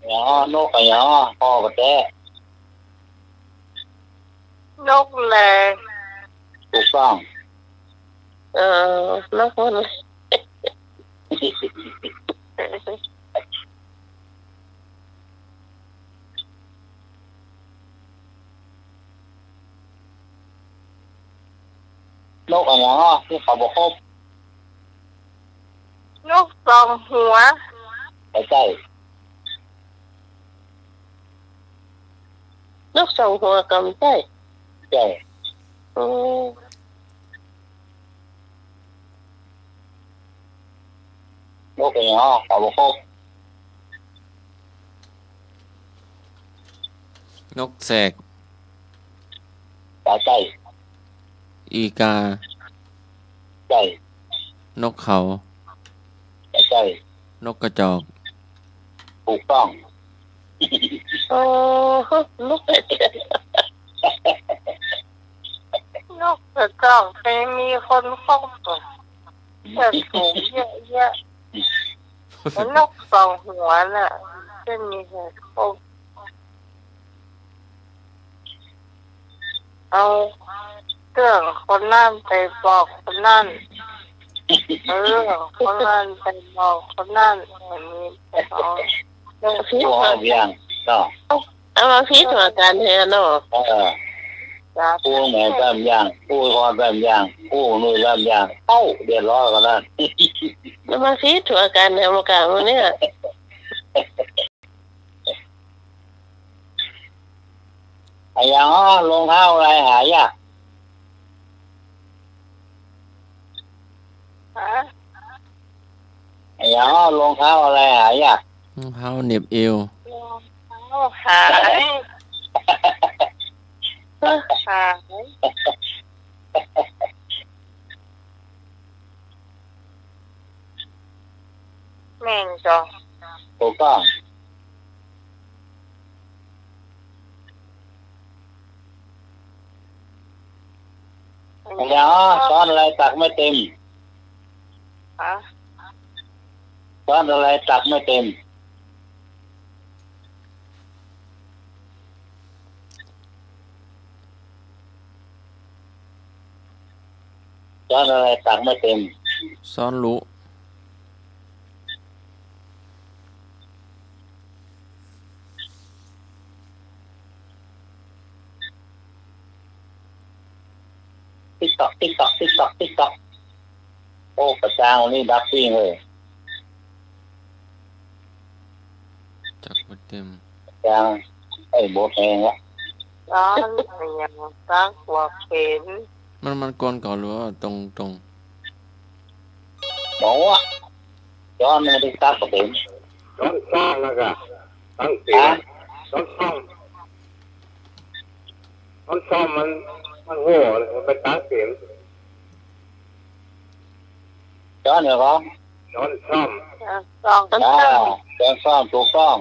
เนาะนกอะไรเนาะพ่อปะแท้ นกแล ถูกต้อง นกมัน นกอะไรเนาะที่เขาบอกครบ นกสองหัว ไปใกล้ นกสองหัวก็ไม่ใช่ ใกล้ อืม นกอะไรเนาะเขาบอกครบ นกแสก ปลาใกล้ อีกา ใกล้ นกเขา ไปใกล้ นกกระจอก ถูกต้อง โอ้ลูกเป็ดนกกระจอกไปมีคนเข้าตัวแต่สูงเยอะแยะแล้วนกสองหัวน่ะจะมีเหตุคบเอาเรื่องคนนั่นไปบอกคนนั่นเอาเรื่องคนนั่นไปบอกคนนั่นอย่างนี้ไปเอาเรื่องที่ ตัวเบียงเนาะ เอามาพิจารณาการเทนเนาะ ผู้แม่แบบอย่างผู้คอแบบอย่างผู้นุยแบบอย่างเอ้าเดือดร้อนกันนั่น เอามาพิจารณาการในโอกาสวันนี้ ไอ้ยังรองเท้าอะไรหายาก ฮะ ไอ้ยังรองเท้าอะไรหายาก เฮาเหน็บเอว เอาหายหายแม่งจอ ถูกต้องไอ้ยังซ้อนอะไรตักไม่เต็ม ฮะ ซ้อนอะไรตักไม่เต็มซ้อนอะไรตักไม่เต็ม ซ้อนรู้ ติ๊กตอกติ๊กตอกติ๊กตอกติ๊กตอกโอ้ประจางวันนี้ดับปิ้งเลย จักบ่เต็ม ประจางไอ้โบทเองวะ ร้อนอย่างตั้งหัวเข็น มันก่อนก่อนหรือว่าตรง บอกว่าย้อนมาที่ตักกระเต็ม ช้อนซ่อมแล้วก็ตั้งเสีย ฮะ ช้อนซ่อมมันโง่เลยมันเป็นตั้งเสียง ย้อนเหรอ ช้อนซ่อม สองต้น อ่า ตั้ง ย้อนซ่อมถูกต้อง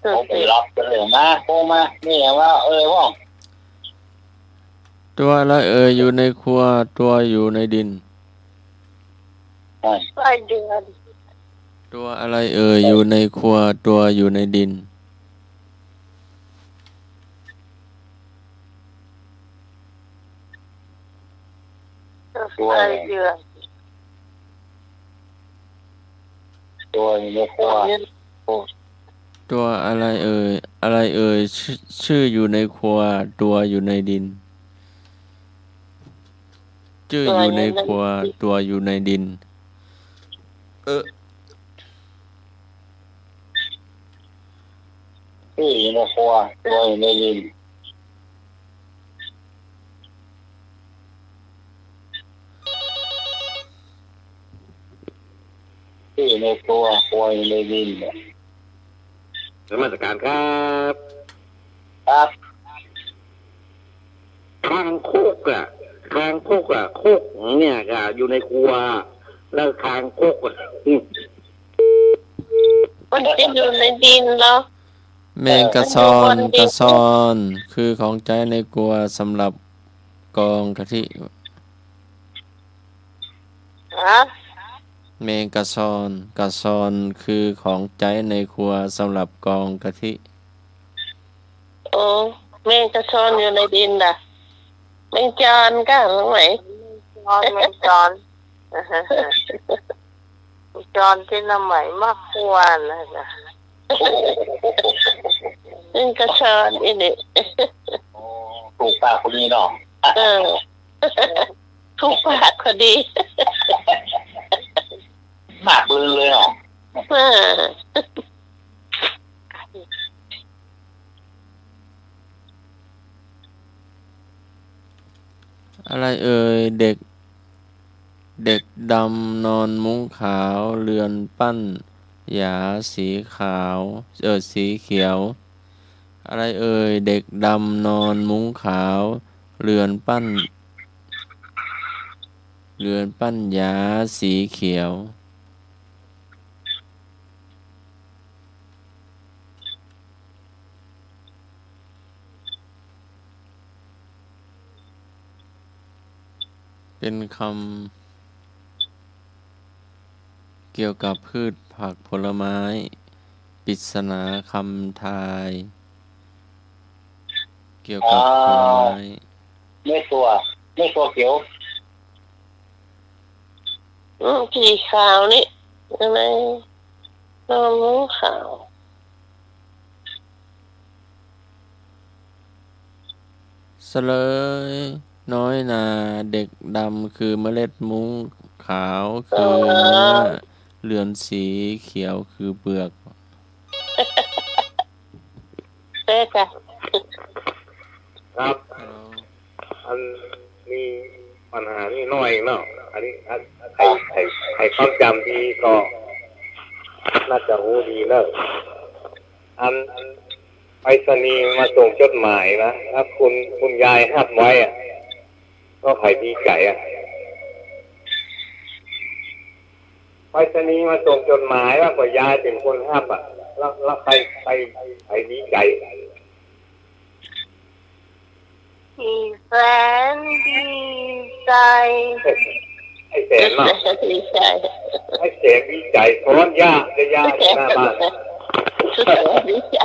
ตื่ ผม น ไป เต้น รับกันเลยมาโค้งมานี่ว่าว่อง ตัวอะไรอยู่ในครัวตัวอยู่ในดิน ปลายเดือน ตัวอะไรอยู่ในครัวตัวอยู่ในดิน ปลายเดือน ตัวอยู่ในครัว ตัวอะไรอะไรชื่ออยู่ในครัวตัวอยู่ในดิน ชื่ออยู่ในครัวตัวอยู่ในดิน ที่อยู่ในครัวตัวอยู่ในดินที่อยู่ในครัวอยู่ในดิน นมัสการครับ ครับ คางคกโคกเนี่ยก็อยู่ในครัวแล้วคางคกมันจะอยู่ในดินแล้ว แมงกะซอนคือของใช้ในครัวสำหรับกรองกะทิ ฮะ แมงกะซอนคือของใช้ในครัวสำหรับกรองกะทิ โอ้แม่งกระชอนอยู่ในดินน่ะแมงจอนก็หรือไหมแมงจอนจอนที่น้ำไหมมากกว่านะจ๊ะแมงกระชอนอีนี่ ถูกปากคนนี้เนาะ เออทุกปากพอดี หมากปืนเลยเนาะ อ่า อะไรเด็กดำนอนมุ้งขาวเรือนปั้นหยาสีขาวสีเขียว อะไรเด็กดำนอนมุ้งขาวเรือนปั้นหยาสีเขียว เป็นคำเกี่ยวกับพืชผักผลไม้ปริศนาคำทายเกี่ยวกับผลไม้ไม่ตัวเขียวสีขาวนี่อะไรน้องขาว เสลยน้อยนาเด็กดำคือเมล็ดมุ้งขาวคือเนื้อเหลือนสีเขียวคือเปลือก เป๊ะจ้ะ ครับ อันมีปัญหานี่น้อยเนาะอันนี้ใครความจำดีก็น่าจะรู้ดีเนอะอันไปรษณีย์มาส่งจดหมายนะถ้าคุณยายหับไว้อะก็ใครดีใจอ่ะไปรษณีย์มาส่งจดหมายว่ากว่ายายเป็นคนหับอ่ะแล้วใครดีใจแสนดีใจ ไอ้แสนเนาะ ดีใจ ไอ้แสนดีใจพร้อมย่าจะย่าที่หน้าบ้าน ดีใจ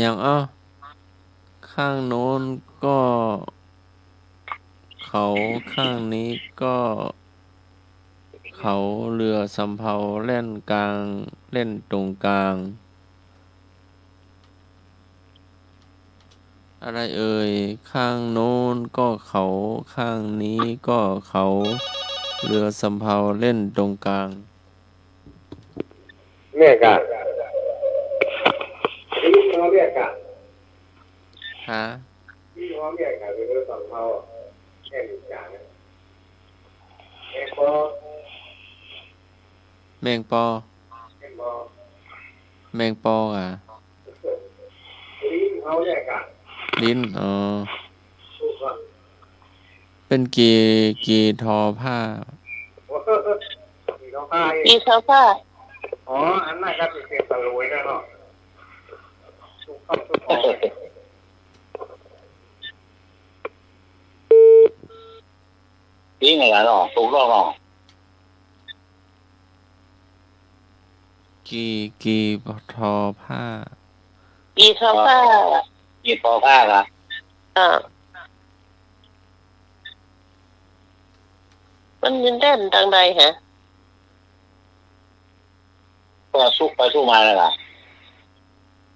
อย่างข้างโน้นก็เขาข้างนี้ก็เขาเรือสำเภาเล่นกลางเล่นตรงกลางอะไรเอ่ยข้างโน้นก็เขาข้างนี้ก็เขาเรือสำเภาเล่นตรงกลาง เรียกอะที่เขาเรียกอะ ฮะ ที่เขาเรียกอะคือเรื่องของเขาแค่ดีจังแค่พอ แมงปอ แค่พอ แมงปออ่ะ ที่เขาเรียกอะ ลิ้นทุกคน เป็นกีทอผ้า ที่เขาพาย ดีเท้าผ้า อ๋ออันนั้นก็เป็นตะลุยนะเนาะทุกคนทุกคน นี่ไงล่ะเนาะถูกต้องเนาะ กีทอผ้า ดีเท้าผ้า มีพอผ้าค่ะ มันยืนเต้นทางใดฮะ ก็ซุกไปซุกมาเลยล่ะ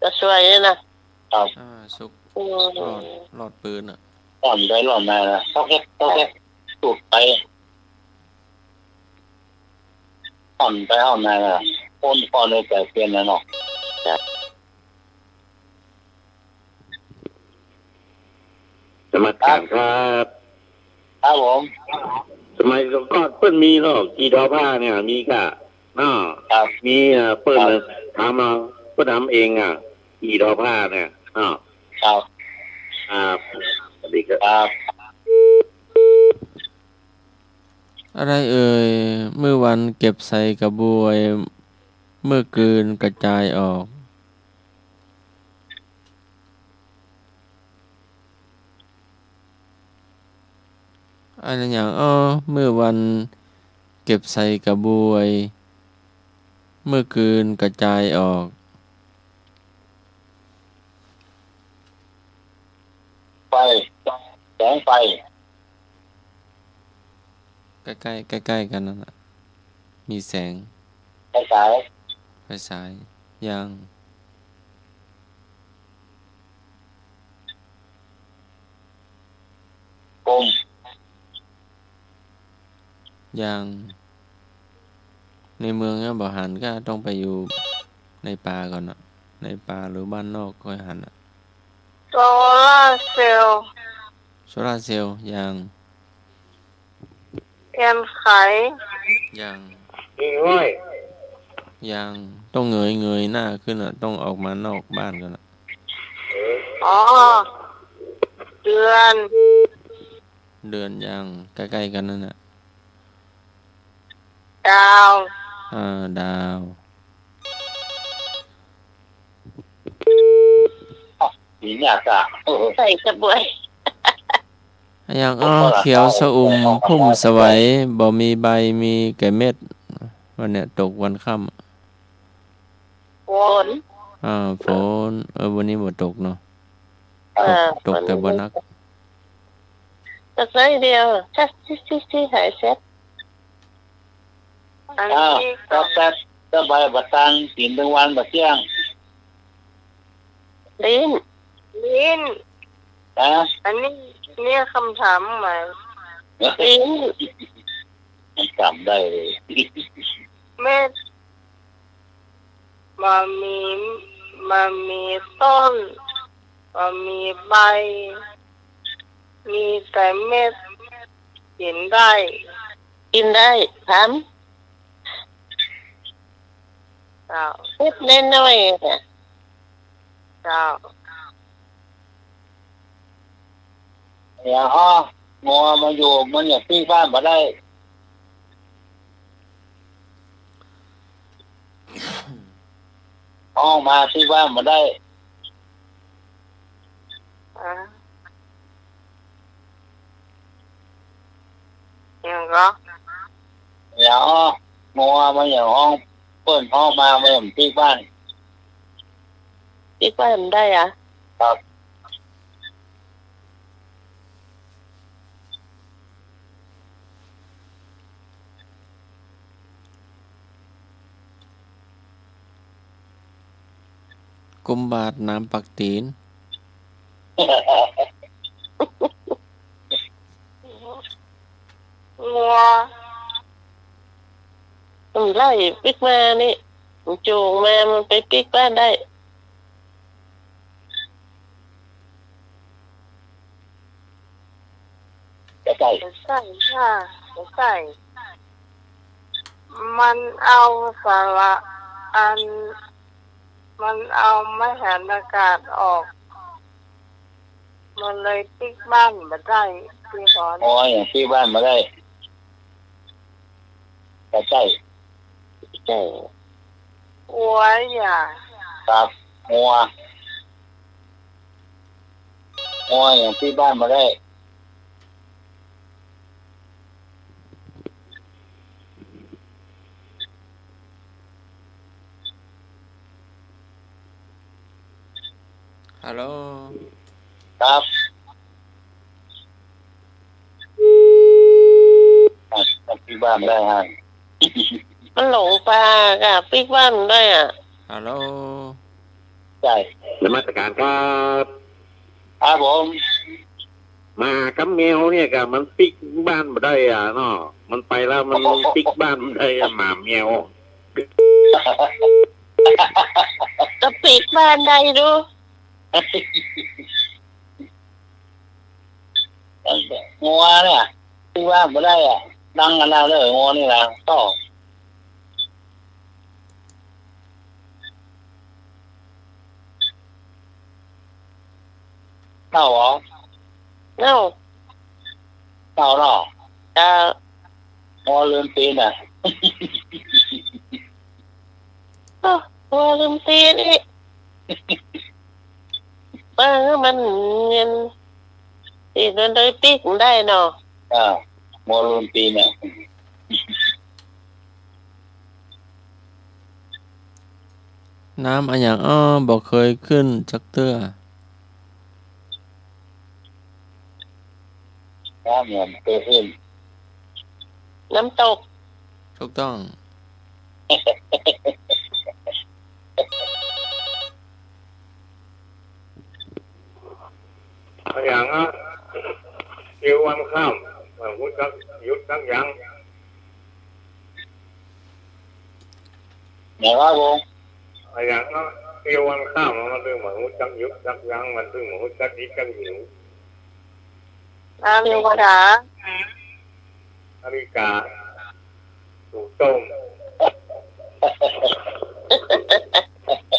จะช่วยนี่นะครับ สุก อื หลอดปืนอ่ะ หล่อนไปหล่อนมาละต้องแค่สุดไปหล่อนไปหล่อนมาละคนพอเลยแต่เปลี่ยนแล้วเนาะ สมัครการครับ ครับผม สมัยก่อนเปิ้นมีเนาะกีดอผ้าเนี่ยมีกะเนาะ ครับ มีเปิ้นทำเอาเปิ้นทำเองอ่ะกีดอผ้าเนี่ยเนาะ ครับ สวัสดีครับ ครับ อะไรเอ่ยเมื่อวันเก็บใส่กระบวยเมื่อกลืนกระจายออกอันนั้นอย่างเมื่อวันเก็บใส่กระบวยเมื่อกลืนกระจายออก ไฟแสงไฟ ใกล้ๆกันนั่นแหละมีแสง ไฟฉาย ไฟฉายยาง กลม ยางในเมืองเนี่ยบ่หันก็ต้องไปอยู่ในป่าก่อนอ่ะในป่าหรือบ้านนอกค่อยหันอ่ะ โซล่าร์เซลล์ โซลาร์เซลล์ยาง แกนไข ยาง มีห้อย ยางต้องเงยหน้าขึ้นอ่ะต้องออกมานอกบ้านก่อนอ่ะ อ๋อเดือน เดือนยางใกล้ๆกันนั่นน่ะ ดาว ดาว หินยากะ ใส่กระบวย อะหยังอ้อเขียวสะอุ่มพุ่มสวัยบ่มีใบมีแก่เม็ดวันเนี้ยตกวันค่ำ ฝน ฝนวันนี้บ่ตกเนาะ ตกแต่บ่นัก แต่ใส่เดียวชัดที่หายเซ็ตอัน อ้าว นี้ ก็แป๊บก็ใบบัตังกินทั้งวันบัดเที่ยง ลิ้น นะ อันนี้เนี่ยคำถามใหม่ลิ้น มันจำได้เลย เม็ดมันมีต้นมันมีใบ มีแต่เม็ดกินได้ถามเจ้าเม็ดน้อยๆค่ะเจ้า อย่าอ้องัวมาอยู่มันอย่าตีบ้านมาได้อ้อมาที่บ้านมาได้ อย่างก็ อย่าอ้องัวมาอย่างห้องเปิ้นห้องมาไม่ผมตีบ้าน อีกว่าทำได้อ่ะ ครับ กุมบาทน้ำปักตีน งัวมันไล่ปิกมานี่มันจูงมามันไปปิกบ้านได้ จะใส่ ใส่ค่ะใส่มันเอาสาระอันมันเอาไม่หันอากาศออกมันเลยปิกบ้านมาได้พี่สอน งัวอย่างตีบ้านมาได้จะใส่ ใช่วัวอย่า ครับงัวอย่างตีบ้านมาได้ ฮัลโหล ครับที่บ้านได้ฮะ มันหลงปลาค่ะปิกบ้านได้อ่ะ ฮัลโหล ใช่ นมัสการครับ ครับผม มากับแมวเนี่ยกับมันปิกบ้านมาได้อ่ะเนาะมันไปแล้วมันปิกบ้านมาได้อ่ะหมาแมว ก็ปิกบ้านได้ดู งัวเนี่ยที่บ้านมาได้อ่ะดังกันแล้วเลยงัวนี่แหละต่อเต่าเหรอ เอ้า เต่าเนาะ จะ งัวลืมตีนอ่ะ วัวลืมตีนี่ป้ามันเงินตีมันเลยปิกได้เนาะ งัวลืมตีนเนี่ย น้ำอะหยังอ้อบ่เคยขึ้นจักเตื้อ น้ำเหมือนเกิดขึ้น น้ำตก ถูกต้อง อย่างอ่ะเกี่ยววันข้ามวันพุธจักยุดจักยัง อย่างว่าผม อย่างอ่ะเกี่ยววันข้ามมันถึงวันพุธจักยุดจักยังมันถึงวันพุธจักอีกกันหิว น้ำเทวดา นาฬิกาถูกต้ม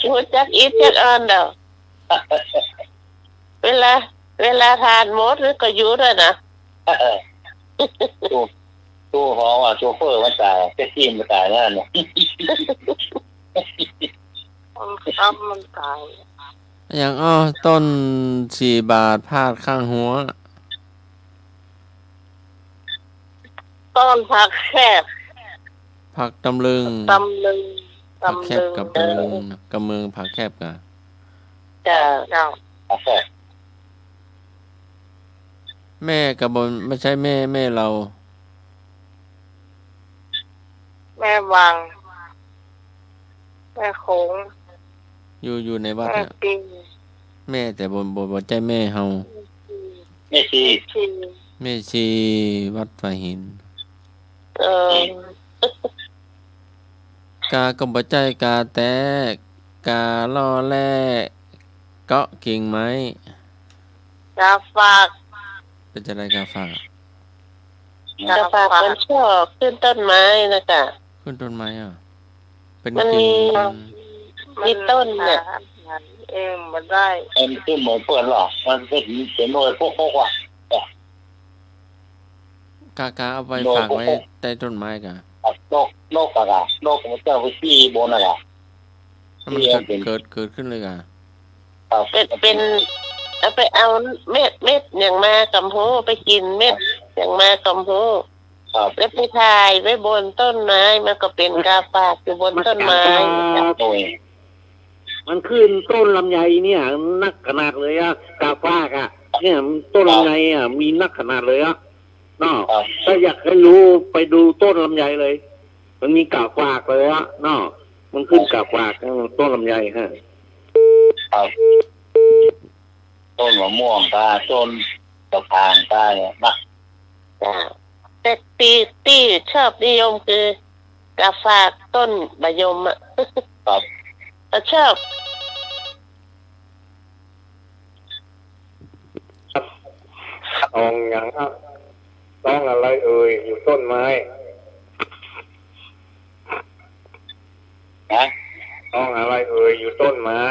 หัวจักอีทจักอันเด้อเวลาทานหมดหรือก็อยู่ด้วยนะ ตู้หอว่ะโชเฟอร์มันตายเจ๊ทีมมันตายนั่นเนี่ย มันตาย อย่างต้น4 บาทพาดข้างหัว ต้นผักแคบ ผักตำลึง ตำลึง ผักแคบ ตำลึง กับตำลึงกำเมืองผักแคบกะ จ้าเจ้า แม่กับบนไม่ใช่แม่เรา แม่วัง แม่โขง อยู่ในวัด แม่ เนี่ย ปิง แม่แต่บนใจแม่เฮา ไม่ชี ชี แม่ชีวัดฝายหิน เออก ากบใจกาแตกกาล่อแร่เกาะกิ่งไม้ กาฝาก เป็นจะได้กาฝาก กาฝากมันชอบขึ้นต้นไม้นะกะ ขึ้นต้นไม้เป็น มัน กิ่ มี ง ต้นเนี่ยเองมันได้ เอ็มที่หมูเปิดหรอมันเป็นเสียงโวยพวกว่ะ กาเอาไปฝากไว้ใต้ต้นไม้กะ โลกอะโลกมันจะไปที่บนอะ แล้วมันเกิดขึ้นเลยกะ เป็นเอาไปเอาเม็ดอย่างมากำโพไปกินเม็ดอย่างมากำโพ ครับ แล้วไปถ่ายไว้บนต้นไม้มันก็เป็นกาฝากอยู่บนต้นไม้ โดย มันขึ้นต้นลำไยเนี่ยนักขนาดเลยอะกาฟากอะเนี่ยต้นลำไยอะมีนักขนาดเลยอะเนาะถ้าอยากให้รู้ไปดูต้นลำไยเลย มันมีกาฟากเลยอะเนาะมันขึ้นกาฟากต้นลำไยฮะ ครับต้นมะม่วงตาต้นตะพานตาเนี่ยนะ จ้ะแต่ที่ชอบนิยมคือกาฝากต้นบะยมอ่ะ ครับ ชอบ อย่างต้องอะไรเอ่ยอยู่ต้นไม้ นะ ต้องอะไรเอ่ยอยู่ต้นไม้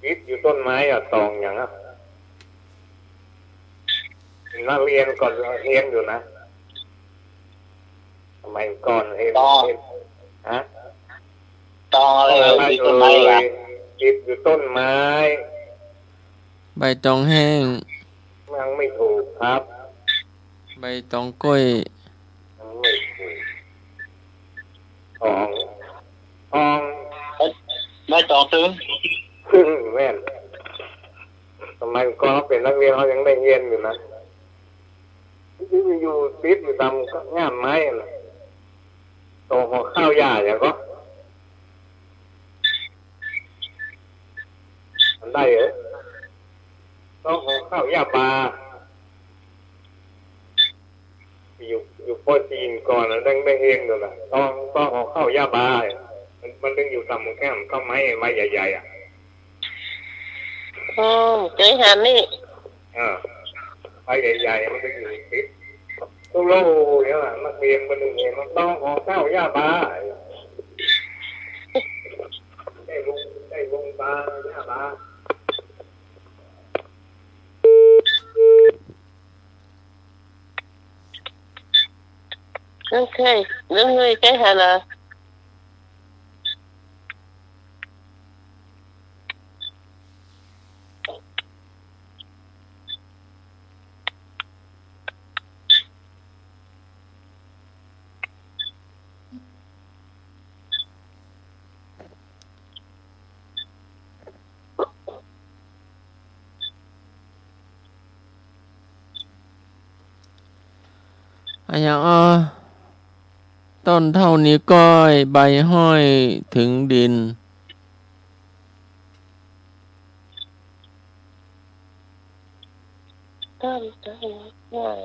คิดอยู่ต้นไม้อะตองอย่างนักเรียนก่อนเรียนอยู่นะทำไมก่อนเรียนฮะ ตองอะไร อะไร ที่ต้น เอ่ ไม้ ย อะ คิดอยู่ต้นไม้ ใบตองแห้ง ยังไม่ถูกครับ ใบตองกล้วย ยังไม่ถูกทอง ไม่ตองซึ้ง แม่นทำไมก็เป็นนักเรียนเขายังได้เรียนอยู่นะอยู่ติดอยู่ตามงานไม้น่ะโตหัวข้าวหญ้าอย่างก็มันได้เหรอต้องหัวข้าวหญ้าปลาอยู่โปรตีนก่อนแล้วได้เองเลยล่ะต้องหัวข้าวหญ้าปลามันดึงอยู่ตามแก้มก็ไม้ใหญ่ๆอ่ะ เคยหันนี่ ไม้ใหญ่ๆมันดึงอยู่ติดต้องโล่เนี่ยแหละนักเรียนมันดึงเห็นมันต้องหัวข้าวหญ้าปลาได้ลงปลาหญ้าปลา เคยหันอ่ะอย่างต้นเท่านี้ก้อยใบห้อยถึงดิน ต้นง่าย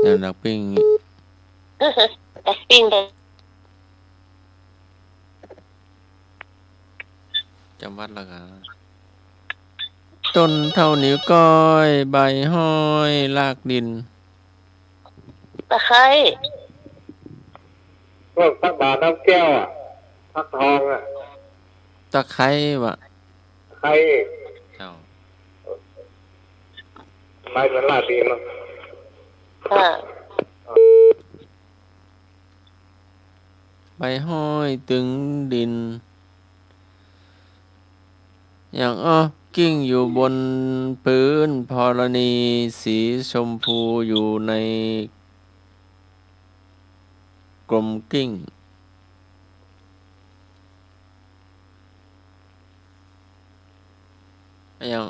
อย่างดักปิ้ง ตักปิ้งไป จำวัดละกันต้นเท่านิ้วก้อยใบห้อยลากดิน ตะไคร้ พวกพักบาทน้ำแก้วอ่ะพักทองอ่ะ ตะไคร้วะ ใคร เจ้า ใบมันลาดดีมั้ง ค่ะ ใบห้อยตึงดิน อย่างกิ้งอยู่บนพื้นธรณีสีชมพูอยู่ในกลมกิ้ง อย่าง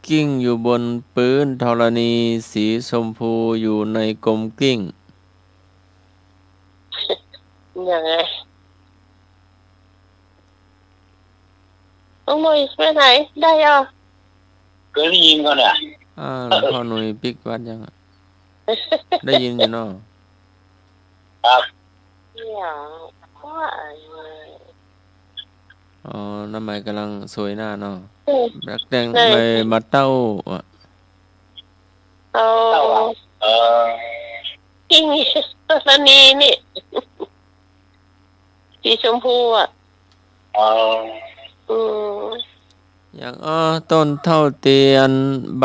กิ้งอยู่บนพื้นธรณีสีชมพูอยู่ในกลมกิ้ง ยังไงน้องหนุ่ยไปไหนได้อ่ะ เคยได้ยินเขาเนี่ย หลวงพ่อหนุ่ยปิกวัดยังอะ ได้ยินอยู่เนาะ ครับ อย่างว่า น้ำไม้กำลังสวยหน้าเนาะ อืม รักแดงใบมาเต้าอะ เอา เต้าอ่ะกิ้งตอนนี้นี่ สีชมพูอ่ะ เออ อืม อย่างต้นเท่าเตียนใบ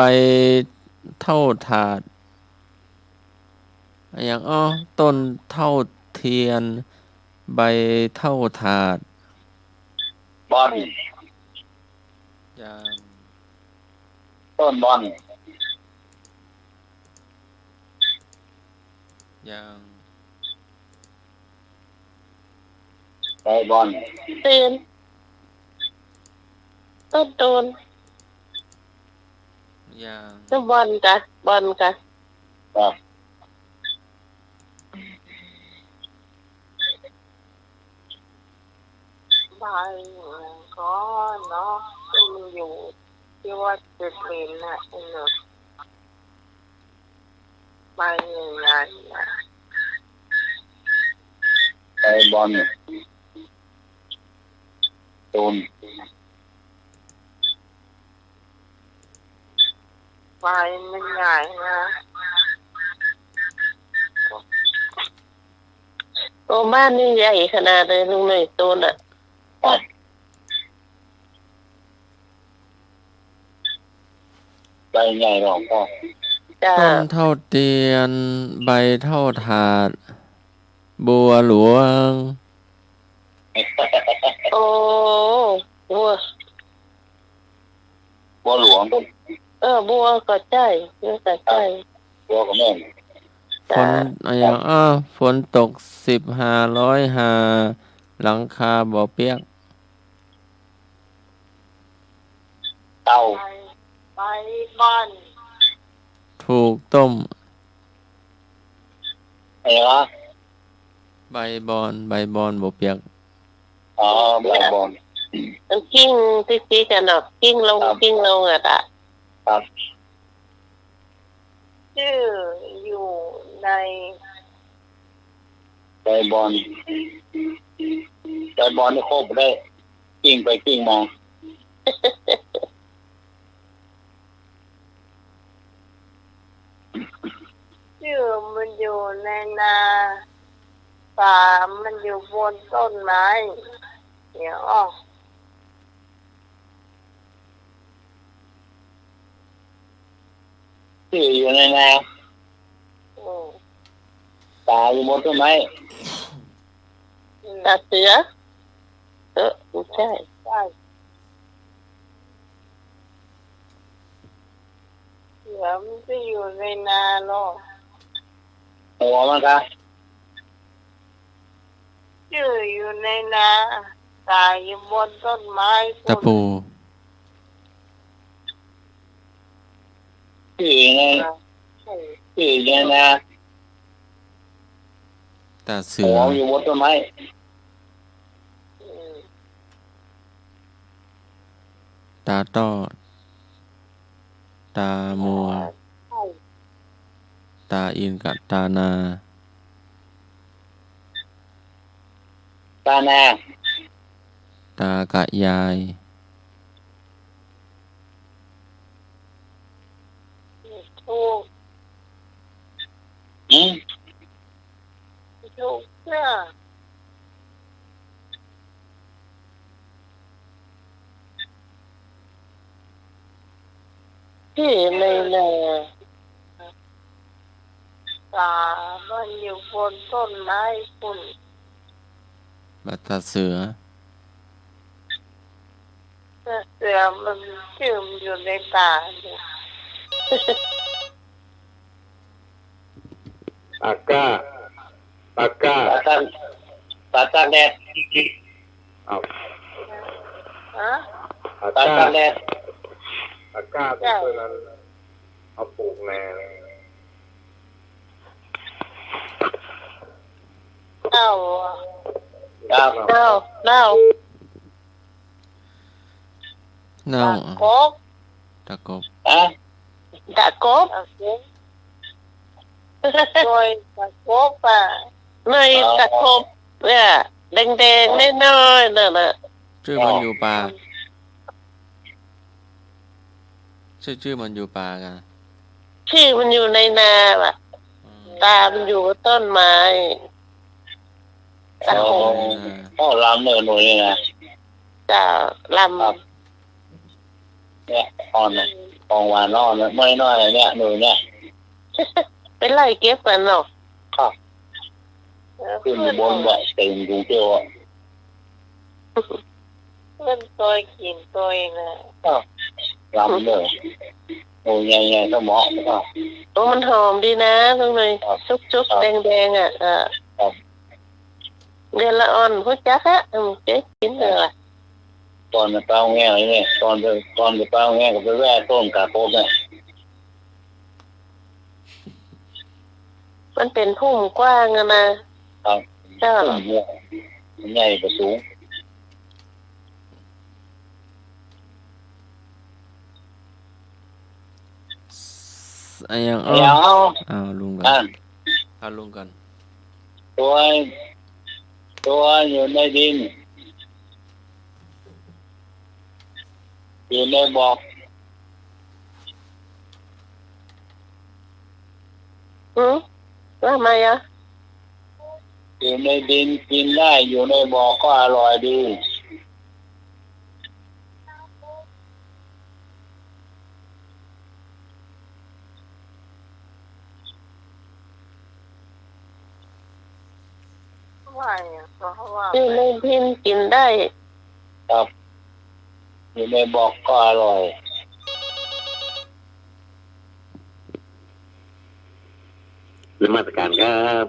เท่าถาด อย่างต้นเท่าเทียนใบเท่าถาด บอล อย่าง ต้นบอล อย่าง ใบบอล ตื่นต้นโดน อย่าง ต้นบอลกะบอลกะ ครับ ใบก็เนาะซึ่งอยู่ที่ว่าจะเป็นน่ะเนาะใบใหญ่ๆน่ะ ใบบอลตูน ใบมันใหญ่นะโอ้บ้านนี่ใหญ่ขนาดเลยลุงหน่อยตัวน่ะ ใบใหญ่หรอกพ่อ จ้า ต้นเท่าเตียนใบเท่าถาด บัวหลวง โอ้บัว บัวหลวง บัวก็ใจบัวก็ใจ บัวกับแม่น ฝนอย่างฝนตก15,100 หลังคาบ่อเปียก เต้า ใบบอล ถูกต้ม อะไรวะ ใบบอนบ่เปียก อ๋อใบบอล มันกิ้งติ๊กๆกันเนาะกิ้งลงอ่ะตะ ครับ ชื่ออยู่ใน ใบบอลใบบอลนี่โคบได้กิ้งไปกิ้งมา ชื่อมันอยู่ในนาป่ามันอยู่บนต้นไม้เดี๋ยวที่อยู่ในนา อืม ตาอยู่บนต้นไม้ ตาเสือไม่ใช่เสือมันจะอยู่ในนาเนาะ หัวมันครับ ชื่ออยู่ในนาตายอยู่บนต้นไม้ ตะปู ที่อยู่ในที่อยู่ในนา ตาเสื หั อ วอยู่บนต้นไม้ อืม ตาต้อ ตามัว ตาอินกับตานา ตานา ตากะยาย ถูก อืม ถูกเนี่ยที่ในนาตามันอยู่บนต้นไม้คุณ บัตตาเสือ เสือมันชื่อมันอยู่ในป่าเนี่ย ปากก้า ปาตันแดด เอา ฮะ ปาก ปา ก้า ตันแดด ปากก้าเป็นตัวนั้นเอาปลูกแน่ เน่า ดาว เน่าเน่า เน่า กบ ตะกบ อ่ะ ตะกบโดยตะกบอ่ะในตะกบเนี่ยแดงๆน้อยๆนั่นน่ะ ชื่อมันอยู่ป่าชื่อมันอยู่ป่ากัน ชื่อมันอยู่ในนาอ่ะตามันอยู่กับต้นไม้ตะกบ พ่อลำเนินหนูนี่นะ จะล เนี่ยอ่อนนะของหวานอ่อนไม่น้อยเนี่ยหนูเนี่ย ำเป็นไรเก็บกันเนาะ ครับขึ้นบนแบบเต็มกรุงเทพอ่ะ เพื่อนตัวกินตัวเองนะ ลำเลยหนูใหญ่ๆก็เหมาะก็ โอ้มันหอมดีนะทุกเลยชุกๆแดงๆอ่ะเดือนละอ่อนพวกจักฮะเจ๊กินเลย ตอนเป้าแง่เลยเนี่ยตอนจะเป้าแง่ก็ไปแว่ต้นกาโคบเนี่ย มันเป็นพุ่มกว้างอะนะครับ เจ้า ต้นเนี่ยใหญ่กว่าสูง อันยัง เดี๋ยว อ้าวลุงก่อน อ่ะ เอาลุงก่อน ตัวอยู่ในดินอยู่ในบ่อ ว่ามาอ่ะ อยู่ในดินกินได้อยู่ในบ่อก็อร่อยดี ว่าอย่างอยู่ในพินกินได้ ครับอยู่ในบ่อก็อร่อย เป็นมาตรการครับ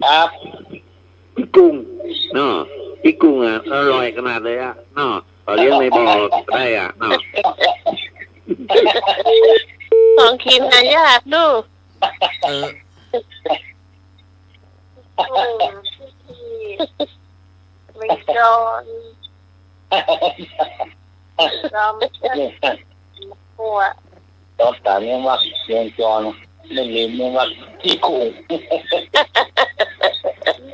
ครับ พี่กุ้งเนาะพี่กุ้งอ่ะอร่อยขนาดเลยอ่ะเนาะต่อเลี้ยงในบ่อได้อ่ะเนาะ ของกินนะญาติดู เออ ไม่จอนจอมหัว ตอนแต่เนี่ยว่าเรียนจอนไม่ลืมเนี่ยว่าที่กุ้ง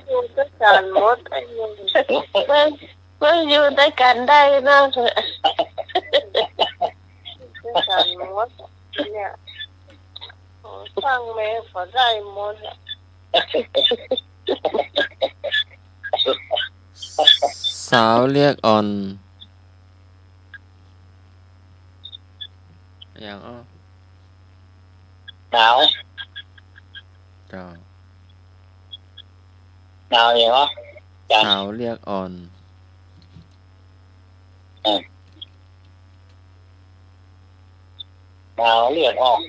อยู่ด้วยกันหมดไอ้ยังไม่อยู่ด้วยกันได้นะด้วยกันหมดเนี่ยฟังแม่ขอได้หมด สาวเรียกอ่อนอย่างหนาว เจ้า หนาวอย่างเหรอจัน สาวเรียกอ่อน หนาวเลือดออก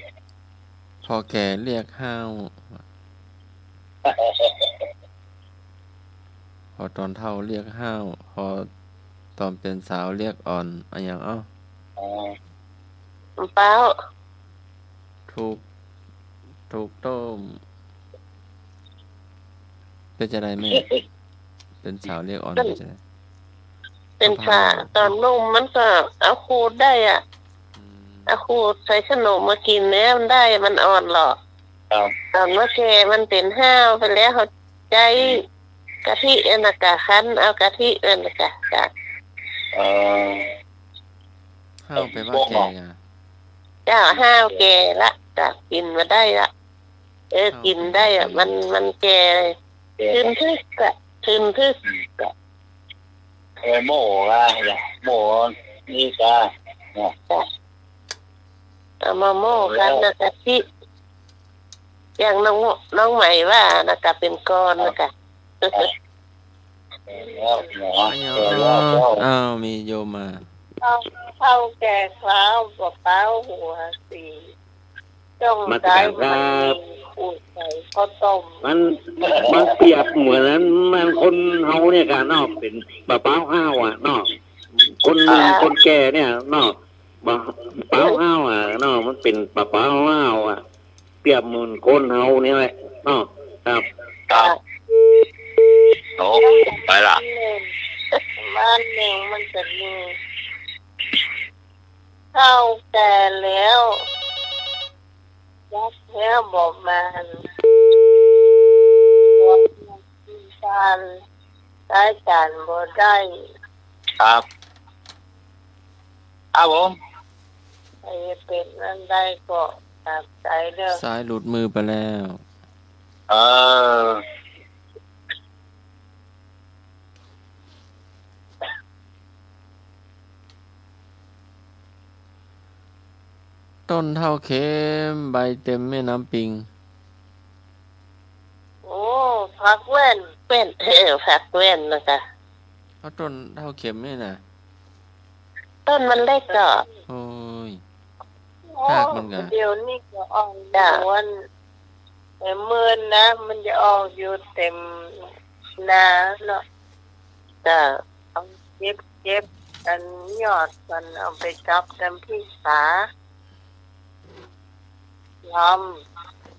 พอแก่เรียกห้าว พอตอนเท่าเรียกห้าว พอตอนเป็นสาวเรียกอ่อนอะไรอย่างเปล่า ถูกต้มเป็นจะได้ไหมเป็นสาวเรียกอ่อนเป็นจะได้ เป็นขาตอนนุ่มมันก็เอาขูดได้อ่ะเอาขูดใส่ขนมมากินแล้วมันได้มันอ่อนหรอก ครับ ตอนเมื่อแกมันเป็นห้าวไปแล้วเขาใจกะทิอันนั้นกะคั้นเอากะทิอันนั้นกะ ห้าวไปว่าแกไง เจ้าห้าวแกละจะกินมาได้ละกินได้อ่ะมันแกทึนทึกกะทึนทึกกะ โม่ละอย่าโม่นี่จ้า เอามาโม่กันนะกะทิอย่างน้องใหม่ว่านะกะเป็นก้อนนะกะ แล้วหมอ อ้าวมีโยมมา เข้าแก่คล้าวบอกเต้าหัวสีจ้องใจมันอุดใส่ข้าวต้ม มันเปรียบเหมือนนั้นมันคนเฮาเนี่ยกันเนาะเป็นปะเป้าห้าวอ่ะเนาะคนแก่เนี่ยเนาะปะเป้าห้าวอ่ะเนาะมันเป็นปะเป้าห้าวอ่ะเปรียบเหมือนคนเฮาเนี่ยแหละเนาะครับ ครับโอ้ไปละ บ้านเองมันจะมีเข้าแก่แล้วยักษ์แล้วบอกมันบอกการได้จานบ่ได้ ครับครับผม ไอ้เป็นนั่นได้ก็ตัดใจเด้อ ซ้ายหลุดมือไปแล้ว เออ ต้นเท่าเข็มใบเต็มแม่น้ำปิง โอ้พักเว้นเป็นพักเว้นนะคะ เอาต้นเท่าเข็มนี่น่ะ ต้นมันเล็กก็ โอ้ย โอ้ รากมันก็ เดี๋ยวนี้ก็ออกอยู่วันเมื่นนะ มันจะออกอยู่เต็มนาเนาะจะเอาเก็บกันยอดกันเอาไปจับกันพี่สา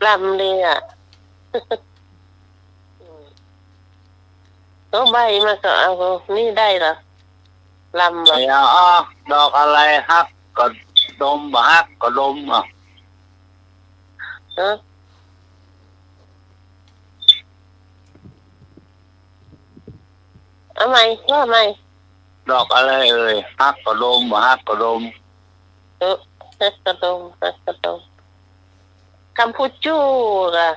ลำเลยอ่ะ ตัวใบมันก็เอานี่ได้เหรอลำ ไม่เอาดอกอะไรฮักก็ดมบ่ฮักก็ดมอ่ะ เอาไหมว่าไหม ดอกอะไรเอ่ยฮักก็ดมบ่ฮักก็ดม ฮักกระดมกัมพูจูอ่ะ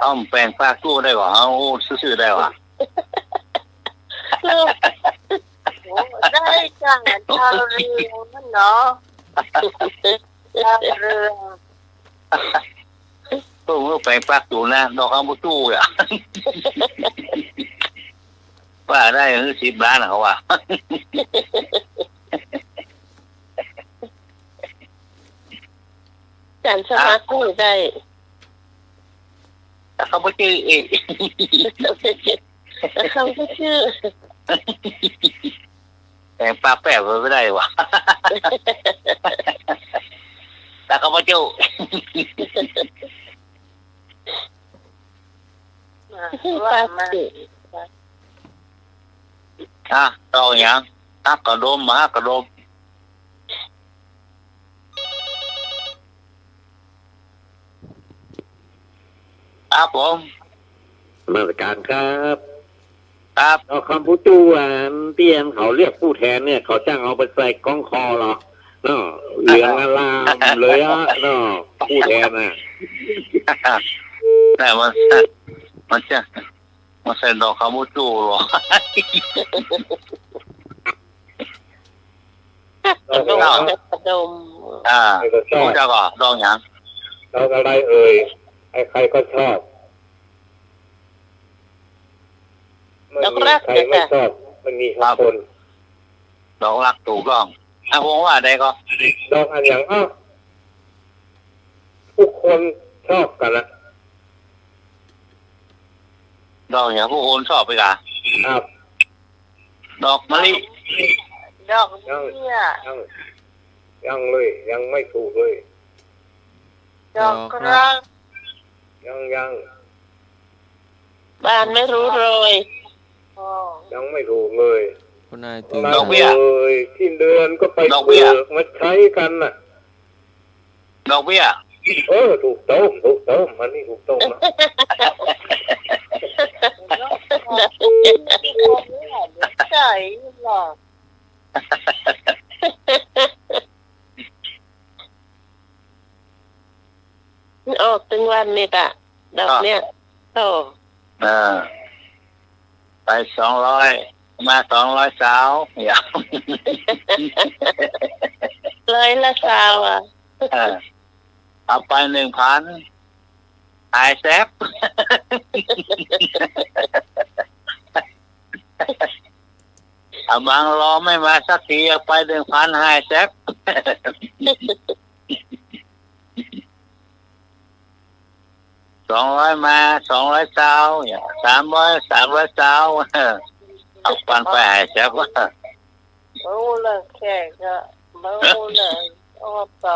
ต้องแปลงปากตู้ได้บ่เอาซื่อๆได้บ่ ลูกโอ้ได้จ้างชาวเรือนั่นเนาะชาวเรือ ตู้แปลงปากตู้นะดอกกัมพูตู้อ่ะ ว่าได้คือ10 ล้านเขาว่า จานสมัครกู้ได้ แต่เขาบ่ชื่อเอง เขาก็ชื่อ แต่ปากแปะไม่ได้ว่ะ แต่เขาบ่ชื่อ ว่ามา ต่ออย่างฮักก็ดมบ่ฮักก็ดมครับผม มาตรการครับ ครับ เอาคำพูดจูเตียนเขาเรียกผู้แทนเนี่ย เขาจ้างเอาไปใส่กล้องคอหรอเนาะเหลืองอลามเลยอ่ะเนาะผู้แทนน่ะ แต่มันจะมันใส่ดอกคามูจูหรอ กระดม รู้จักก่อดอกอย่าง เราอะไรเอ่ยใครก็ชอบไม่มีใครไม่ชอบมันมีทุกคน ดอกรักถูกต้องผมว่าได้ก็ ดอกอันอย่างทุกคนชอบกันละ ดอกอย่างผู้คนชอบไปกะ ครับ ดอกมะลิ ดอกเบี้ย ยังเลยยังไม่ถูกเลย ดอกรัก ยัง บ้านไม่รู้เลยยังไม่ถูกเลย คุณนายตื่น ดอกเบี้ย เลยที่เดือนก็ไป ดอกเบี้ย มาใช้กันน่ะ ดอกเบี้ย ถูกต้องมันนี่ถูกต้องนะ ใช่หรอออกถึงวันนี้กะดอกเนี่ยโต ไป200มา200สาวอย่า เลยละสาวอ่ะ เอาไป1,000 หายแซบอาบางรอไม่มาสักทีไป1,000หายแซบ200มา200เจ้าอย่าง300เจ้าเอาปันไปหายแซบรู้เลยแขกก็รู้เลยอบต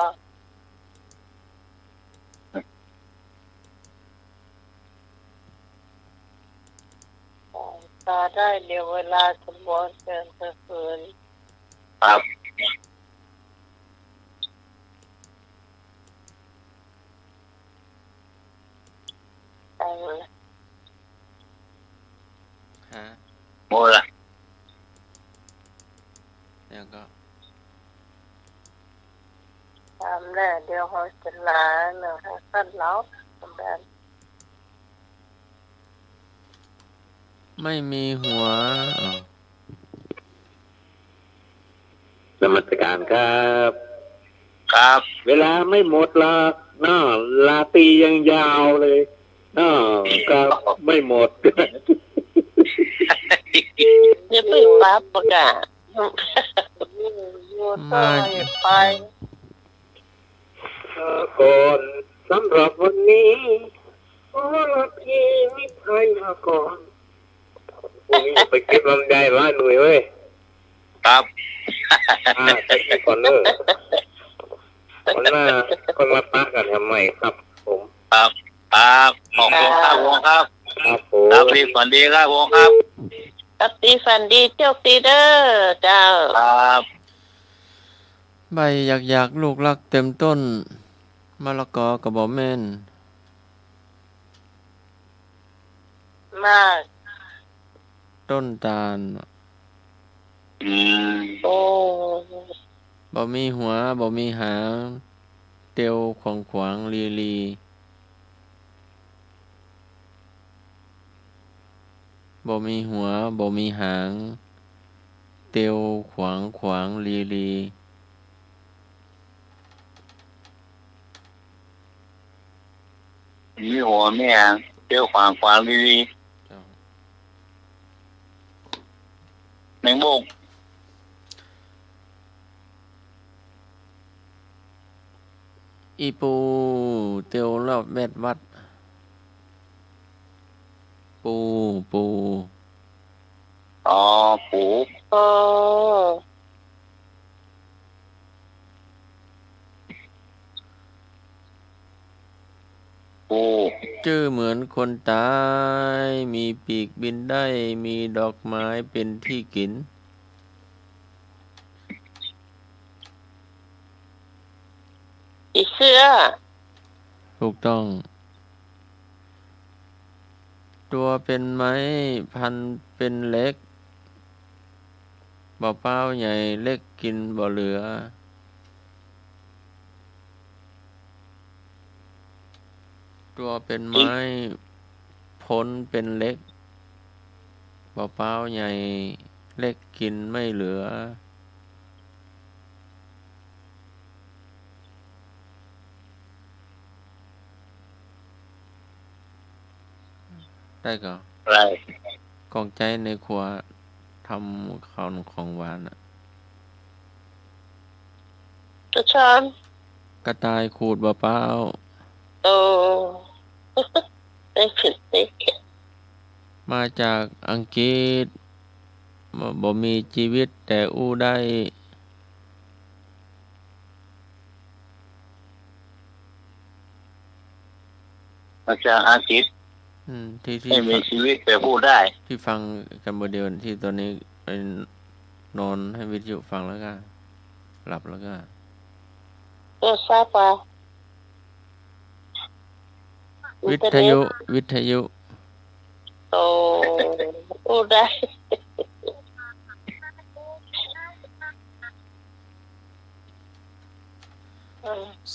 ตาได้เดี๋ยวเวลาสมบูรณ์เกินคืน ครับ ไปเลย ฮะ โมละ แล้วก็ ทำได้เดี๋ยวเขาจะลาเนื้อขั้นแล้วทำได้ ไม่มีหัวอ๋อน มัสการครับ ครับ เวลาไม่หมดละน้าลาตรียังยาวเลยน้าก็ไม่หมด อย่าเพิ่งปั๊บประกาศอยู่ต่อไปก่อนสำหรับวันนี้ขอรับพี่มิตรไทยมาก่อนพรุ่งนี้จะไปเก็บลำไยบ้านหนุ่ยเว้ย ครับ ไปเก็บก่อนเนอะคนหน้าคนมาปะกันทำไมครับผม ครับครับขอบคุณครับวงครับ ครับผ ครับ ม รีบฝันดีครับวงครับ กับตีฟันดีโชคดีเด้อเจ้า ครับ ใบอยากลูกรักเต็มต้นมะละกอกระบอกแม่น มาก ต้นตาล โอ้ บ่มีหัวบ่มีหางเตียวของขวางลีลีบ่มีหัวบ่มีหางเตียวขวางลีลี มีหัวไม่หางเที่ยวขวางดีๆแมงมุม อีปูเตียวรอบแวดวัดปู อ๋อปู โอ้ ปู ชื่อเหมือนคนตายมีปีกบินได้มีดอกไม้เป็นที่กิน อีเสื้อ ถูกต้อง ตัวเป็นไม้พันเป็นเล็กบ่เป้าใหญ่เล็กกินบ่เหลือ ตัวเป็นไม้พ้นเป็นเล็กบ่เป้าใหญ่เล็กกินไม่เหลือ ได้ก็ อะไร กองใจในครัวทำข้าวของหวานอะ กระชอน กระต่ายขูดบ่เป้า โอ้ได้ขึ้นได้ขึ้น มาจากอังกฤษบ่มีชีวิตแต่อู้ได้ มาจากอาทิตย์ ที่ ไม่มีชีวิตแต่พูดได้ ที่ฟังกันบ่เดียวที่ตอนนี้ไปนอนให้วิทยุฟังแล้วก็หลับแล้วก็ ตัวทราบว่า วิทยุ โอ้โอ้ได้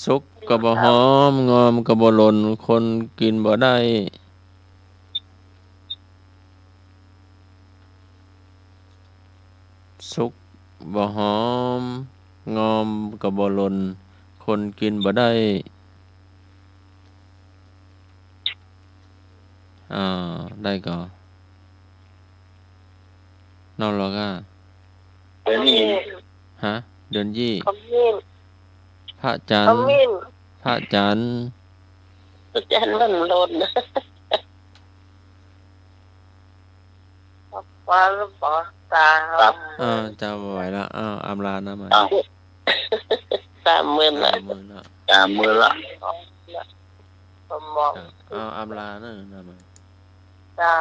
สุกก็บ่หอมงอมก็บ่หล่นคนกินบ่ได้ สุกบ่หอมงอมก็บ่หล่นคนกินบ่ได้ ได้ก่อนนอนหรอกอ่ะ เดี๋ยวนี้ ฮะ เดือนยี่ ขมิ้น พระจัน ข ทร์ มิ้น พระจันทร์ อาจารย์มันโดนนะฟ้าหรือเปล่าตา จำไว้ละอำลานะมัน อ้าว 30,000ละ มือละ ตามมือละ ผมมอง อำลานะมัน เจ้า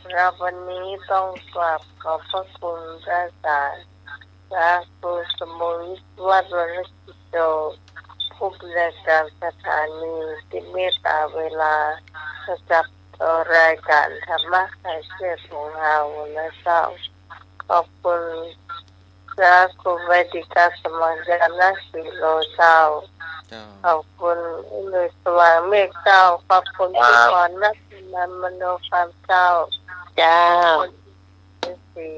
สำหรับวันนี้ต้องกราบขอบพระคุณพระอาจารย์พระครูสมุยวัดวรกิจโตผู้บริการสถานีที่เมตตาเวลาจับต่อรายการธรรมะไทยเทศน์ของเราและเจ้าขอบคุณพระครูเวดิกาสมัญญาณศิโลเจ้า เจ้า ขอบคุณเลยสว่างเมฆเจ้าขอบคุณทุกคนนักนันมโนความเจ้าจ้าสี่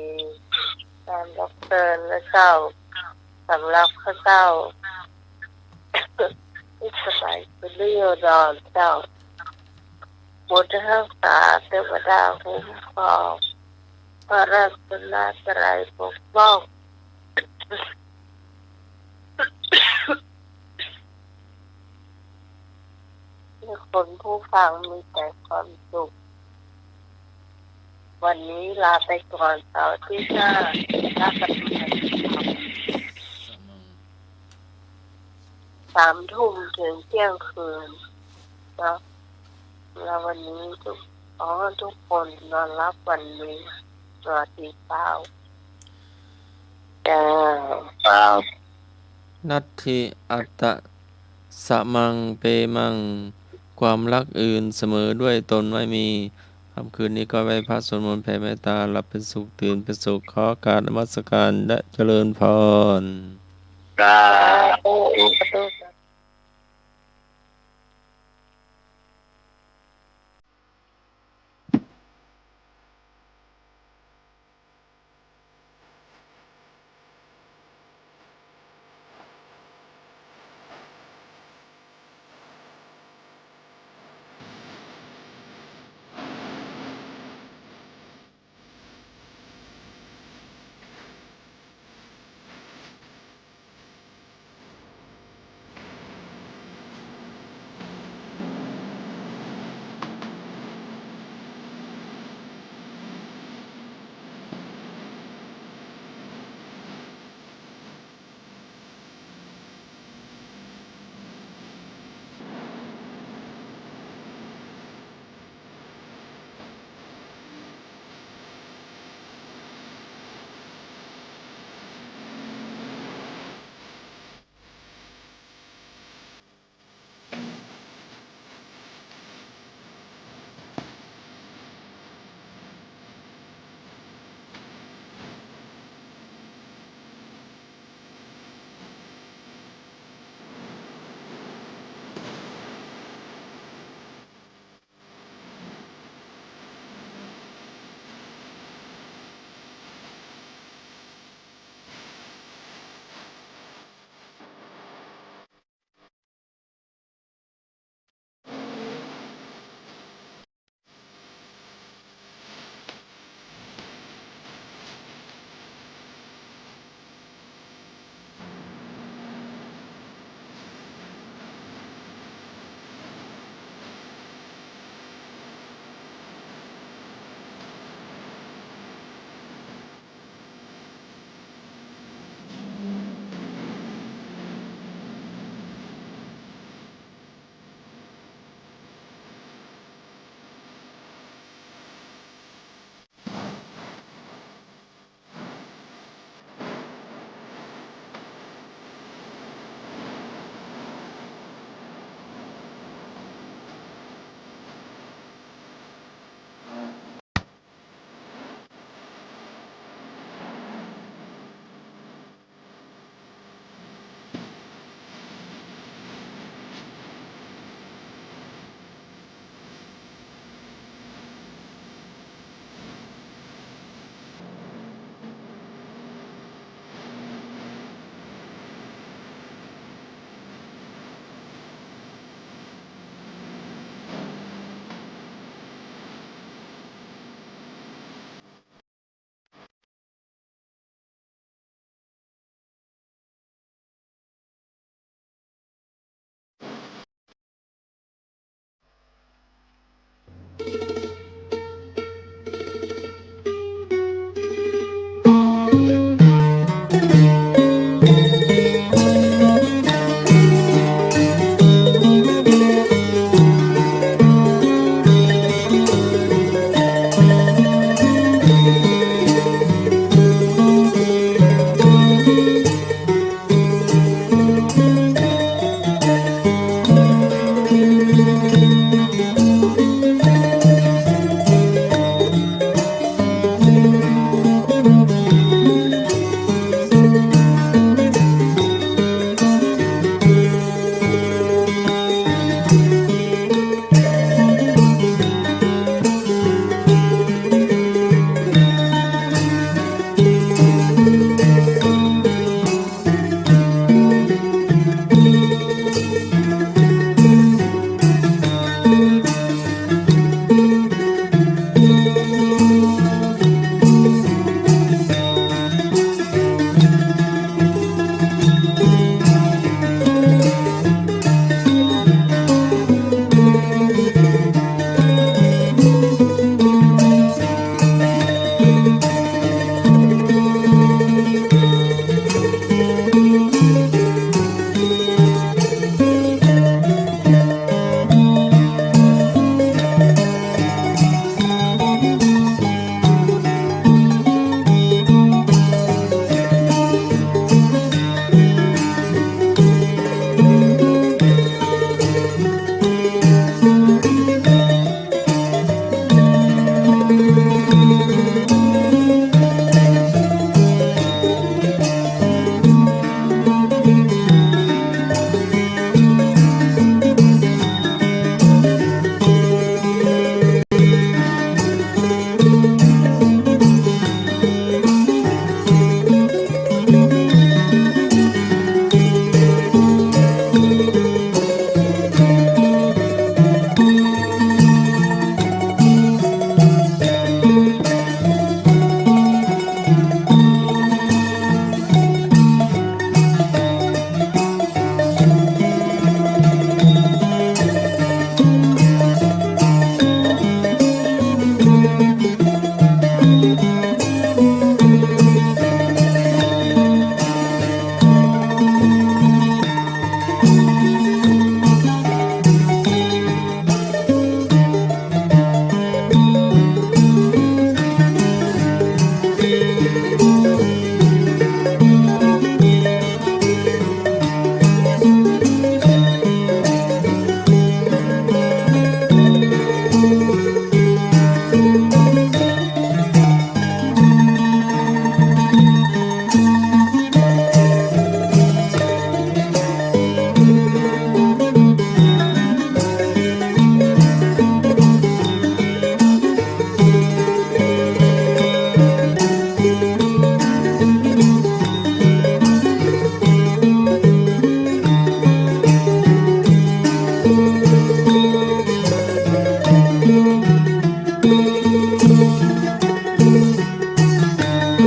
การดอกเตอร์และเจ้าสำหรับพระเจ้าที่สบายเป็นเรื่องรอนเจ้าบุตรรักษาเทวดาคุ้มครองพระรัตนตรัยปกป้องให้คนผู้ฟังมีแต่ความสุขวันนี้ลาไปก่อนเสาร์ที่5นักปฏิบัติธรรม3 ทุ่มถึงเที่ยงคืนนะแล้ววันนี้ทุกคนนอนรับวันนี้สวัสดีเปล่าจ้า ครับ นัตถิอัตตะสะมังเปมัง ความรักอื่นเสมอด้วยตนไม่มีค่ำคืนนี้ก็ไหว้พระสวดมนต์แผ่เมตตาหลับเป็นสุขตื่นเป็นสุขขอการนมัสการและเจริญพร ครับ โอ้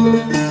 เ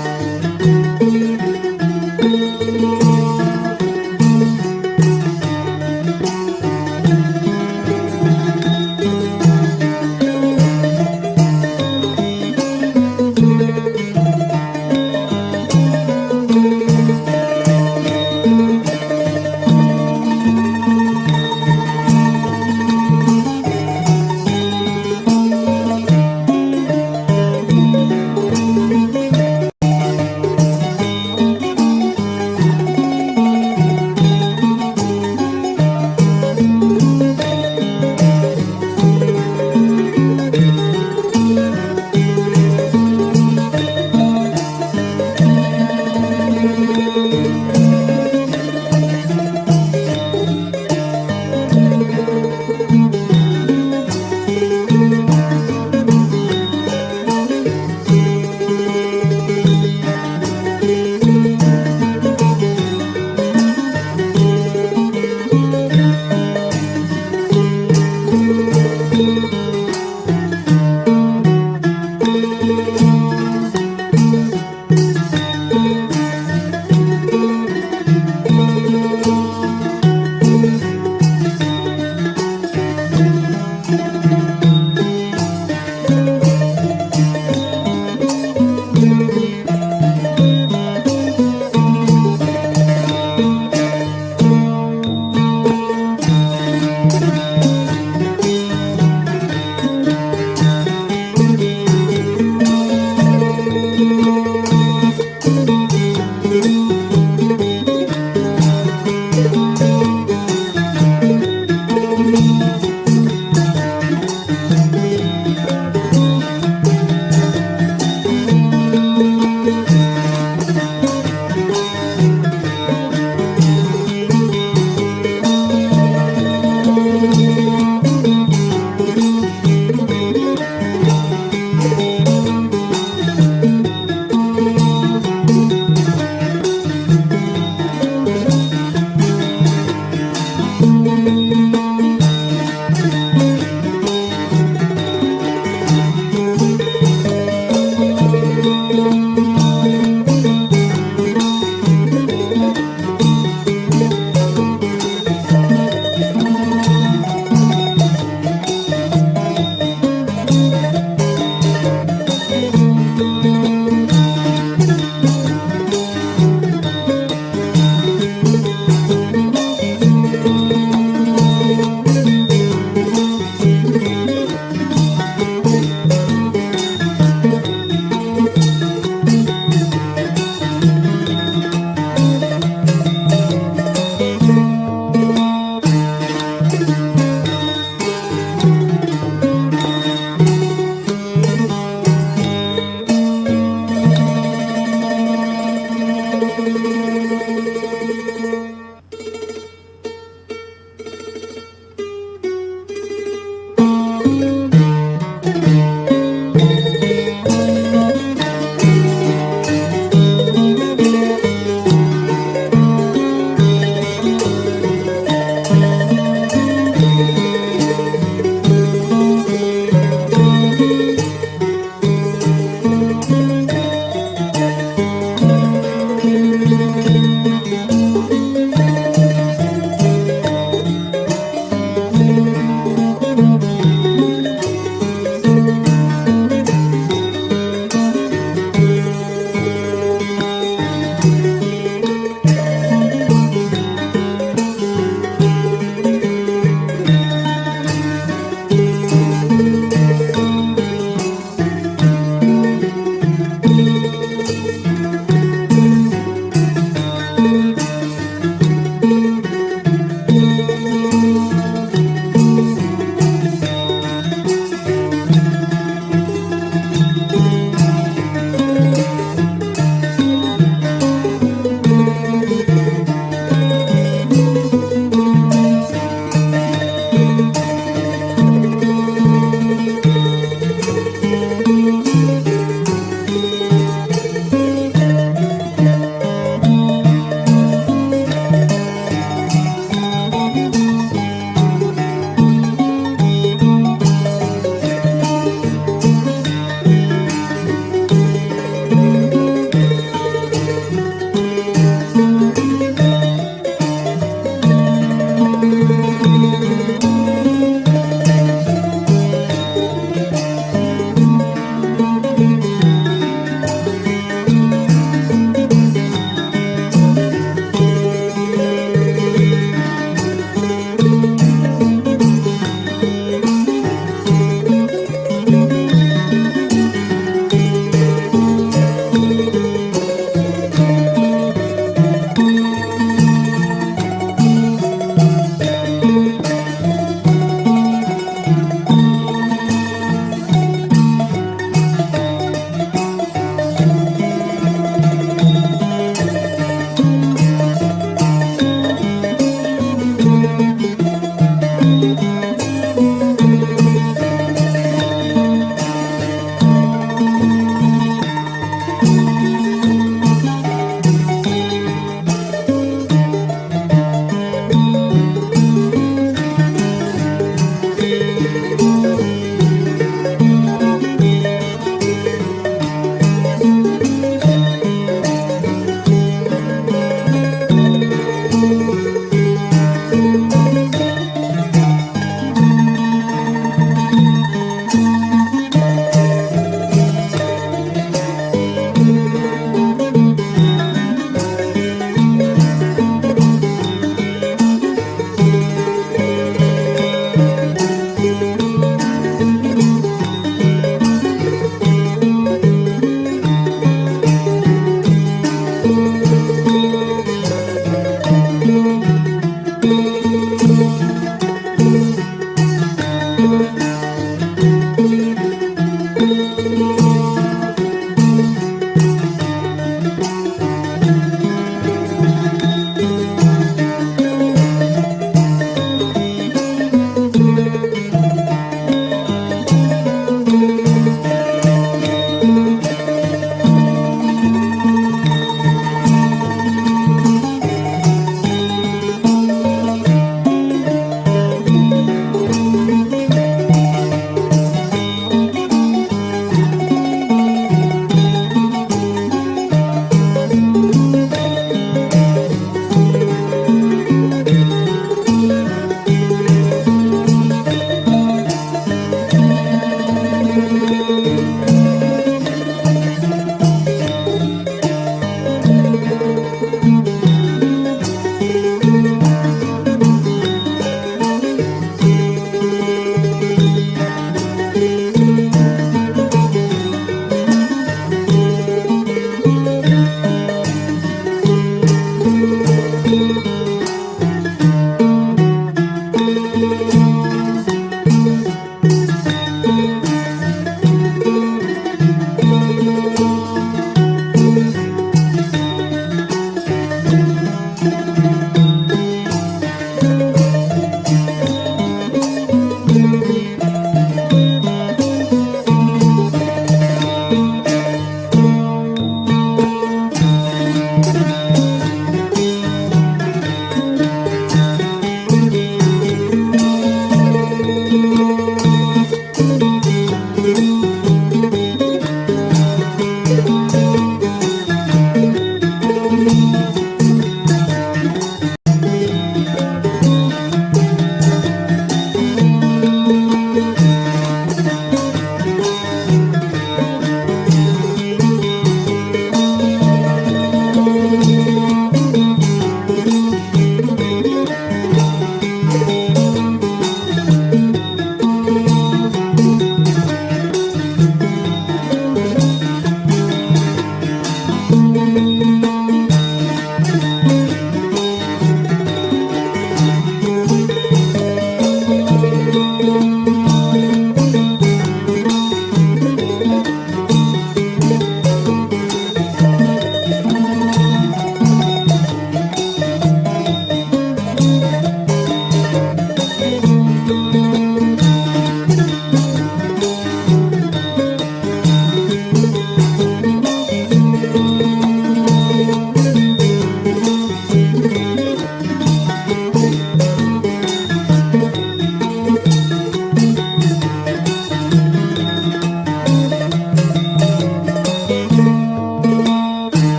ง